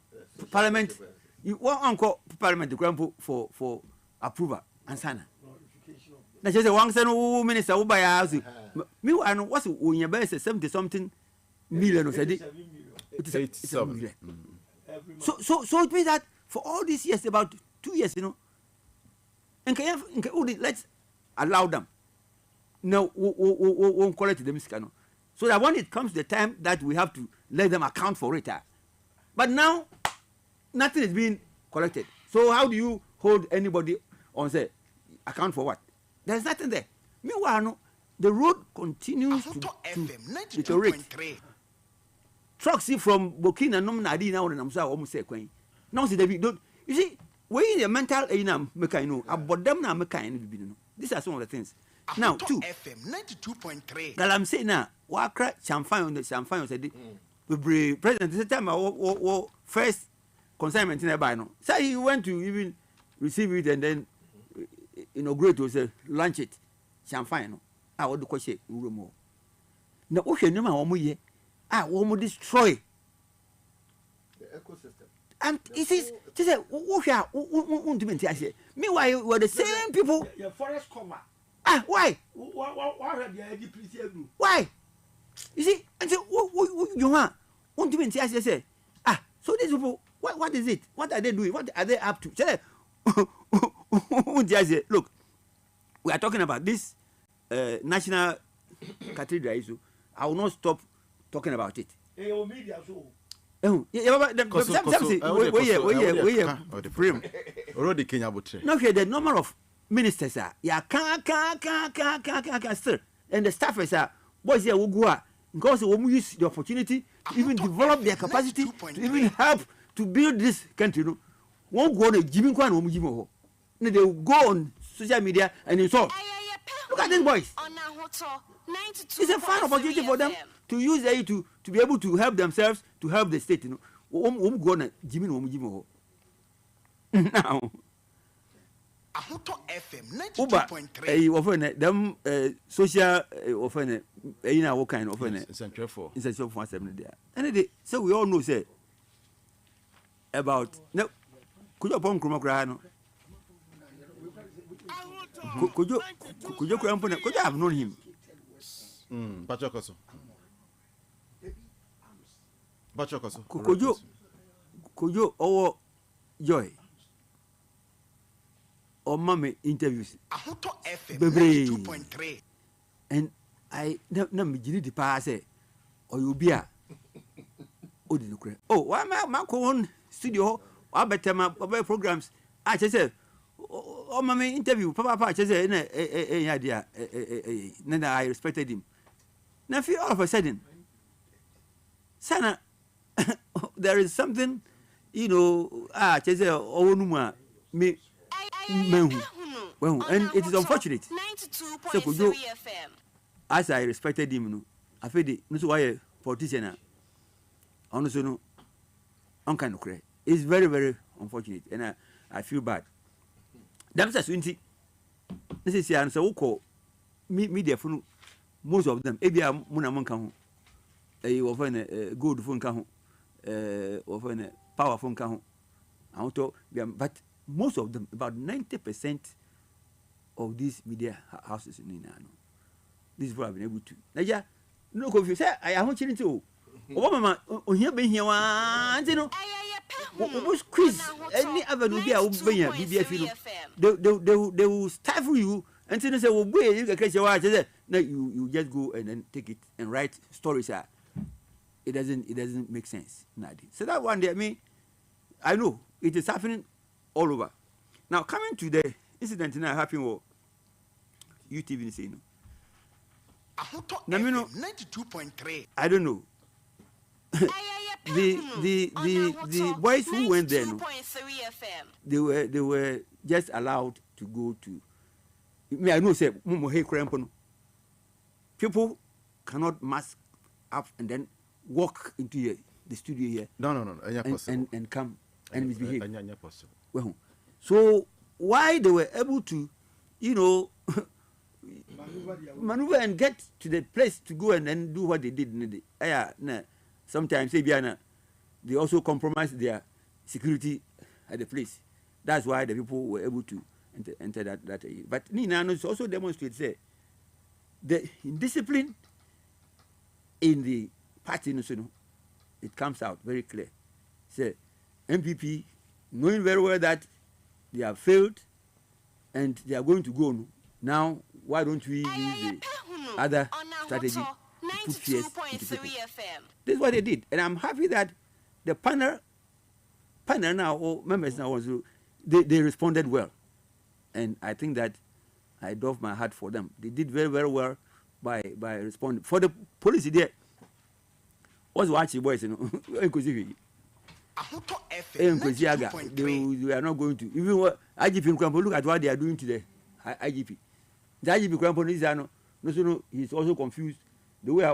Parliament. You want uncle Parliament to grant for approval and sign. Now she said, one son, minister, who buy a house. Meanwhile, I know what's when your best 70 something million or said it. It's a million. So it means that for all these years, about 2 years, you know, and let's allow them. No, won't collect them. So that when it comes to the time that we have to let them account for it. But now, nothing is being collected. So how do you hold anybody on, say, account for what? There's nothing there. Meanwhile, no, the road continues to deteriorate. Trucks from Burkina Faso now and I'm sorry, almost say, now see, don't you see? We in the mental mechanic, about them now mechanic. These are some of the things. Now, two. FM 92.3. That I'm saying now, Wakra champagne on the champagne said, we bring president this time first consignment in a buy no. So he went to even receive it and then inaugurate to say launch it champagne no. I want to question room. Now, okay, no more ye. Won't destroy the ecosystem. And it is just a won't do it. Meanwhile, we're the same people. Your forest cover. Why? Why? You see, and so you want to be say, so these people, what is it? What are they doing? What are they up to? Look, we are talking about this national cathedral issue. I will not stop talking about it. No, the number of ministers are still, and the staffers are boys here who go because they will use the opportunity to even develop their capacity to even help to build this country. No, won't go on a Jimmy Kwan or Mujimo. They will go on social media and insult. Look at these boys. It's a fine opportunity for them to use it to be able to help themselves, to help the state. You know, go on a Jimmy or Mujimo. Now. Uba, often them social often what kind of essential for 7 there. And so we all know say about no could you pon kromokra could you have known him? Bachokoso. Could you joy or mommy interviews. Baby. And I never did the pass or you be a oh, why my own studio or better my programs. I just said, oh, mommy interview, Papa, just said, idea. Then I respected him. Now, feel all of a sudden, Sana, there is something, you know, just say, oh, no, me. Well, and it is unfortunate. So could you, as I respected him, I feel the no why politician honestly no kind of cray. It's very, very unfortunate, and I feel bad. That's a swinty. This is the answer. Who media phone? Most of them, maybe I'm Munamanka, a good phone can, often a power phone can, but. Most of them, about 90% of these media houses in Inano, these people have been able to. Naja, no confuse. I am watching too. Obama, on here being here, and you know, almost quiz any other media they will stifle you and say, well, wait, you can catch your watch. No, you just go and then take it and write stories. It doesn't make sense. So that one day, I know it is happening all over. Now, coming to the incident now happening with UTV, say no. Now, you know, 92.3. I don't know. the boys who went there, no, they were just allowed to go to. I know, say, people cannot mask up and then walk into the studio here. No. And come and misbehave. Well, so why they were able to, you know, maneuver and get to the place to go and then do what they did. Sometimes they also compromised their security at the place. That's why the people were able to enter that. But Nina also demonstrates the indiscipline in the party. It comes out very clear. Say MPP, knowing very well that they have failed and they are going to go now, why don't we use the other strategy to put fears into people? This is what they did, and I'm happy that the panel now, or members now, also, they responded well, and I think that I doff my hat for them. They did very, very well by responding. For the police there, what's watching boys, they are not going to. Even what IGP, look at what they are doing to the IGP. that you become police no so he's also confused the way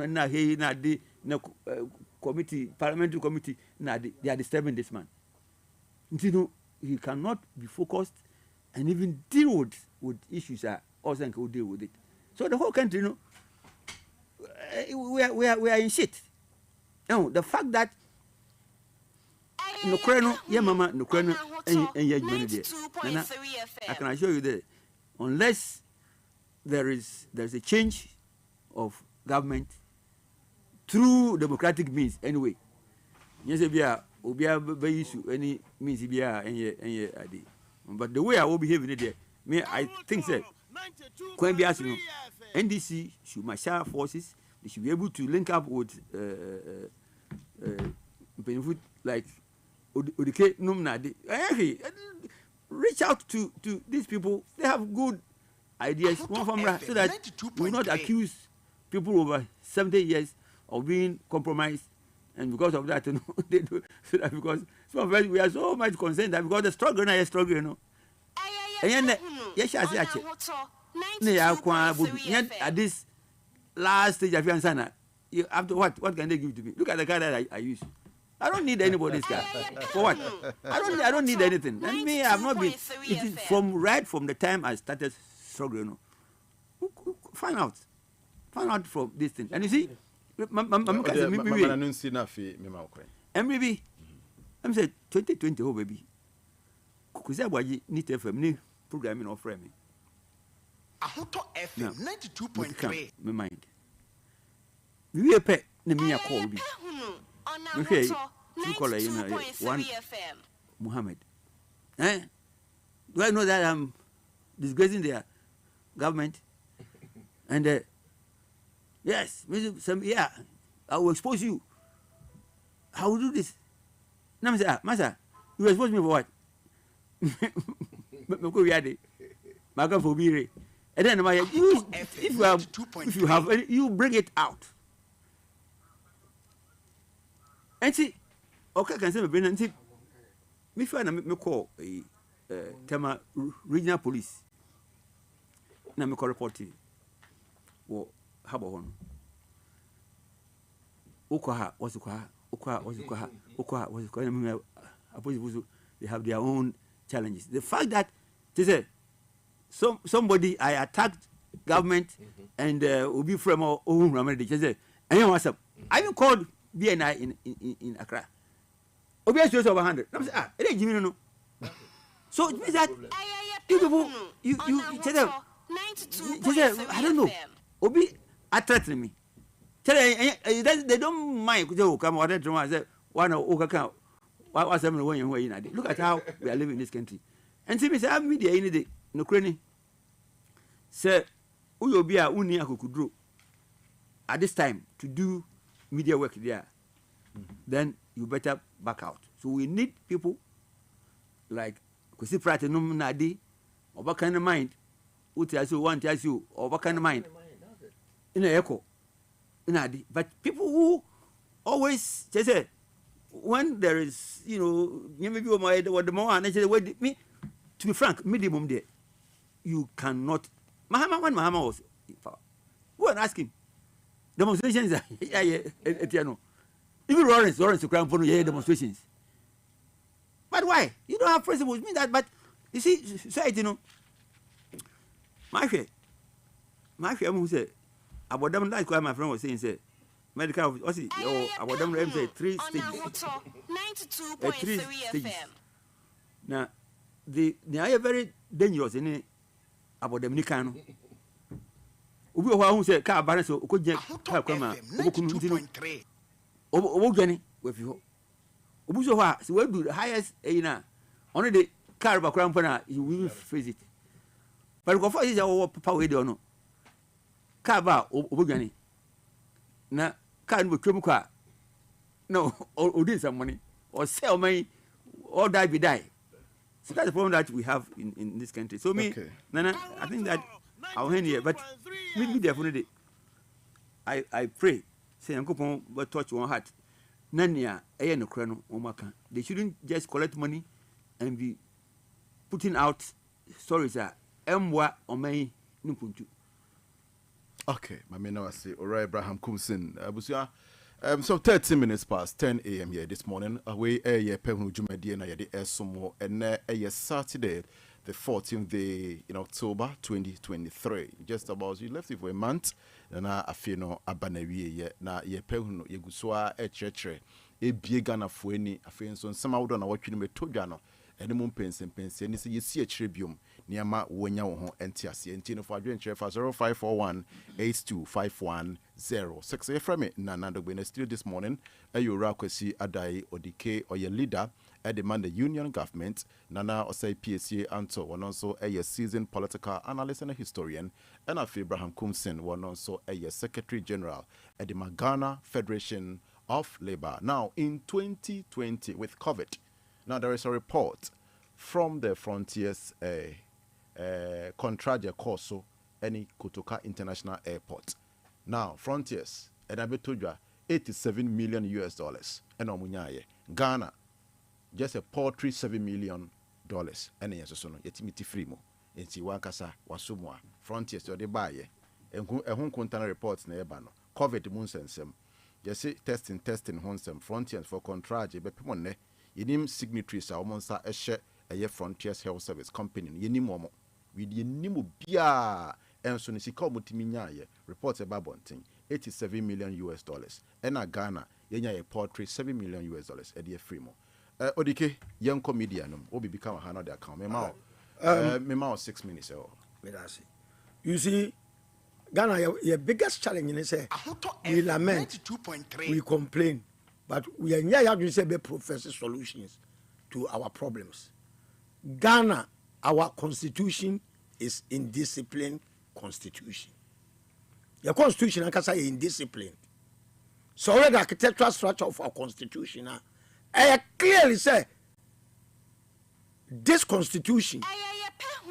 na he na the committee parliamentary committee na they are disturbing this man. You know, he cannot be focused and even deal with issues that also can deal with it. So the whole country, you know, we are in shit. Now the fact that no kreno, yeah mama, no kreno, and yeah money there. I can assure you that unless there's a change of government through democratic means anyway. Yes, obia be issue any means bia any ade. But the way I will behave in it there, me I think that when be asking NDC should marshal forces, they should be able to link up with like Odike Numnadi. Reach out to these people. They have good ideas one from so that we will not accuse people over 70 years of being compromised. And because of that, you know, they do so that because some of us we are so much concerned that because the struggle now is struggle, you know. And then yes, I say at this last stage of Yansana, after what can they give to me? Look at the car that I use. I don't need anybody's car. For what? I don't need anything. And me, I have not been. It is from the time I started struggling. You know, find out from this thing. And you see. MBB, I'm saying 2020, oh baby. Because I was need to FM programming or framing. Ahunto FM 92.3. My mind. We pay the me a call. Okay, two color, you know, one Muhammad. Eh? Do I know that I'm disgracing their government? And yes, yeah, I will expose you. I will do this. Now I say, Master, you expose me for what? And then if you have any, you bring it out. And see, okay, can say and see, me find me call Tema regional police. Now me call reporting. Well, how about one? They have their own challenges. The fact that they say somebody I attacked government and Obi from our own remedy. They say, what's up? I even called BNI in Accra. Obi is over 100. I say, it ain't Jimmy no. So it means that you people, you I don't know. Obi threatening me. They don't mind. Come on, I said, one of what's happening when you're look at how we are living in this country. And see, Mr. I'm media in the Ukraine. Sir, we will be a unia who could do at this time to do media work there. Then you better back out. So we need people like Kusi Pratinum Nadi, or what kind of mind, who tells you, one tells you, or what kind of mind. In an echo. But people who always say, when there is, you know, maybe the more and me, to be frank, minimum there, you cannot. Mahama was, go and ask him. Demonstrations, even Lawrence to crown for demonstrations. But why? You don't have principles. Mean that, but you see, society, you know, my friend who said, about them, like what my friend was saying, say, medical, what's it? About them, say 3 stages. 3 stages. Now, they are very dangerous in it about them, Nicano. Ubi who say, car balance, or could get car come out. Ogani, with you. Ubuzo, so we'll do the highest, only the car about Crampana, you will face it. But go for is our power, we don't know. Kaba Ogani. Now, can't be Krumuka. No, or did some money, or sell money, or die be die. So that's the problem that we have in this country. So, me, Nana, I think that I'll hand here, but me definitely. I pray, say, Uncle Pong, but touch one heart. Nania, no crono, Omaka. They shouldn't just collect money and be putting out stories that Mwa or may numpuntu. Okay, my man, I say, all right, Abraham Kumsin. So 30 minutes past 10 a.m. here this morning. Away Yepe Ahunu Jumadi na yedi esomo and Saturday, the 14th day in October 2023. Just about you left it for a month. And I feel no abanewie na Yepe Ahunu yeguswa church. Ebie Ghana fueni afei so nsema wodo na watwene metodwa no ene mum pensen ni se yesi akire biom niama wonya wo ho ente ase enti no fa adwen kyerɛ fa 0541825106 from me na Dogbe na studio this morning ayura kwasi adai odike oye leader at the man the union government nana osai PSA anto one also a seasoned political analyst and a historian and Abraham Kumsin one also a secretary general at the Ghana Federation of Labor. Now, in 2020, with COVID, now there is a report from the Frontiers Contradia Corso, any Kotoka International Airport. Now, Frontiers, and I told you, $87 million, and Omunyaye. Ghana, just a paltry $7 million, and yes, so no, yetimiti free mo. Enti wakasa wasumwa Frontiers or the buyer, and whom contana reports na ebano. COVID munsensem. You see, testing, honsem, Frontiers for contract, but people yenim signatories are almost a share a Frontiers Health Service Company, yenimomo, with yenimu bia, and so Nisiko Mutiminya, reports about bunting, $87 million, and a Ghana, yenya a portrait, $7 million, a dear free mo. Odike, young comedian, obi become a hand account, Memao 6 minutes. You see, Ghana, your biggest challenge is we lament, we complain, but we are here to say professor solutions to our problems. Ghana, our constitution is indisciplined constitution. Your constitution, I can say, indisciplined. So the architectural structure of our constitution, I clearly say this constitution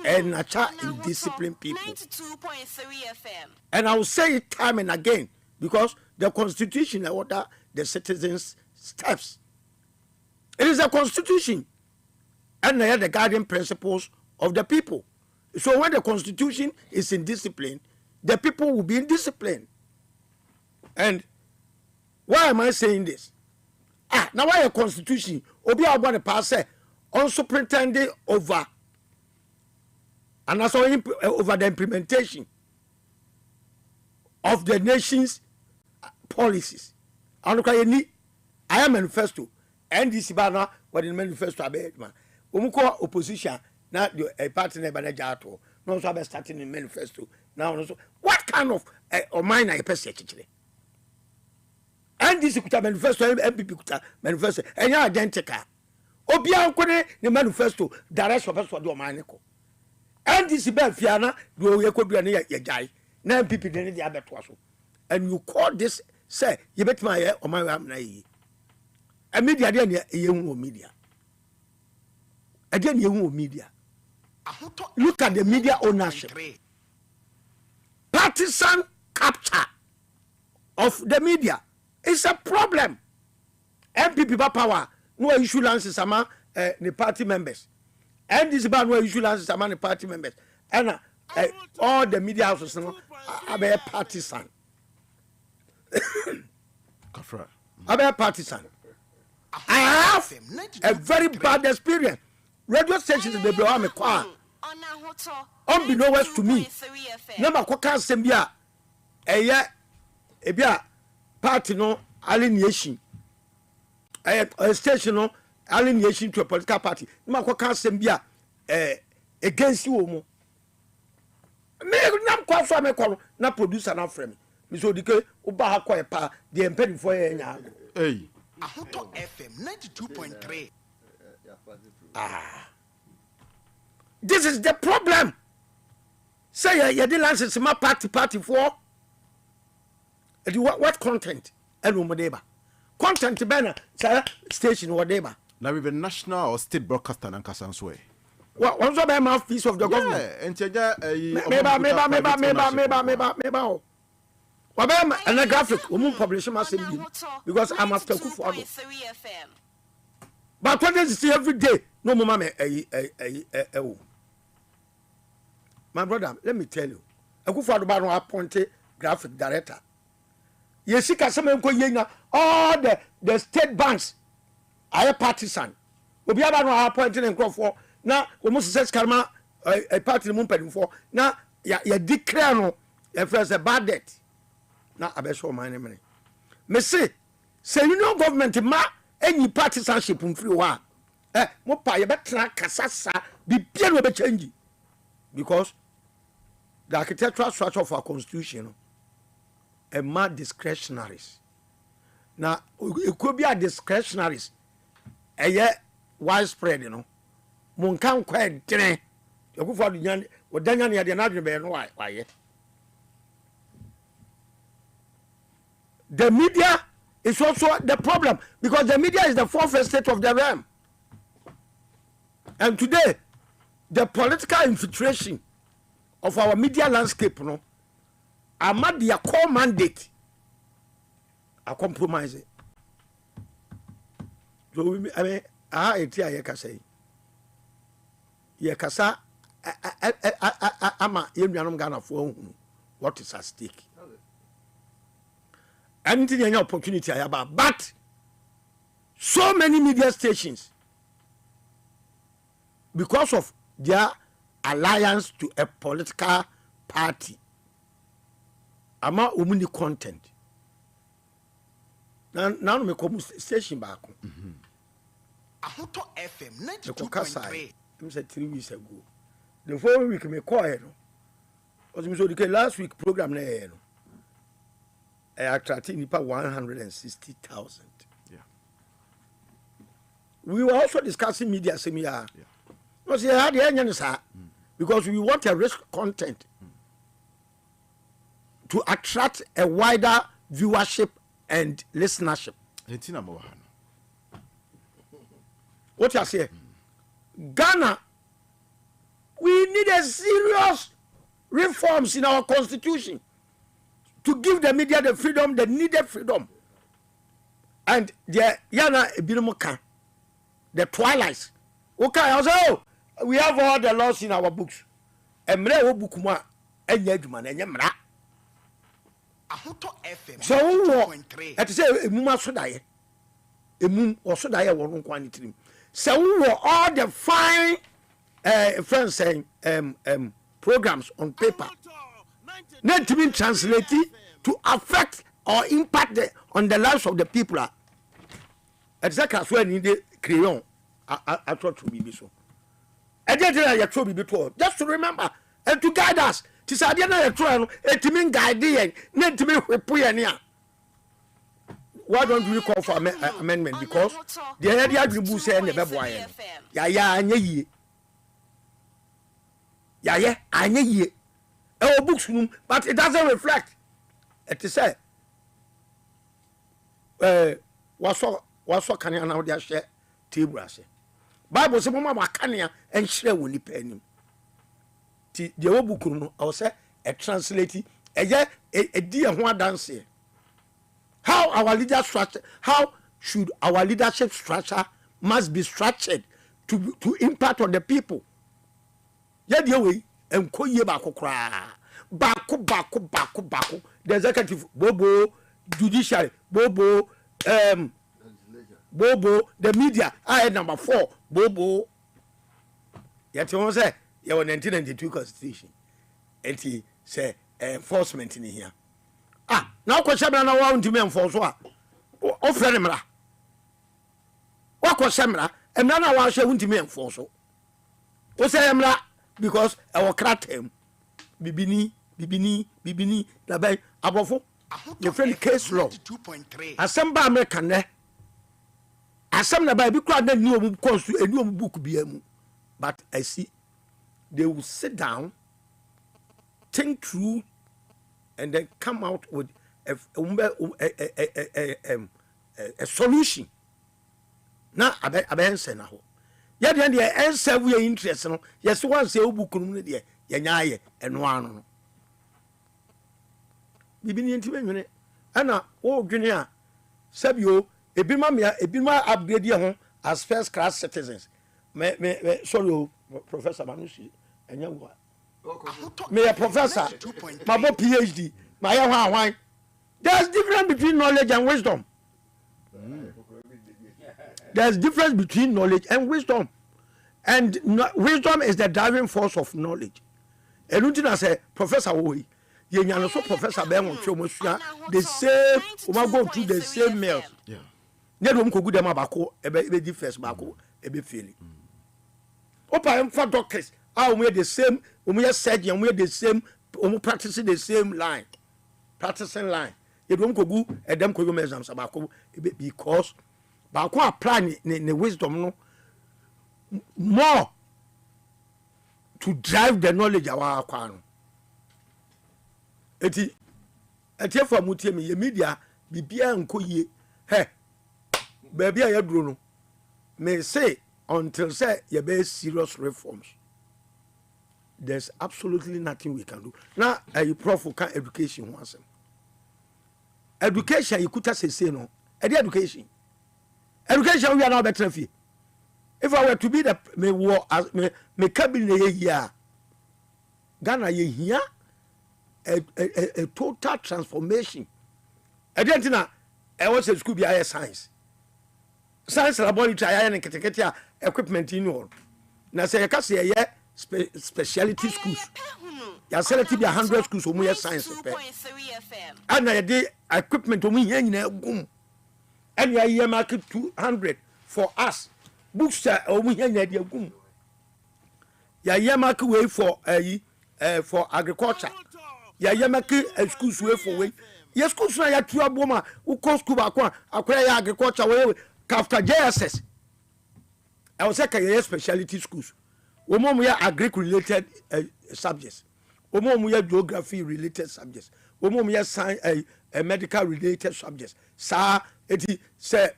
and nature indisciplined people. 92.3 FM. And I will say it time and again because the constitution order the citizens' steps. It is a constitution and they are the guiding principles of the people. So when the constitution is in discipline, the people will be in discipline. And why am I saying this? Now why a constitution? Obi abone pass on superintending over and also over the implementation of the nation's policies. I am manifesto. NDC banner what in manifesto about man. Umuko opposition now a partner manager no so starting in manifesto now also what kind of or mine I person actually. NDC kuta manifesto MPP kuta manifesto enya identical. Obi ankone ne manifesto direct person do mine ko. NDC be fiana do ye kodua ne ye jai na MPP de ne dia beto so. And you call this say you bet my o my am na yi. A media de ne ye hu media. Again ye hu media. Look at the media ownership. Partisan capture of the media is a problem. MPP power no issue lances among the party members. And this ban no issue lances among the party members. And all the media houses are partisan. Are partisan. I have a very bad experience. Radio stations they blow me kwa. Unbeknownst to me. Number kwaka sembia ebia party no alienation. A station no alienation to a political party. Number kwaka sembia against you mo. Me nam kwa so me kwa na producer na frame. Me so dike uba ha kwa pa the empedi for enya. Hey. Ahoto FM 92.3. This is the problem. Say you didn't license my party for what content? And content banner station whatever. Now we have a national or state broadcaster and Kasanswe. What was the mouthpiece of the government? And maybe. And a graphic, publishing because I'm after Kufu. But what does it see every day? No, mama, my brother, let me tell you, Akufo-Addo ba no appointed graphic director. Yesika semenko yenya all the state banks are partisan. Obi aba no appointed nkrofo na omo success karma a party mu pedimfo na ya declare no e first a bad debt na abeso man ne me say union government ma any partisanship mfiri wa mo pa ye betra kasasa bibia no be change because the architectural structure of our constitution a mad discretionaries. Now, it could be a discretionaries. Widespread, you know. Munkan quite train. You go for the young, what Daniel had another bear. Why? The media is also the problem because the media is the fourth estate of the realm. And today, the political infiltration of our media landscape, you know, amad their core mandate a compromise it. So I mean, Yekasa ama yemyanum Ghana for what is at stake. Anything any opportunity I have, but so many media stations because of their alliance to a political party. Ama umuni content. Now me come station back. Ahoto FM 92.3. I said 3 weeks ago. The following week me call no. Was so the last week program na no. I attracted nipa 160,000. Yeah. We were also discussing media seminar. Yeah. No say how the because we want a risk content. To attract a wider viewership and listenership. What you say? Ghana, we need a serious reforms in our constitution to give the media the freedom, the needed freedom. And the Yana Ebinomoka, the twilights. Okay, I say, oh, we have all the laws in our books. Emre Obukuma, Enyedman, Enyemra. So at say emuma so daye emum or so daye won kwani so all the fine friends saying programs on paper not to be translated to affect or impact on the lives of the people exactly as when the crayon I thought to be so I did just to remember and to guide us. Ti sa dia na yetro no etimi guide yen na etimi hwepo yen a why don't we call for amendment because the area agribu say na be boa yen ya anya yie ya anya yie e books num but it doesn't reflect it say waso kania na wo dia hye table ase bible say mama makania en hire woni pa anim ti de obukuru no I say a translate a dear ho dance. How our leadership structure, how should our leadership structure must be structured to impact on the people. Yeah, the way and koye bako the executive bobo judiciary bobo bobo the media I number 4 bobo yet you say your 1992 constitution and he say enforcement in here now question na wa ntimi enforce o frere mra wa question mra emra na wa hwe ntimi enforce o say mra because our kratem bibini na bay abofo your friend case law asamba america ne asam na bay bi kra na ni omu constitution eni omu book bia mu but I see they will sit down, think through, and then come out with a solution. Now, I answer now. Yet, the answer we are interested in. Yes, one say, "Obu kumuni yanyaye and one." Bibini intimate, Anna, oh, Junior, Sabio, a bima upgrade your as first class citizens. Sorry, Professor Manushi. Me a professor. My boy PhD. My one. There's difference between knowledge and wisdom. There's difference between knowledge and wisdom. And wisdom is the driving force of knowledge. And until I say, Professor Woy, you know, so Professor Ben will show the same, we go through the same meals. Yeah. Never go good them abako, ebe difference bako, ebe feeling. Opa for doctors, we the same, we are surgeon, we the same, we practicing the same line. Practicing line. You don't go good, and them go exams abako, because bako apply the wisdom no more to drive the knowledge of our kwano. Eti for mutie me ye media bibia nko ye he baby a yaduro no me say until say ye be serious reforms there's absolutely nothing we can do. Now prof can education once. Education you could say no. Education we are now better fee. If I were to be the me cabinet here, Ghana here a total transformation. I didn't know I was at school be science laboratory and equipment in all. Now say I can say specialty schools. You select to be 100 schools who science. And I did equipment to me and you market 200 for us. Books are we here gum. Ya mark way for agriculture. Ya mark schools way for way. Yes, schools na ya two aboma who cost school akwa akwara agriculture way after JSS. I was say specialty schools. Omo ya agric related subjects. Omo ya geography related subjects. Omo ya science medical related subjects. Sa eti say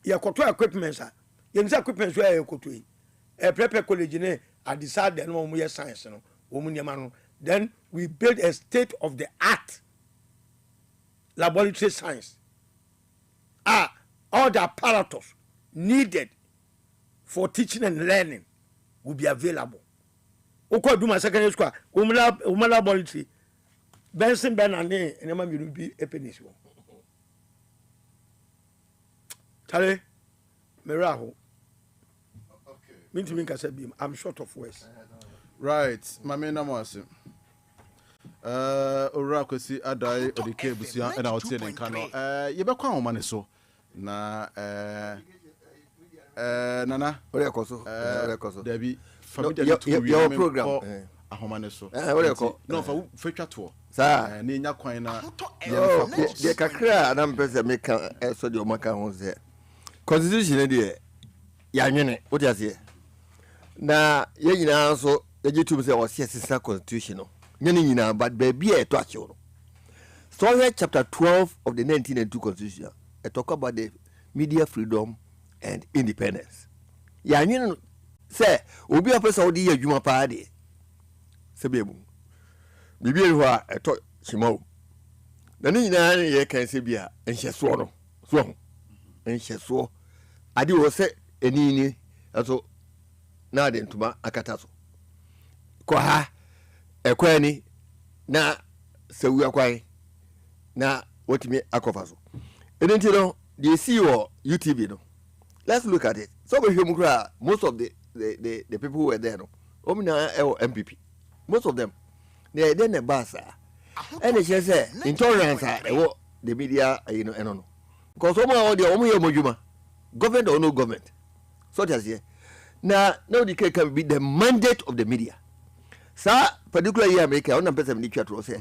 ya koto equipment sa you say equipment where you go to prepare college ne I decided no more science no then we build a state of the art laboratory science all the apparatus needed for teaching and learning will be available. Oko do my secondary school umala laboratory Benson Benane and ma will be a penis. Tale Meraho. I'm short of words. Right, my main name was Orakosi Adai Odike Busia and our telling Kano. Yebakwa money so na Nana Orakoso Debbie your program. No, for future tour. Sir, Nina Quina. The Kakra and I'm better make a so your maca was there. Constitution, dear. Yanyene, what is here? Na ye nyina so ye YouTube say was yes constitutional nyene nyina but baby e to acho so here chapter 12 of the 1992 constitution it talk about the media freedom and independence ya nyene say obi apesa odi ye adwuma pa de se bebu bibi ho a eto chimo na nyina ye kan se bia enhyeso no so enhyeso ade wo se enini aso na de ntuma akata so ko ha ekwani na sewu akwai na wotimi akofa so edenti no the CEO UTV no let's look at it so we hear most of the people who were there no omina MPP most of them they then the basa and they say intolerance the media no because all the omuyemojuma government or no government so that's here. Now the case can be the mandate of the media. Sir, particularly America, on person to say,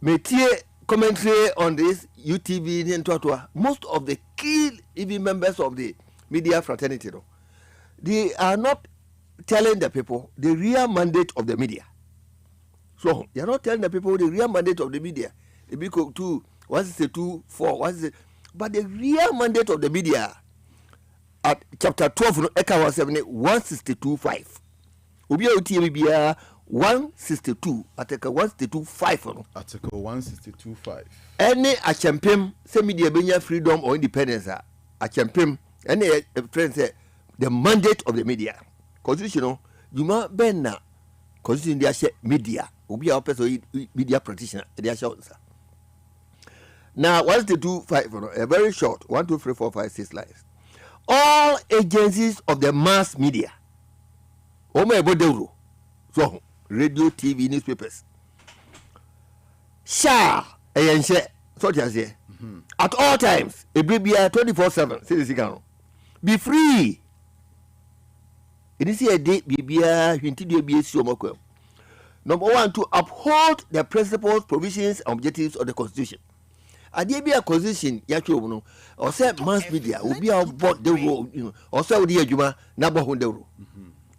Metie commentary on this UTV and most of the key even members of the media fraternity, they are not telling the people the real mandate of the media. So they are not telling the people the real mandate of the media. The big 2, 162, 4, 1, but the real mandate of the media. At chapter 12, Eka 162.5. Ubi OTBA 162, Article 162.5. Article 162.5. Any a champion, semi media freedom or independence, a champion, any friend say the mandate of the media. Constitutional, you might benna constitution they share media obi a person media practitioner they share now what's the 25 a very short 1 2 3 4 5 6 lines all agencies of the mass media so radio TV newspapers shall so just say at all times a baby 24/7 say this be free. It is a day number 1 to uphold the principles, provisions, and objectives of the Constitution. A day be a constitution, yacho or say mass media will be about the rule, or so the Juma Nabahundero.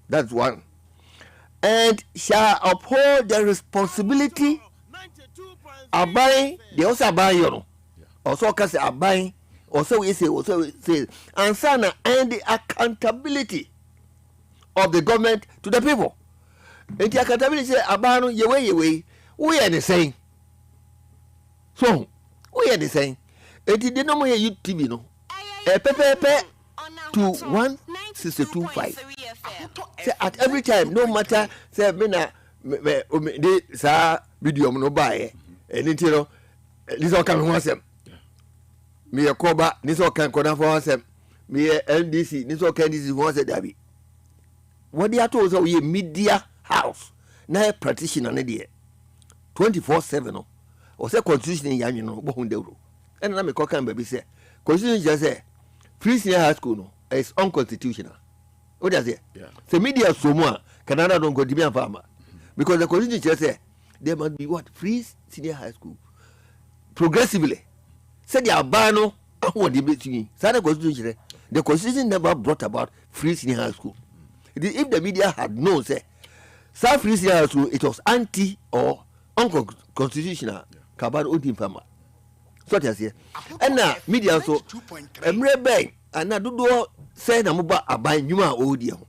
That's one. And shall uphold the responsibility abide the also abide also cast abide also we say and sana and the accountability of the government to the people. And the accountability say abano yewe we are the same. So we are the same. It did no more TV no. Pepe to 162.5. Say at every time, no matter say me sa video no buy and you know this all can once me a coba this all can corner for us me NDC this all can this once Dabi. What they are told is we media house na practitioner na there 24/7 or say constitution in yan no bo hundero and na me call can baby say constitution just say free senior high school no is unconstitutional. What does it? Yeah. The media so more Canada don't go to be a farmer because the constitution just say there must be what free senior high school progressively. Said the Albano what the constitution the constitution never brought about free senior high school. If the media had known say South free senior high school it was anti or unconstitutional. Kabad Odin farmer. So that's here. And now media so Emre and now do say na muba abai nyuma odi ho.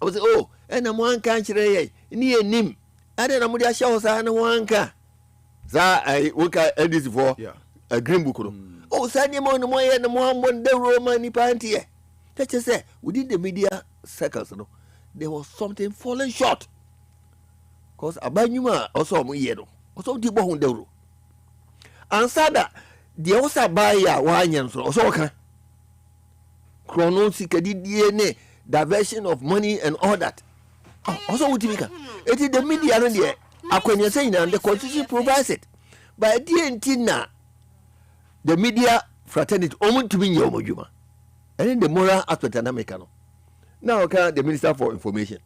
I was oh and na one kan kire ni enim ade na mudi ahya ho sa na one kan za I work edit for a green book no. Oh say ni mo no mo ye na mo ambon de Roman ni pantie. That just say within the media circles no there was something falling short. Cause abai nyuma also mo ye no. Also di bo ho de ro. Answer that the also buy ya wanyan so also kan chronology DNA diversion of money and all that. Also what you can it is the media around there akwanya saying and the constitution provides it but the media fraternity omun to be nyomojuma and then the moral aspect dynamic now okay the minister for information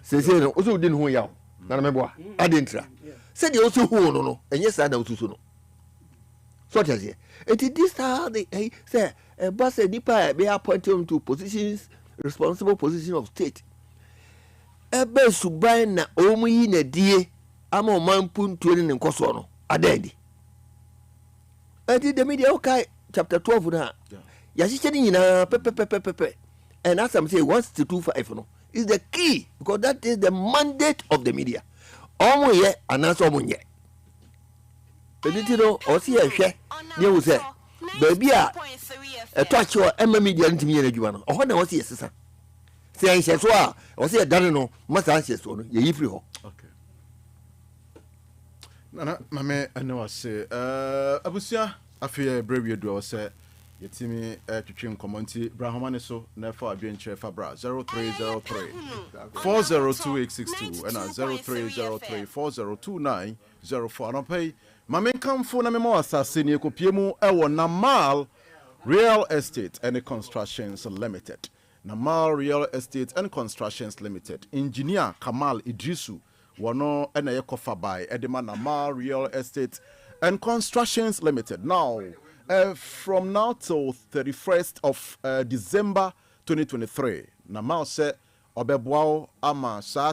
say no also didn't who yaw na remember adentra said they also who no and yes na ususu no so just here it is this how they say but say nipa be appointed to positions responsible position of state ebe suban na omu yi na die ama o man puntu ni nkoso no adedi the media okay chapter 12 na ya shiche ni na pepe and as I'm say 125 no is the key because that is the mandate of the media omu ye anaso omu nye editino osi ehwe ni wo say baby a touch your media ntimi ye adwuma no oho na wo say sesa say en hyeso a wo say dane no masa hyeso no ye yifri ho okay nana mame ene wase abusia afie brewie do wo say yetimi twetwe nkomonti brahomane so na fa adwenche fa bra 0303 402862 and 0303 402904 no pay mame kamfo na memo asase ne ekopiemu ewo Namal Real Estate and Constructions Limited. Namal Real Estate and Constructions Limited. Engineer Kamal Idrisu wano ena yekofa by Edema Namal Real Estate and Constructions Limited. Now, from now till 31st of December 2023, Namal se obebwao ama sa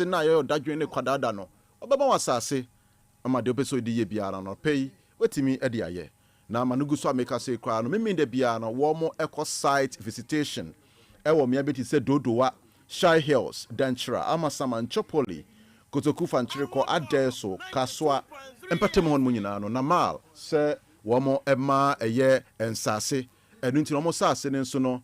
na yo dadwene kwadada no. Obeba wasase ama de opeso di ye biara no pay wetimi edi aye. Na manugu so ameka say kwa no memende bia no wo mo eco site visitation ewo me abeti say dodowa Shy Hills Danchira Amasama Nchopoli Kotoku Fanchiriko Adeso Kaswa empatemo hon munyina no Namal say wo mo ema eye ensase enu nti no mo sase ne nso no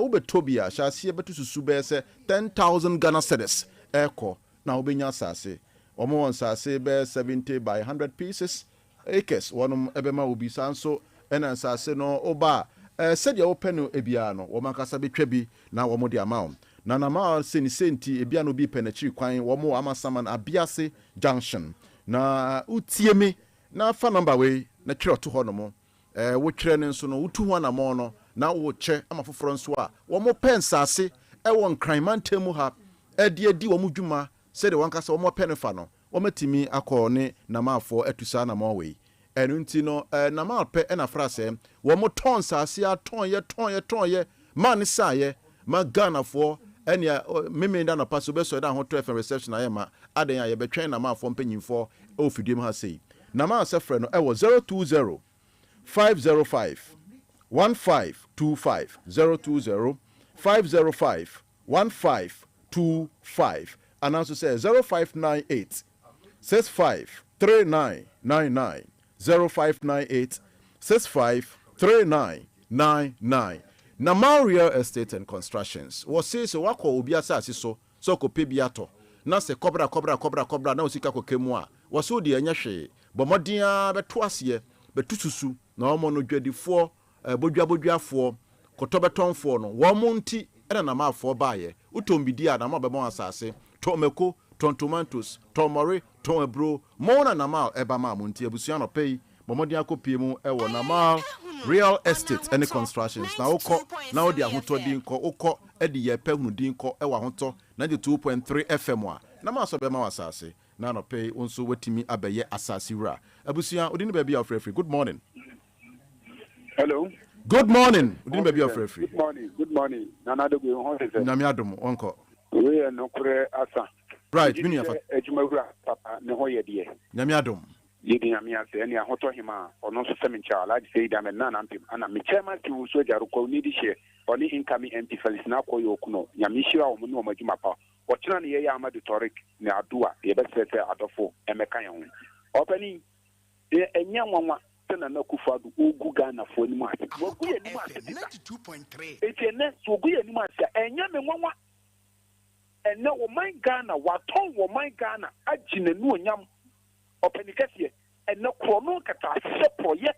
ubetobia shase betu susu be say 10,000 Ghana cedis ɛkɔ na wobɛnya asase ɔmo wɔ nsase bɛyɛ 70 by 100 pieces acres wɔnom ɛbɛma wo bi saa nso ɛna nsase no woba sɛdeɛ wopɛ no ebiara no wɔn ankasa bɛtwa bi na wɔn de ama wo na nama sɛ ne senti ebia no bi pɛ n'akyiri kwan wɔn amasama no abiase junction na utie me na fa number wei na twerɛ to hɔ no mo wotwerɛ ne nso no wotu ho anamɔ no na wokyɛ ama foforɔ nso a wɔn pɛ nsase ɛwɔ nkranman mu ha ɛde adi wɔn dwuma sɛdeɛ wɔn ankasa wɔn pɛ ne fa no wɔn atumi akɔ ne namafoɔ atusa anamɔ wei ɛno nti no nama pɛ ɛna fra sɛ wɔn tɔn nsase a tɔnyɛ ma ne saayɛ ma Ghanafoɔ ɛnea meme da nɔpa so bɛsɔ da ho to FM reception ayɛ ma adan a yɛbɛtwɛn namafoɔ mpanyimfoɔ ɛwɔ fidiem ha sei nama sɛ frɛ no ɛwɔ 020 505 1525 020 505 1525 and also say 0598 65 3999 0598 65 3999 Nama Real Estate and Constructions was say so wako obi asase so ko pe biato na se kobra na osika ko kemu a wo so de anya hwe bomodia beto ase betususu na omo no dwadifo bodwaboduafo kotobetonfo no wo mo nti na namafo baaye utombidi a na ma bemo asase tomeko ton tomatoes tomori ton ebro mo na namal eba ma mo nti abusua no pay bomodia kopie mu ewo namal Real Estate and Constructions na wokɔ na wode ahotɔ din kɔ wokɔ de Yepe Ahunu din kɔ ɛwɔ ahotɔ 92.3 FM a na ma so bɛma wasase na no pay nso watimi abɛyɛ asase wura abusua odi ne baabi afrɛfrɛ good morning. Hello. Good morning. Odi ne baabi afrɛfrɛ. Good morning. Nana Dogbe ho se. Nyame adom onko. We no kure asa. Right, mini afa. Ejuma wura papa ne ho ye de. Nyame adom. Yedi nyame ase ene ahoto hima ono so semi cha alaji sei da me nana mpim ana me chairman ti wo so jaro ko ni di she oni incoming MP Felix na ko yo kuno nyame hira wo mu no majuma pa o kina ne ye ya Amadu Torik ne adua ye be sese adofo emeka ye ho opani enya nwanwa tena na kufadu ogu Ghana fo ni mu ase ogu ye ni mu ase 92.3 etene so ogu ye ni mu ase enya me nwanwa enne wo man Ghana waton wo man Ghana agine nu onyam openikasiye ene krono kata sepoye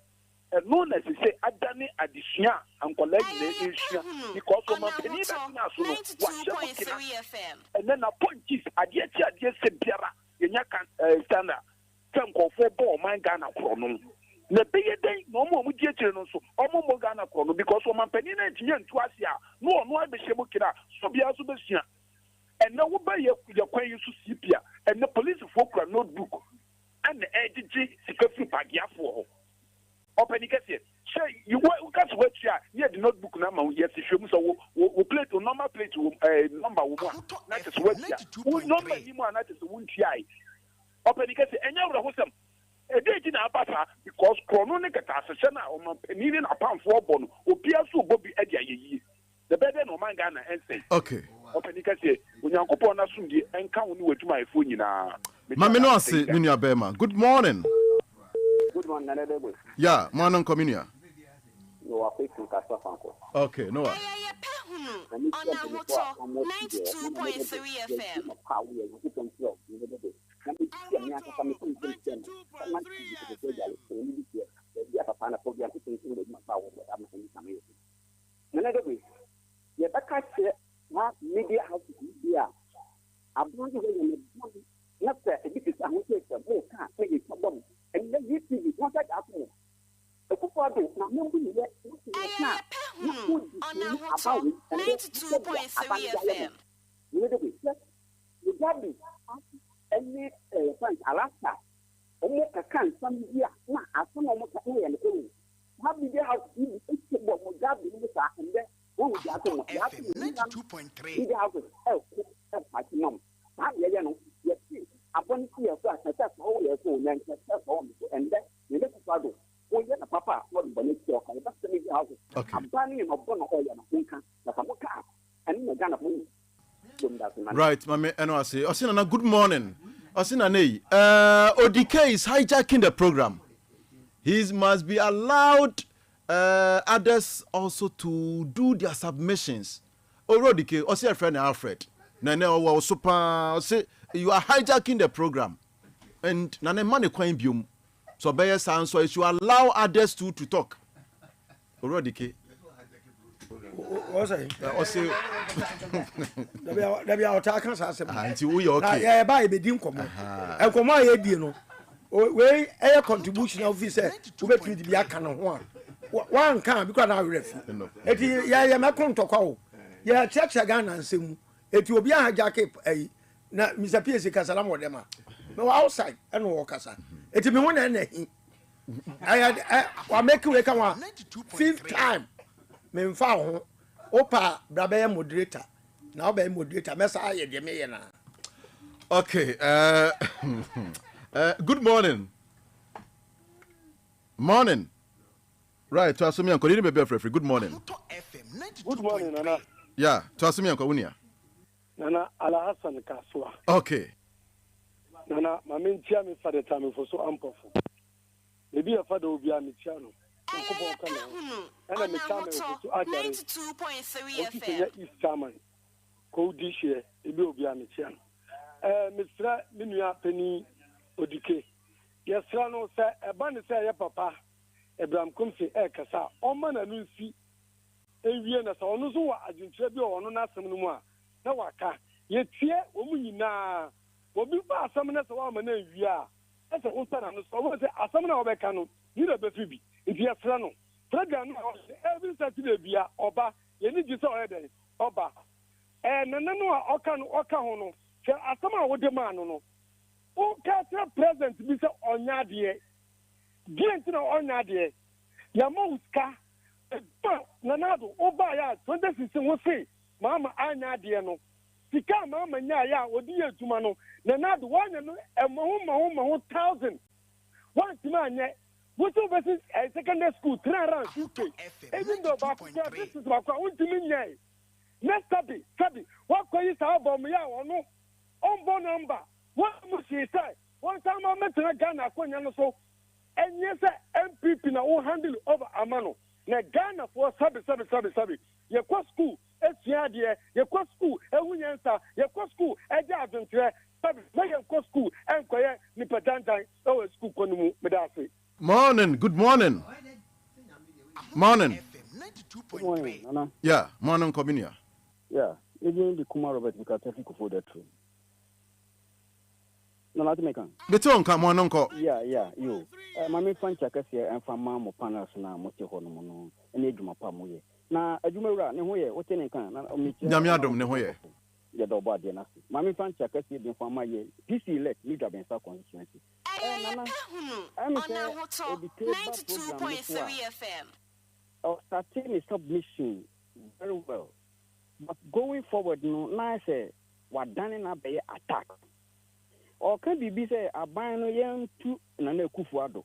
eno na sese adane adisua ankola ne ensua because o man peni ba na so no wa ene na ponchis ade se biara yenya kan standard tankofo bo man Ghana krono na beye den no mo mu die kire no so omo mo Ghana krono because o man peni na tinye ntu ase a no ono abehye mu kira so bia so besua ene wo ba ye kwan yi so sipia ene police for kra notebook and the edgy security pagiafo open say you got to wait here the notebook number yes if you so we plate normal plate number one that is what we number anymore that is one ti open say enya wura hosem e dey na abasa because chrono ne kata asese na o man penini na pound for bon obia so bobi e dia yeyi the better no man Ghana and say okay open say onyankopon na sumdi enka wo ni waduma efo nyina Mami no ase nini abema. Good morning. Good morning, Nana Dogbe. Yeah, morning communia. No, I think you can stop uncle. Okay, no. Yepe Ahunu on Ahoto 92.3 FM. Nana Dogbe, you better say what media has to be here. I'm going to go not that it is a mistake of more car, maybe problem, and then you see the contact after. The football is not moving yet. On Ahoto 92.3 FM. You got me. Any friend, Alaska. Almost a can some year. Not as soon as I can and go. How did they have to be what was that in the back and then? What was that? 92.3. He has a maximum. Yes, upon here, that's all your phone and then you let us go. Oh, yeah, papa, what is your that's the house. I'm planning upon oil and a thinker, like a car, and you're gonna move. Right, Mami, and I say, Osina, good morning. Osina, ODK is hijacking the program. He must be allowed others also to do their submissions. ODK, Osina, friend Alfred. Nana super say you are hijacking the program. And Nana money coin bium. So by sound so you allow others to talk. Already. What's that? There be our attackers as a until we okay. Yeah, buy a dim come. And come on, you know. We a contribution officer to be to be a canon one can because I ref. Yeah, my contact. Yeah, church again and sim. It will be a jacket. Na Mr. P.S. Casalam or them. No outside and walk us. It will be one and I make you come on 5th time. Me found Opa Brabe moderator. Now be moderator. Messa ye de me na. Okay. Good morning. Morning. Right. To assume yanko. Didn't be free. Good morning. Good morning, Nana. Yeah. To assume yanko unia. Nana Ala Hassan Kaswa. Okay. Nana, my main chairman for the time for so ample. Maybe a father will be a Michiano. And I'm a chairman to add 92.3 FM. East Chairman. Code this year, it will be a Michiano. Mr. Minia Penny Odike. Yes, Rano said, a banner say, Papa, Abraham Comfy Ekasa, or man and Lucy. Aviana, so no so as in Trebio or no Nasamua. No, I can't. Yet, here, woman, now. What be by some of the woman, we are. As a woman, so I say, a summoner of a canon, you know, baby. If you are Frano, Fragan, every Saturday via Oba, you need to saw it, Oba. And no, Okahono, shall a summer with the man, no. Oh, Castle present, Mr. Onyadie. Get to know Onyadie. Yamoska, Nanado, Oba, 26 will say, Mamma Anyadie, no. Sika Mamma Yaya, or dear Tumano, Nanado, 1 and a home 1,000. One man yet. What over a secondary school, 3 around 50. Even though this is what I want to mean. Next Sabi, what can you say about me? Or no? On number. What must she say? One time I met a Ghana, so. And yes, MPP now handle over Amano. Na Ghana for Sabi. Your school, SCRD, your school, a Winyansa, your school, a Jargon, Sabi, your school, and Koya, Nipatanta, our school, Konumu, Medasi. Morning. Good morning. Morning. Good morning, Nana. Yeah, morning, Cominia. Yeah, even the Kuma Robert because I think for that true. No, not make Beton, come on, uncle. Yeah, you. My main fan check here and from Mamma Panas now, Mochi Honomono, and Ejuma Pamuye. Now, a Jumera, Nehoye, what any kind of Yamiadum, Nehoye. The Dogbe dynasty. My main fan check here from my year. PC let me drop in South constituency. Yepe Ahunu on 92.3 FM. Our starting is submission very well. But going forward, no, now say, what done in a bay attack. Or can be say, a bino young two and a kufuado.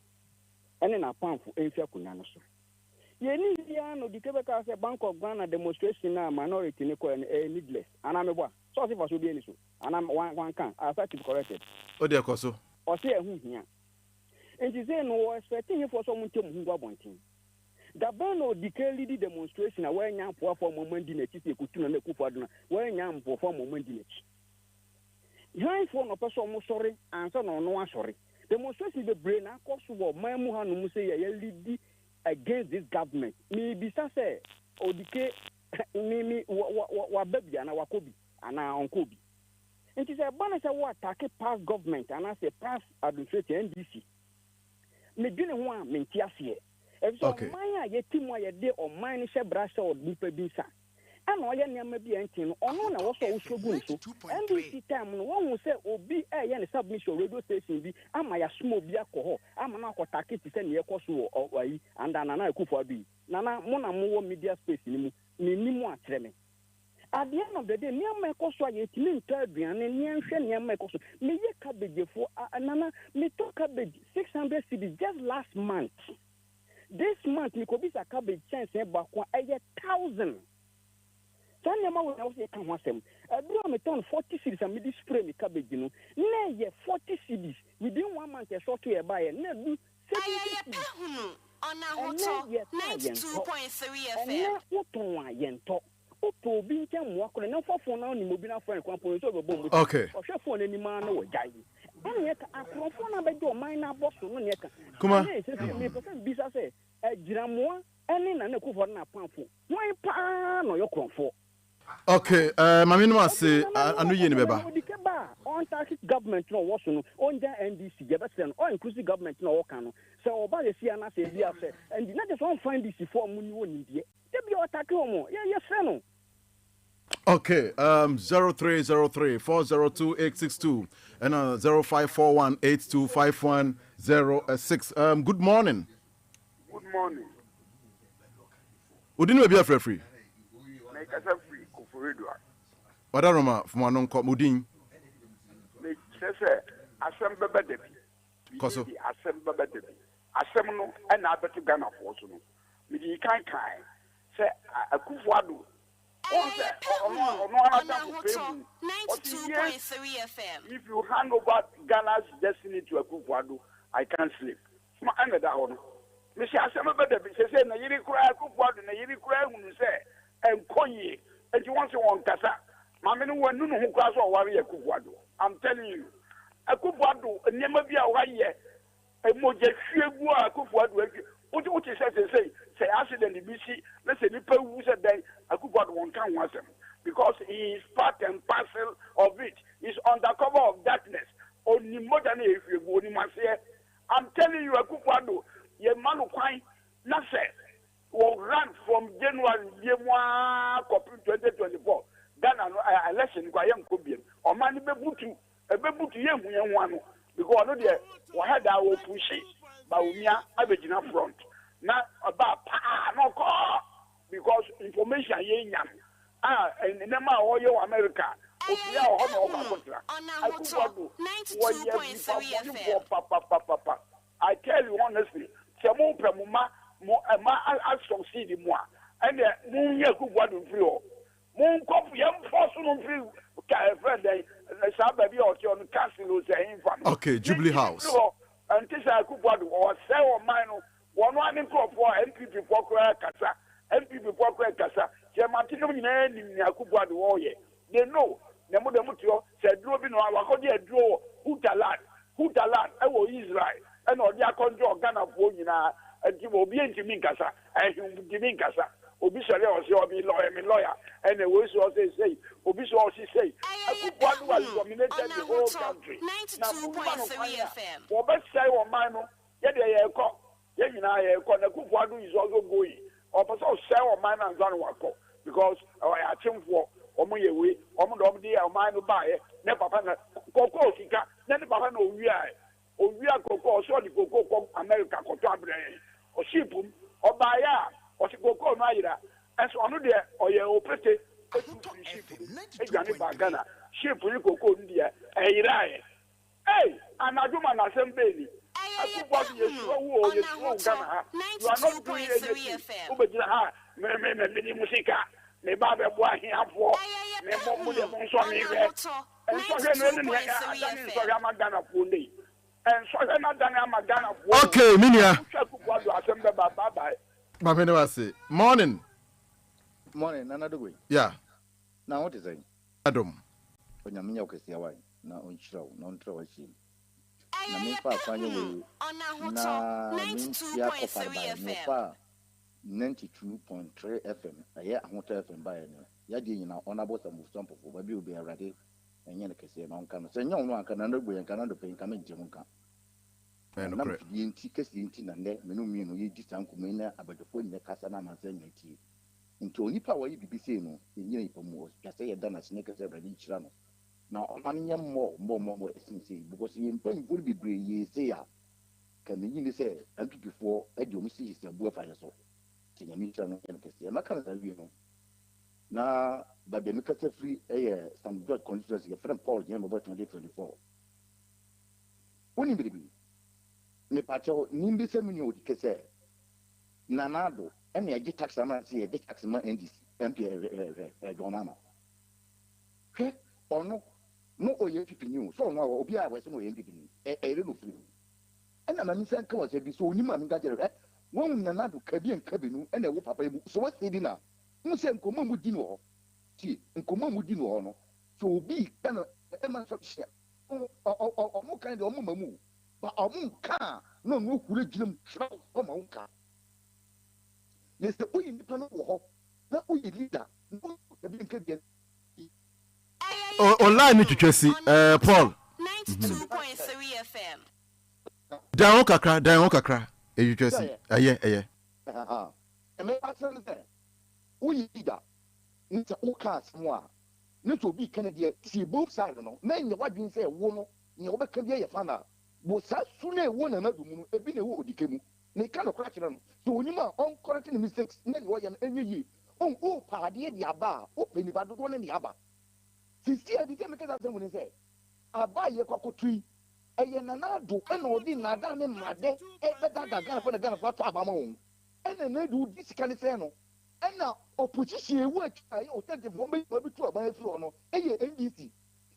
And in a pump for Asia Kunanaso. Yeniano, the Quebec as a Bank of Ghana demonstration now, minority needless. And I'm a boy. So if I should be an issue. And I'm one can. I thought to correct it. Oh, dear, Coso. Or say who here. And she said, no, expecting for someone to move up on team. The Bano declared the demonstration where young poor for moment in a city could turn a Kupaduna, where young poor for moment in it. Young for no person sorry, and so no sorry. Demonstration the brain, of course, what my Muhan say against this government. Maybe say, or decay, maybe what baby and our Kobe and our Uncle. And she said, Banner said, what attack past government and I say past administration NDC. Me didn't want Mentias here. If so, my team were there or mine is a brush or deeper bisa. And all your name may be anything, or no, I also so good. NDC time, one will say, oh, be a submission radio station be, am I a small beer cohort? I'm an attack to send your course or way, and then I could for be. Nana, Mona more media space in me, more treming. At the end of the day, near my cost, I get in third and near my cost. Me ye cabbage for Nana, me took cabbage 600 cities just last month. This month, me could be a cabbage chance about 1,000. Tanya when I was a come I blew me turn 40 cities and me spray me cabbage, you know. Nay, 40 cities within 1 month, a short to a buyer. Never 70 cities. On 92.3 FM. Oto bi nche mo akọ na fofo na ni mo bi na friend kwan po so be bom. Okay. O hwe phone ni ma na wo jai. Ana ye ka akrofo na be do man na boss no ne ka. Kuma. Me person bisa say jiramo ene na na kufo na panfo. Won pa no yo krofo. Okay, mami no ase anu ye ni beba. On target government no wo so no on ja NDC je be sen on inclusive government no wo kan no se oba le sia na se bia se and na just on find this for mu ni woni die de bia attack omo ye se no. Okay, 0303-402-862 and 0541-825106. Good morning. Good morning. Udin we be free. Make us free for Wadaroma from anon ko mudin. Me say assemble bebe. Koso. Assemble bebe. Assemble no and na betu Ghana for so no. Me di kan say Akufo-Addo. Oh, 92.3 FM. If you hand over Ghana's destiny to Akufo-Addo, I can't sleep. Ma anga da hono. Me say assemble bebe say na yiri kura Akufo-Addo na yiri kura hunu say enkoye. And you want to want kasa. Mama no one no who class or worry Akufo-Addo. I'm telling you. Akufo-Addo never be a wire. A moje fiegu Akufo-Addo. What you say accident in BC, let's say people who said that Akufo-Addo won't come once because he is part and parcel of it. He's under cover of darkness. Only more than if you go in my I'm telling you, Akufo-Addo, your man who crying, nothing. Will run from January 2024. Ghana election kwa yam kobiam. O man bebutu yam one because no there we had our push ba umia abegina front. Na about no call because information ye nyam. And nema oyo America. Ofia o no kontra. Akufo-Addo 92.3 FM. I tell you honestly, semo pemuma I succeed in moi. And moon Akufo-Addo free. Moon cop yam force no free. Friend, baby or on castle saying from. Okay, Jubilee House. And this Akufo-Addo or sell mine. One crop for MPP for Kasa, MPP for Kasa. Martino in Akufo-Addo. They know. Nemo Mutio said, Robin, I was draw Hutaland, I will Israel, and all their control Ghana for you now. And you will be in Jiminkasa, and you will be Jiminkasa. Obisha also be lawyer, and the words also say, Obisha also say, Akufo-Addo was dominated the whole country. 92.3 FM. For best say on mine, yet they are caught. Yet you know, Akufo-Addo is also going, or also say on mine and Zanwako, because I think for Omoyewe, Omodi, or mine buy, never Coco Sika, never no we are. O we are Coco, so the Coco America, Cotabre, or Shipum, or Baya, or Coco Naira, and so on there, or your operator, Ghana, ship you Coco India, Hey, and I do my assembly. Akufo-Addo, you are not doing anything. Me musica, me babe boy here for, me momu de monso me re. And so Okay, Minia. Bye-bye. Mami no say. Morning. Morning, Nana Dogbe. Yeah. Now what is it? Adam. Onyaminya okesi why? Na onchiro, na ontra wachi. Na me fa kwanye we. Na 92.3 FM. 92.3 FM. Aye ahota FM ba ene. Ya di nyina onabo some for baby obi awrade enye ne kese na onka no. Se nya onu anka na Dogbe yanka na do pen ka me njem nka. Na yinti kese yinti na ne menu mienu ye di sanku me na abadofo ne kasa na manse nyati. Nti onipa wa yi bibise no enye ipo mu kase ye da na sine kese awrade chira no. Na omanye mo esinse because ye mpan fo bibre ye se ya. Kan yi ni se MPP4 ade o misi se abu afa so. Tinyami chira no ye kese. Na kan za wi no. Na babe mi kase free some good constituency friend Paul Jembo 2024. Oni bibi me pacho nimbi se muni odi kese nanado ene agi tax ama se agi tax ma NDC MP donama ke ono no oye pipinyu so no obi a we se no oye pipinyu re no free ena ma mi san ka wa se bi so oni ma mi ga jere won nanado kabi en kabinu ene wo papa mu so wa se di na mu se nkomo mu di no ti nkomo mu di no no so obi kana e man so share o kan de o mamu ba o mu ka no no kure girim shra o ma nka yes the oyi nipa no wo ho na oyi leader no e bi nke de online twetwesi Paul 92.3 FM down kakra twetwesi aye me asan se oyi leader nta o ka asmo ne to bi kan de ti both side no na nya wadwin se wo no nya wo be kan de ye fa na bo sa su na wo na du mu ebi na wo odikemu ne ka no kra kire no so onima on correct the mistakes na wo ye no enye yi on o pa de de aba o pe ni ba do ne de aba sisi e bi ke me ka sa mu ne se aba ye kwakotui eye na na do e na odi na da ne made e be da gaga fa na ga fa to aba ma won e na do disikali se no e na opposition ewu ayi o tete fo me bi to aba fi ono eye NDC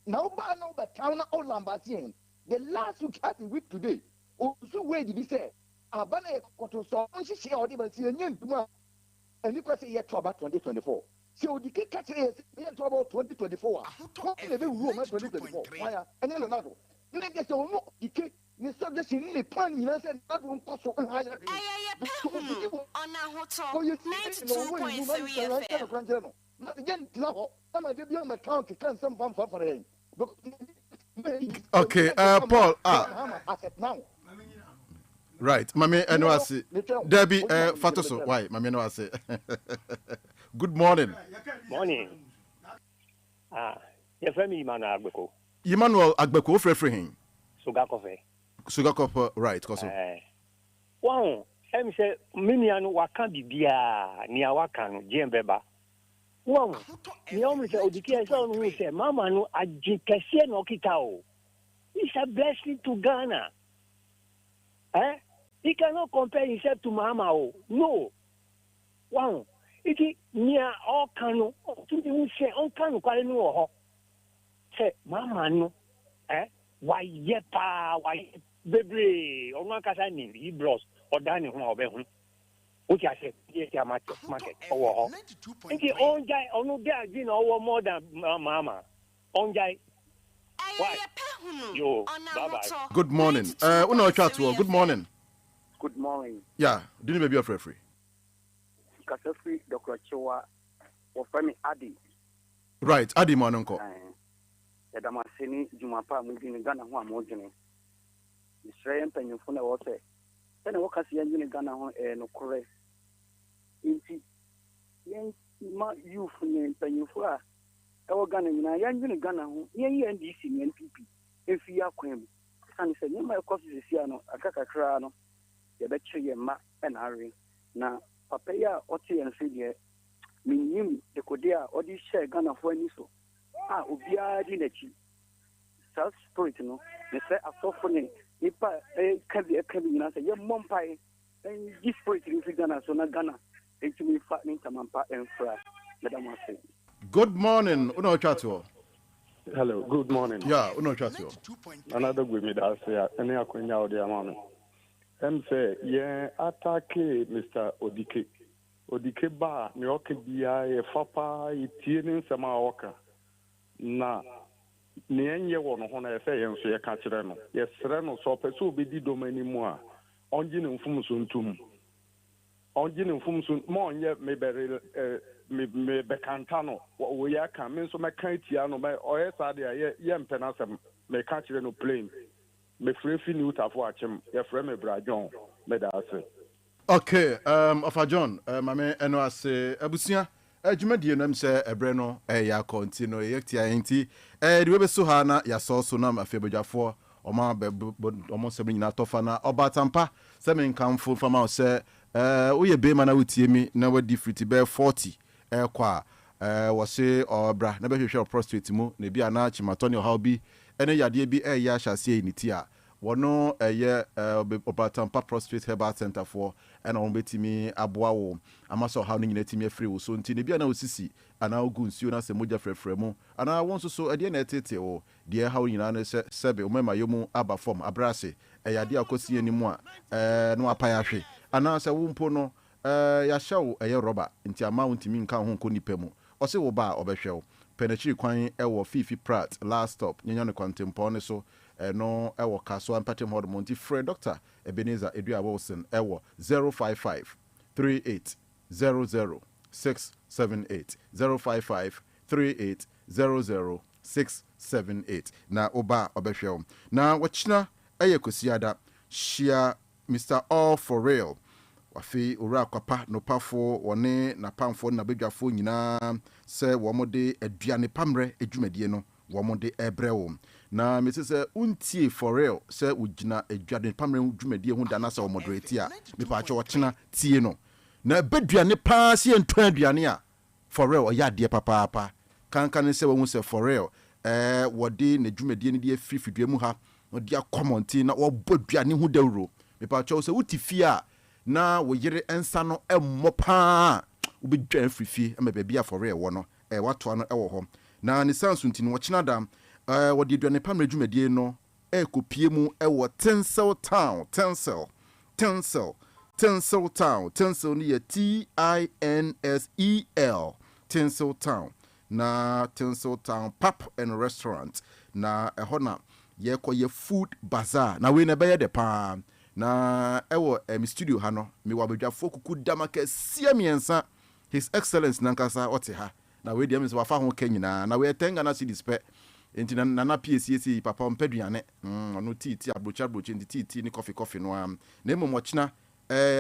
na oba na oba town na all Lambasian the last week today o so we di say aba na ekoto so on hihie odi ba si enye ntuma ani kwa say ye to aba 2024 se odi ke katre ye to aba 2024 ko na be wu o ma 2024 waya enye no na do ne ge se ono ike ni subject ni plan ni na say na do nko so ha ya on Ahoto 92.3 FM na again na ho na de bi on account kan some fan for him. Okay, Paul, right, Mami Enwasi, Debbie, Fatoso, why, Mami Enwasi. Good morning. Morning. Your family man Agbeko. Emmanuel Agbeko, free him. Sugar coffee, right, Koso. Wow, I'm say, Minian Wakan Bibia, near Wakan, Jembeba. Wow, the only say, Odiki, who say, Mama, no, I jikase no kitao. It's a blessing to Ghana. He cannot compare himself to Mama. Oh, no. Wow, it is near all Kano, to the say, on Kano, Kalino. Say, Mama, no. Why, yepa, why, baby, or not, Casani, he blows, or Danny, who are which I said, yes, market. Oh, and the on guy, on no guy, you know, more than Mama. On guy. Why? Yo, bye-bye. Good morning. Good morning. Good morning. Yeah, didn't maybe offer free. Kasafri, Dr. Chewa, or Femi Adi. Right, Adi Manonko. Yadamasini, Jumapa, moving in Ghana, one more journey. The Australian penny phone was say, then I walk as young in Ghana and Korea. Inti, young youth in penny for our Ghana, young in Ghana, young NDC, NPP, if you are queen. And said, you might cause the Siano, a cacacrano, the betcha ye ma and Harry. Now, Papaya, Oti and Fidia, mean the Kodia, or this share Ghana for any so. Ubia Dinechi. South Spirit, no, they say a softening. If I can be a cabin, I say, your mom pie, and this spirit in Ghana, so not Ghana, and to me fattening Tamampa and Fra, Madame say. Good morning, Uno Chato. Hello, good morning. Yeah, Uno Chato. Another good me that say, any Aquina or the Amano. Say, yeah, attack Mr. Odike. Odike ba, Nyoke Bia, Fapa, Itinin Samaoka. Na. Ni enye wono ho na efe ye nso ye ka kire no ye sere no so pese obedi domani mu a onji ne mfumso ntum onji ne mfumso mo onye me bekanta no wo ye aka me nso me kan tia no me oye sa de ye mpena sem me ka kire no plain me frefi ni utafo achem ye fre me brajon me da ase. Okay, Ofa John, mame eno ase abusia adwumadie nam sɛ ɛbrɛ no ya continue yɛktia enti de webeso ha na yɛsɔ so na afebadwafoɔ ɔma ɔmo sɛm nyina tɔfa na ɔbatampa sɛ menkamfo fama sɛ woyɛ bema na wotie mi na wadi friti bɛ 40 ɛkɔ a wɔse ɔbra na bɛhwehwɛ prostate mu na bi ana chimatɔ ne ɔhaw bi ɛne yadeɛ bi ɛyɛ ahyɛseɛ ne ti a wɔno ɛyɛ ɔbatampa prostate herbal center for ɛna wɔn bɛtumi aboa wo ama sɛ ɔhaw no nyina tumi afiri wo so nti ne bi ana osisi ana ogu nsuo na sɛ mogya frɛfrɛ mu ana wɔn nso so ɛdeɛ na ɛtete wo deɛ haw nyina no sɛ sɛbe ɔmɛma yɛ mu aba fam abrase ɛyɛ adeɛ akɔsi anim a no apae ahwe ana sɛ wo mpo no yɛahyɛ wo ɛyɛ rɔba nti ama wo ntumi nka ho nkɔ nipa mu ɔse wo ba ɔbɛhwɛ penachiri kwan ɛwɔ Fifi Pratt last stop nyanya no kwantempɔ ne so no ɛwɔ kaso ampatem hɔ monti frɛ Dr. Ebenezer Edua Wilson ɛwɔ 055 38 00 678 055 38 00 678 na oba obehwe na wachina eye kosiada shia Mr. All for Real wafi ora kwapa no pafo wone na pamfo na bedwafo nyina se womode aduane pamre edwumadie no womode ebrewo na mesi se untie for real se ugina aduane pamre edwumadie ho dana se womoderate a mepa acho wachina tie no na beduane pa se entwa aduane a for real oyade papa kankan se wo se for real wodi na dwumadie ne de afifidua mu ha no dia commenti na wo boduane ho dawro mepa acho se utifie a na wo yere ensa no emmo pa ubedwan frifie ama bia for real wo no wato no ewo ho na ne sansu ntini wo kina da wodi duane pamre dwumadie no kopie mu ewo Tensel Town Tensel Town Tensel ni TINSEL Tensel Town na Tensel Town Pub and Restaurant na ehona ye koye food bazaar na we na beye de pa na ewo studio ha no me wabadwafo kuku damaka siamiensa His Excellence nankasa ote ha na we dem se wafa ho kanyina na we tenga na cedis pe enti na PCC papa mpeduane ono titi abrocha enti ni coffee no am na emo china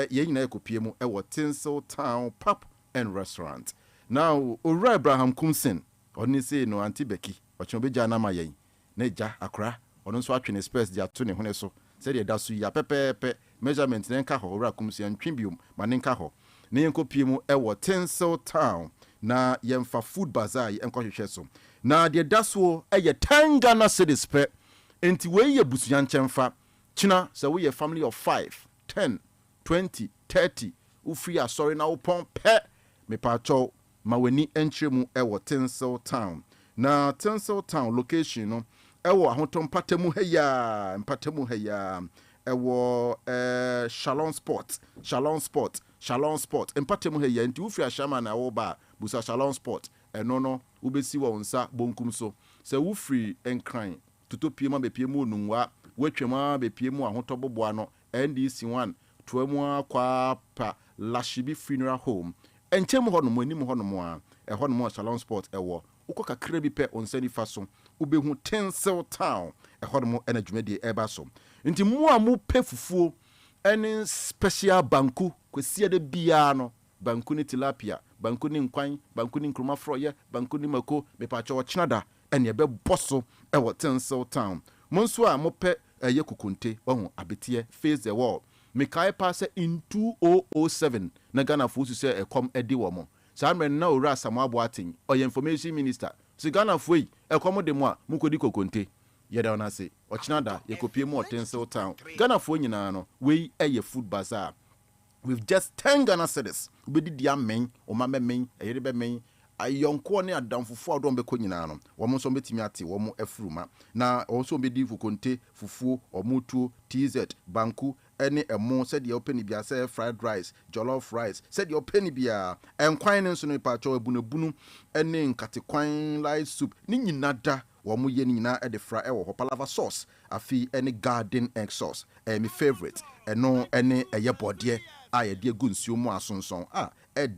ye nyina ekopie mu ewo Tensel Town Pub and Restaurant now Ora Abraham Kumsen oni say no anti Becky ochobeja na mayen na ja akra ono nso atwene space dia to ne hone so se de da so ya pepepe measurement na nka ho Ora Kumsen twimbium ma ne nka ho na yenkopie mu ewo Tensel Town na yemfa food bazaar enkohwehwe so na de daso eye tangana cedis pe enti we ye busuyan chemfa china se we ye family of 5 10 20 30 ufri asori na upon pe me pacho ma weni entremu ewo Tensel Town na Tensel Town location no ewo ahotom patemu heya ewo Shalom Sport empatemu heya enti ufri ashama na wo ba busa Shalom Sport no ubesi wo nsa bonkum so se ufri enkran tutopie ma bepie mu onunwa wetwema bepie mu ahotoboboa no NDC1 tuamu akwa pa Lashibi Funeral Home enchem ho no mo anim ho no mo a ho no mo Shalom Sport ewo ukoka kra bi pe onsani faso ubehu Tensel Town ho no mo enadwumade eba so nti mu a mu pe fufuo ene special banku kwesi de bia no banku ni tilapia banku ni nkwan banku ni nkruma froye banku ni mako mepacho wo chinada ene ebe bosso ewo Tensel Town monso a mo pe ye kukunte ohun abetie face the wall mekai pass in 2007 na Ghana fusu se ekom edi wo mo samre na ora samabo atin oye information minister si Ghana foi ekom de mo a mukodi kokonte yeda ona se ochinada ye kopie mo Tensel Town Ghana foi nyina no we eye food bazaar with just 10 Ghana cedis ubedi dia men o ma men eyebe men ayonko ne adamfufo adom be konyina no wo mo so betimi ate wo mo afuruma na wo so bedi fukonte fufuo omutuo TZ banku ene emo said ye open bia say fried rice jollof rice said ye open bia enkwan ne so no pa cho ebunebunu ene nkatekwan light soup ni nyina da wo mo ye nyina e de fra e wo palava sauce afi ene garden egg sauce my favorite eno ene eye bode aye de gunsuo mu asonson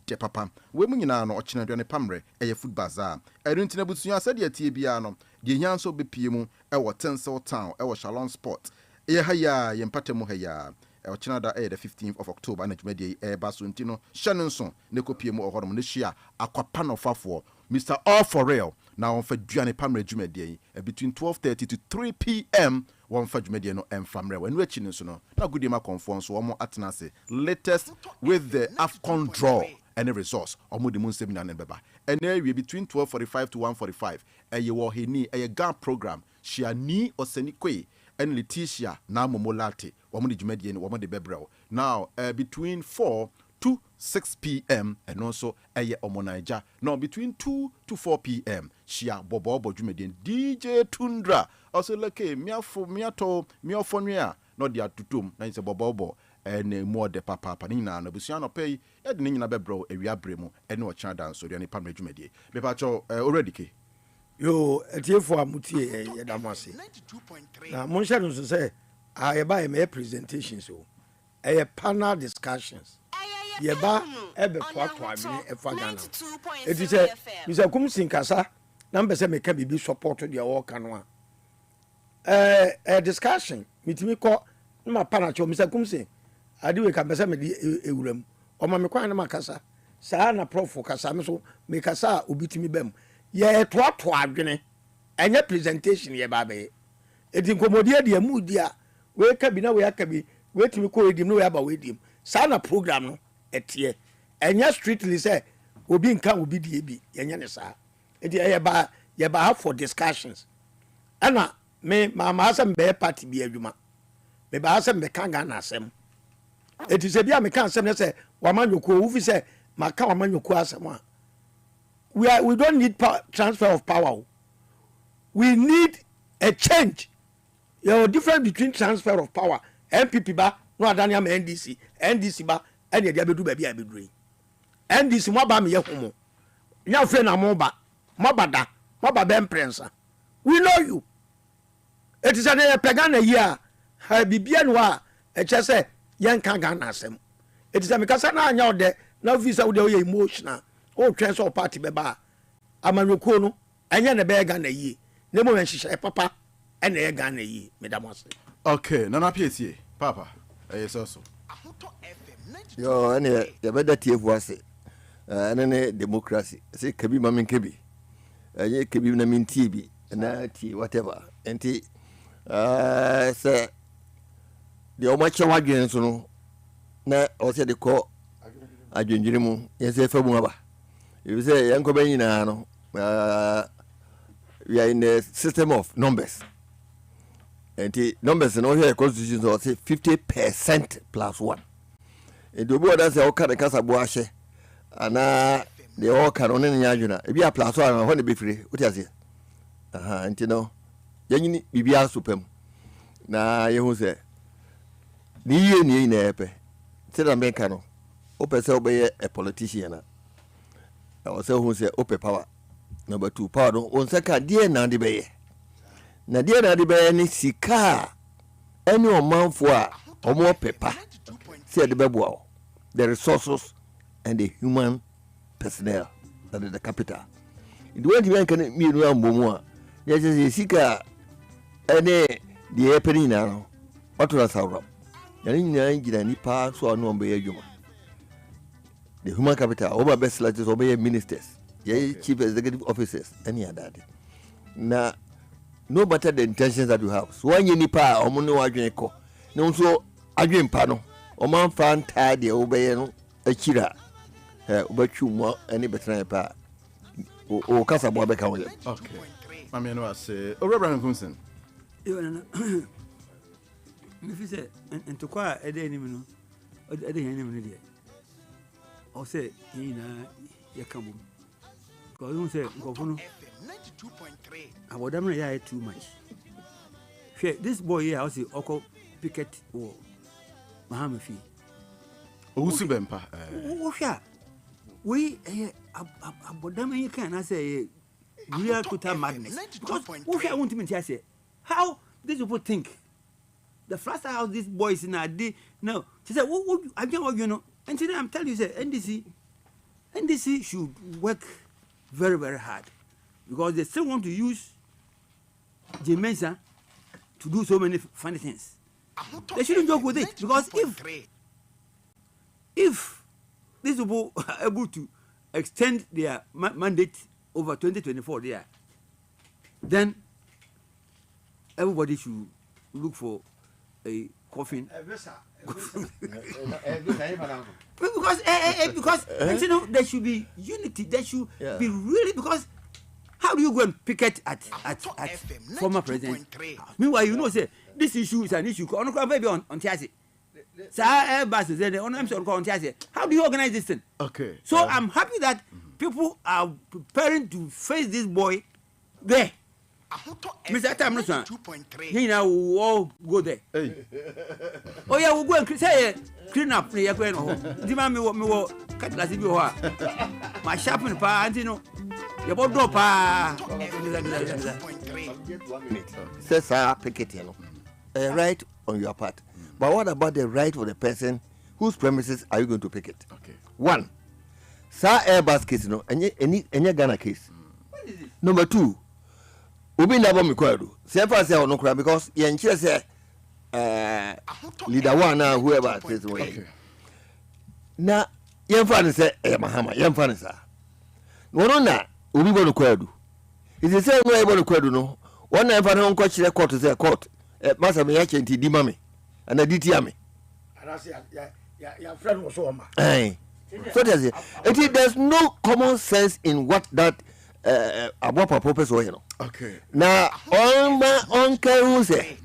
de papa we mu nyina no ochina de ne pamre eye food bazaar erintina busuya said ye tie bia no de hia so bepie mu e wo Tensel Town e wo Shalom Sport ye haya ye mpatemu haya ochina da the 15th of October na dwumade baso ntino hyenenso ne kopie mu ohodom ne hia akwapa no fafo Mr. All for Real na on fa duane pamre dwumade between 12:30 to 3 p.m. one fa dwumade no emfamre when we chine so no na gudima conference wo mo atenase latest with the AFCON draw any resource omudi mun seminar ne beba we between 12:45 to 1:45 eye wo heni eye GAN program shia ni osenikwe and Letitia na momolate wamudi jumedi wamudi bebrel now between 4 to 6 p.m. and also omonaija now between 2 to 4 p.m. shia bobo jumedi DJ Tundra also like miafo miato miafonwea no dia tutum na ise bobo ɛne mu ɔde papaapa ne nyinaa no abusua no pɛ yi yɛde ne nyina bɛbrɛ awia berɛ mu ɛne ɔkyena dansɔre ne pam adwumadie mepakyɛ already ke yo atiefo a mutie yɛda mo ase na monhyɛ no nso sɛ yɛba yɛmɛyɛ presentations o ɛyɛ panel discussions yɛba ɛbɛtoatoa adwene ɛfa Ghana ɛti sɛ bisa kum sinkasa na mpɛ sɛ meka biribi support deɛ wɔɔka no a discussion metumi kɔ na mapa no kyɛw misa kum sin ade wei ka mpɛ sɛ mede ɛwura mu ɔma me kwan na makasa saa na prɔfo kasa me so mekasa a obi tumi ba mu yɛtoatoa adwene ɛnyɛ presentation yɛba bɛyɛ ɛti nkɔmmɔdeɛ deɛ mu di a weika bi na weaka bi weitumi kɔ ɛdim na weaba wedim saa na program no ɛteɛ ɛnyɛ strictly sɛ obi nka obi die bi yɛnyɛ ne saa ɛti yɛba ha for discussions ɛna me maamaa sɛ mbɛyɛ party bi adwuma mebaa sɛ mbɛka Ghana asɛm ɛti sɛ bi a meka asɛm ne sɛ wama nyɔkuo wofi sɛ maka wama nyɔkuo asɛm a we don't need transfer of power. We need a change. There is difference between transfer of power. MPP ba no adani am NDC ba and the abedu baby abedui. NDC mo ba me yehomo. Nya fe na mo ba. Mo bada. Mo ba ben prensa. We know you. It is an pagan a year. Ha bibia no a eche se yen kan Ghana asem. It is a mikasa na anya ode na visa wo de emotional. O transfer party beba amanyokuo no anya ne be Ghana yi ne mo hyehyɛ papa ene ye Ghana yi medam ase okay nana pietie papa yes so yo ene ye beda tiefu ase ene ne democracy say kabi mamen kabi anye kabi na mintie bi na tie whatever enti say de o ma che wadwen so no na o se de ko adwendwene mu yese fa mu aba. You say, Uncle Benino, we are in the system of numbers. And the numbers in all here constitutions are 50% plus 1. And the board does all kind of Casabuashe, and they all can on any yajuna. If you are plus 1, I want to be free. What is it? And you know, Yanni Bibia Supem. Now, you say, Ni Nepe, said Americano, open so be a politician. I was who say open power. Number 2, pardon, on second dear Nandi Bay. Nadia Nandi Bay any sika any amount for or more paper, said the Babuao, the resources and the human personnel that is the capital. It went to make me around Bomoa. Yes, a sika any the happening now. What was our any pass or no be a human. The human capital, over best legislators, obey ministers, chief executive officers, any other. Now, no matter the intentions that you have. So when you need power, or money or no so again pano, or man fan tidy obey a chira, but you more any better power. O Casa Bobeka. Okay. I mean, I say, oh, Reverend Kunsen. If you say, and to quiet a day, I didn't or say, you come. Because you say, Governor, I would have too much. This boy here, I see, Oko Picket or Mahama Fee. Usubempa. We, Abodama, you can, I say, real total madness. Because what I want to say, how these people think the first house these boys in a day. No, she said, what I can't, you know. And today I'm telling you, say, NDC should work very, very hard because they still want to use Jemensa to do so many funny things. They shouldn't joke with it because if these people are able to extend their mandate over 2024 there, then everybody should look for a coffin. Because you know there should be unity. There should be really because how do you go and picket at former president? Meanwhile, you know, say this issue is an issue. On Tiasi. How do you organize this thing? Okay. So I'm happy that people are preparing to face this boy there. Mr. Tamrusan, you know, we'll all go there. Hey. Oh, yeah, we'll go and say, clean up ne yakwe no. Ndi ma me wo cutlass bi ho a. Ma sharpen pa anti no. Ye bo do pa. Says pick it, you know. A right on your part. But what about the right of the person whose premises are you going to pick it? Okay. One, Sir Airbus case, no, any Ghana case. Number two, Ubi never me kwadu. Say no cry because yen say leader one now whoever says okay. Na yen fan say Mahama, yen fan say. No na Ubi go no kwadu. Is the same way go no kwadu no. One na fan on court say court. Master me yache nti di mame. Ana di ti ame. Ana say ya friend was so ma. So there's no common sense in what that about purpose or you know. Okay. Now on who say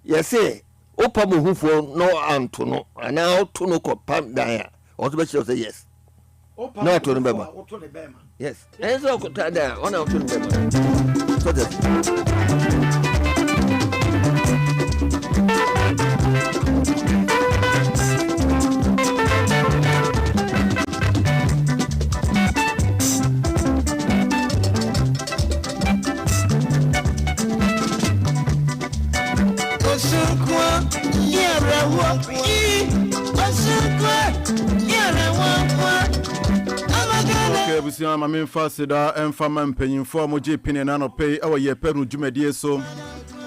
you say opa mu hu for no anto no and now to no pam dan or to be sure say yes. No to remember. Yes. And so that one out to remember. So that's busia ma memfa seda emfa ma mpanyimfo amoje pine na no pay awo Yepe Ahunu dwumadie so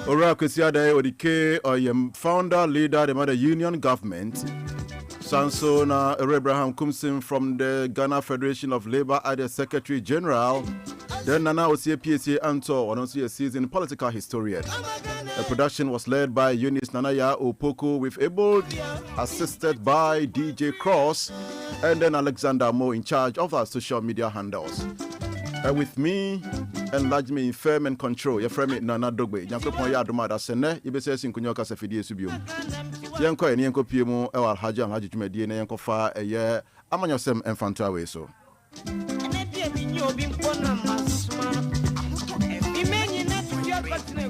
ora kwesi adai odike founder leader the mother union government Sanso na Abraham Kumsim from the Ghana Federation of Labour as the Secretary General. Then Nana Osie PSA Anto, and also a seasoned political historian. The production was led by Eunice Nanaya Opoko with Able, assisted by DJ Cross, and then Alexander Mo in charge of our social media handles. With me, enlarge me in firm and control. Your friend Nana Dogbe. Yankopon Yaduma da Sene, Ibese Kunyoka Safidi Subium. Yanko and Yanko Piemo, El Haja, Haji Jumedi, and Yanko Fa, a year, Amanyosem and Fantawe so.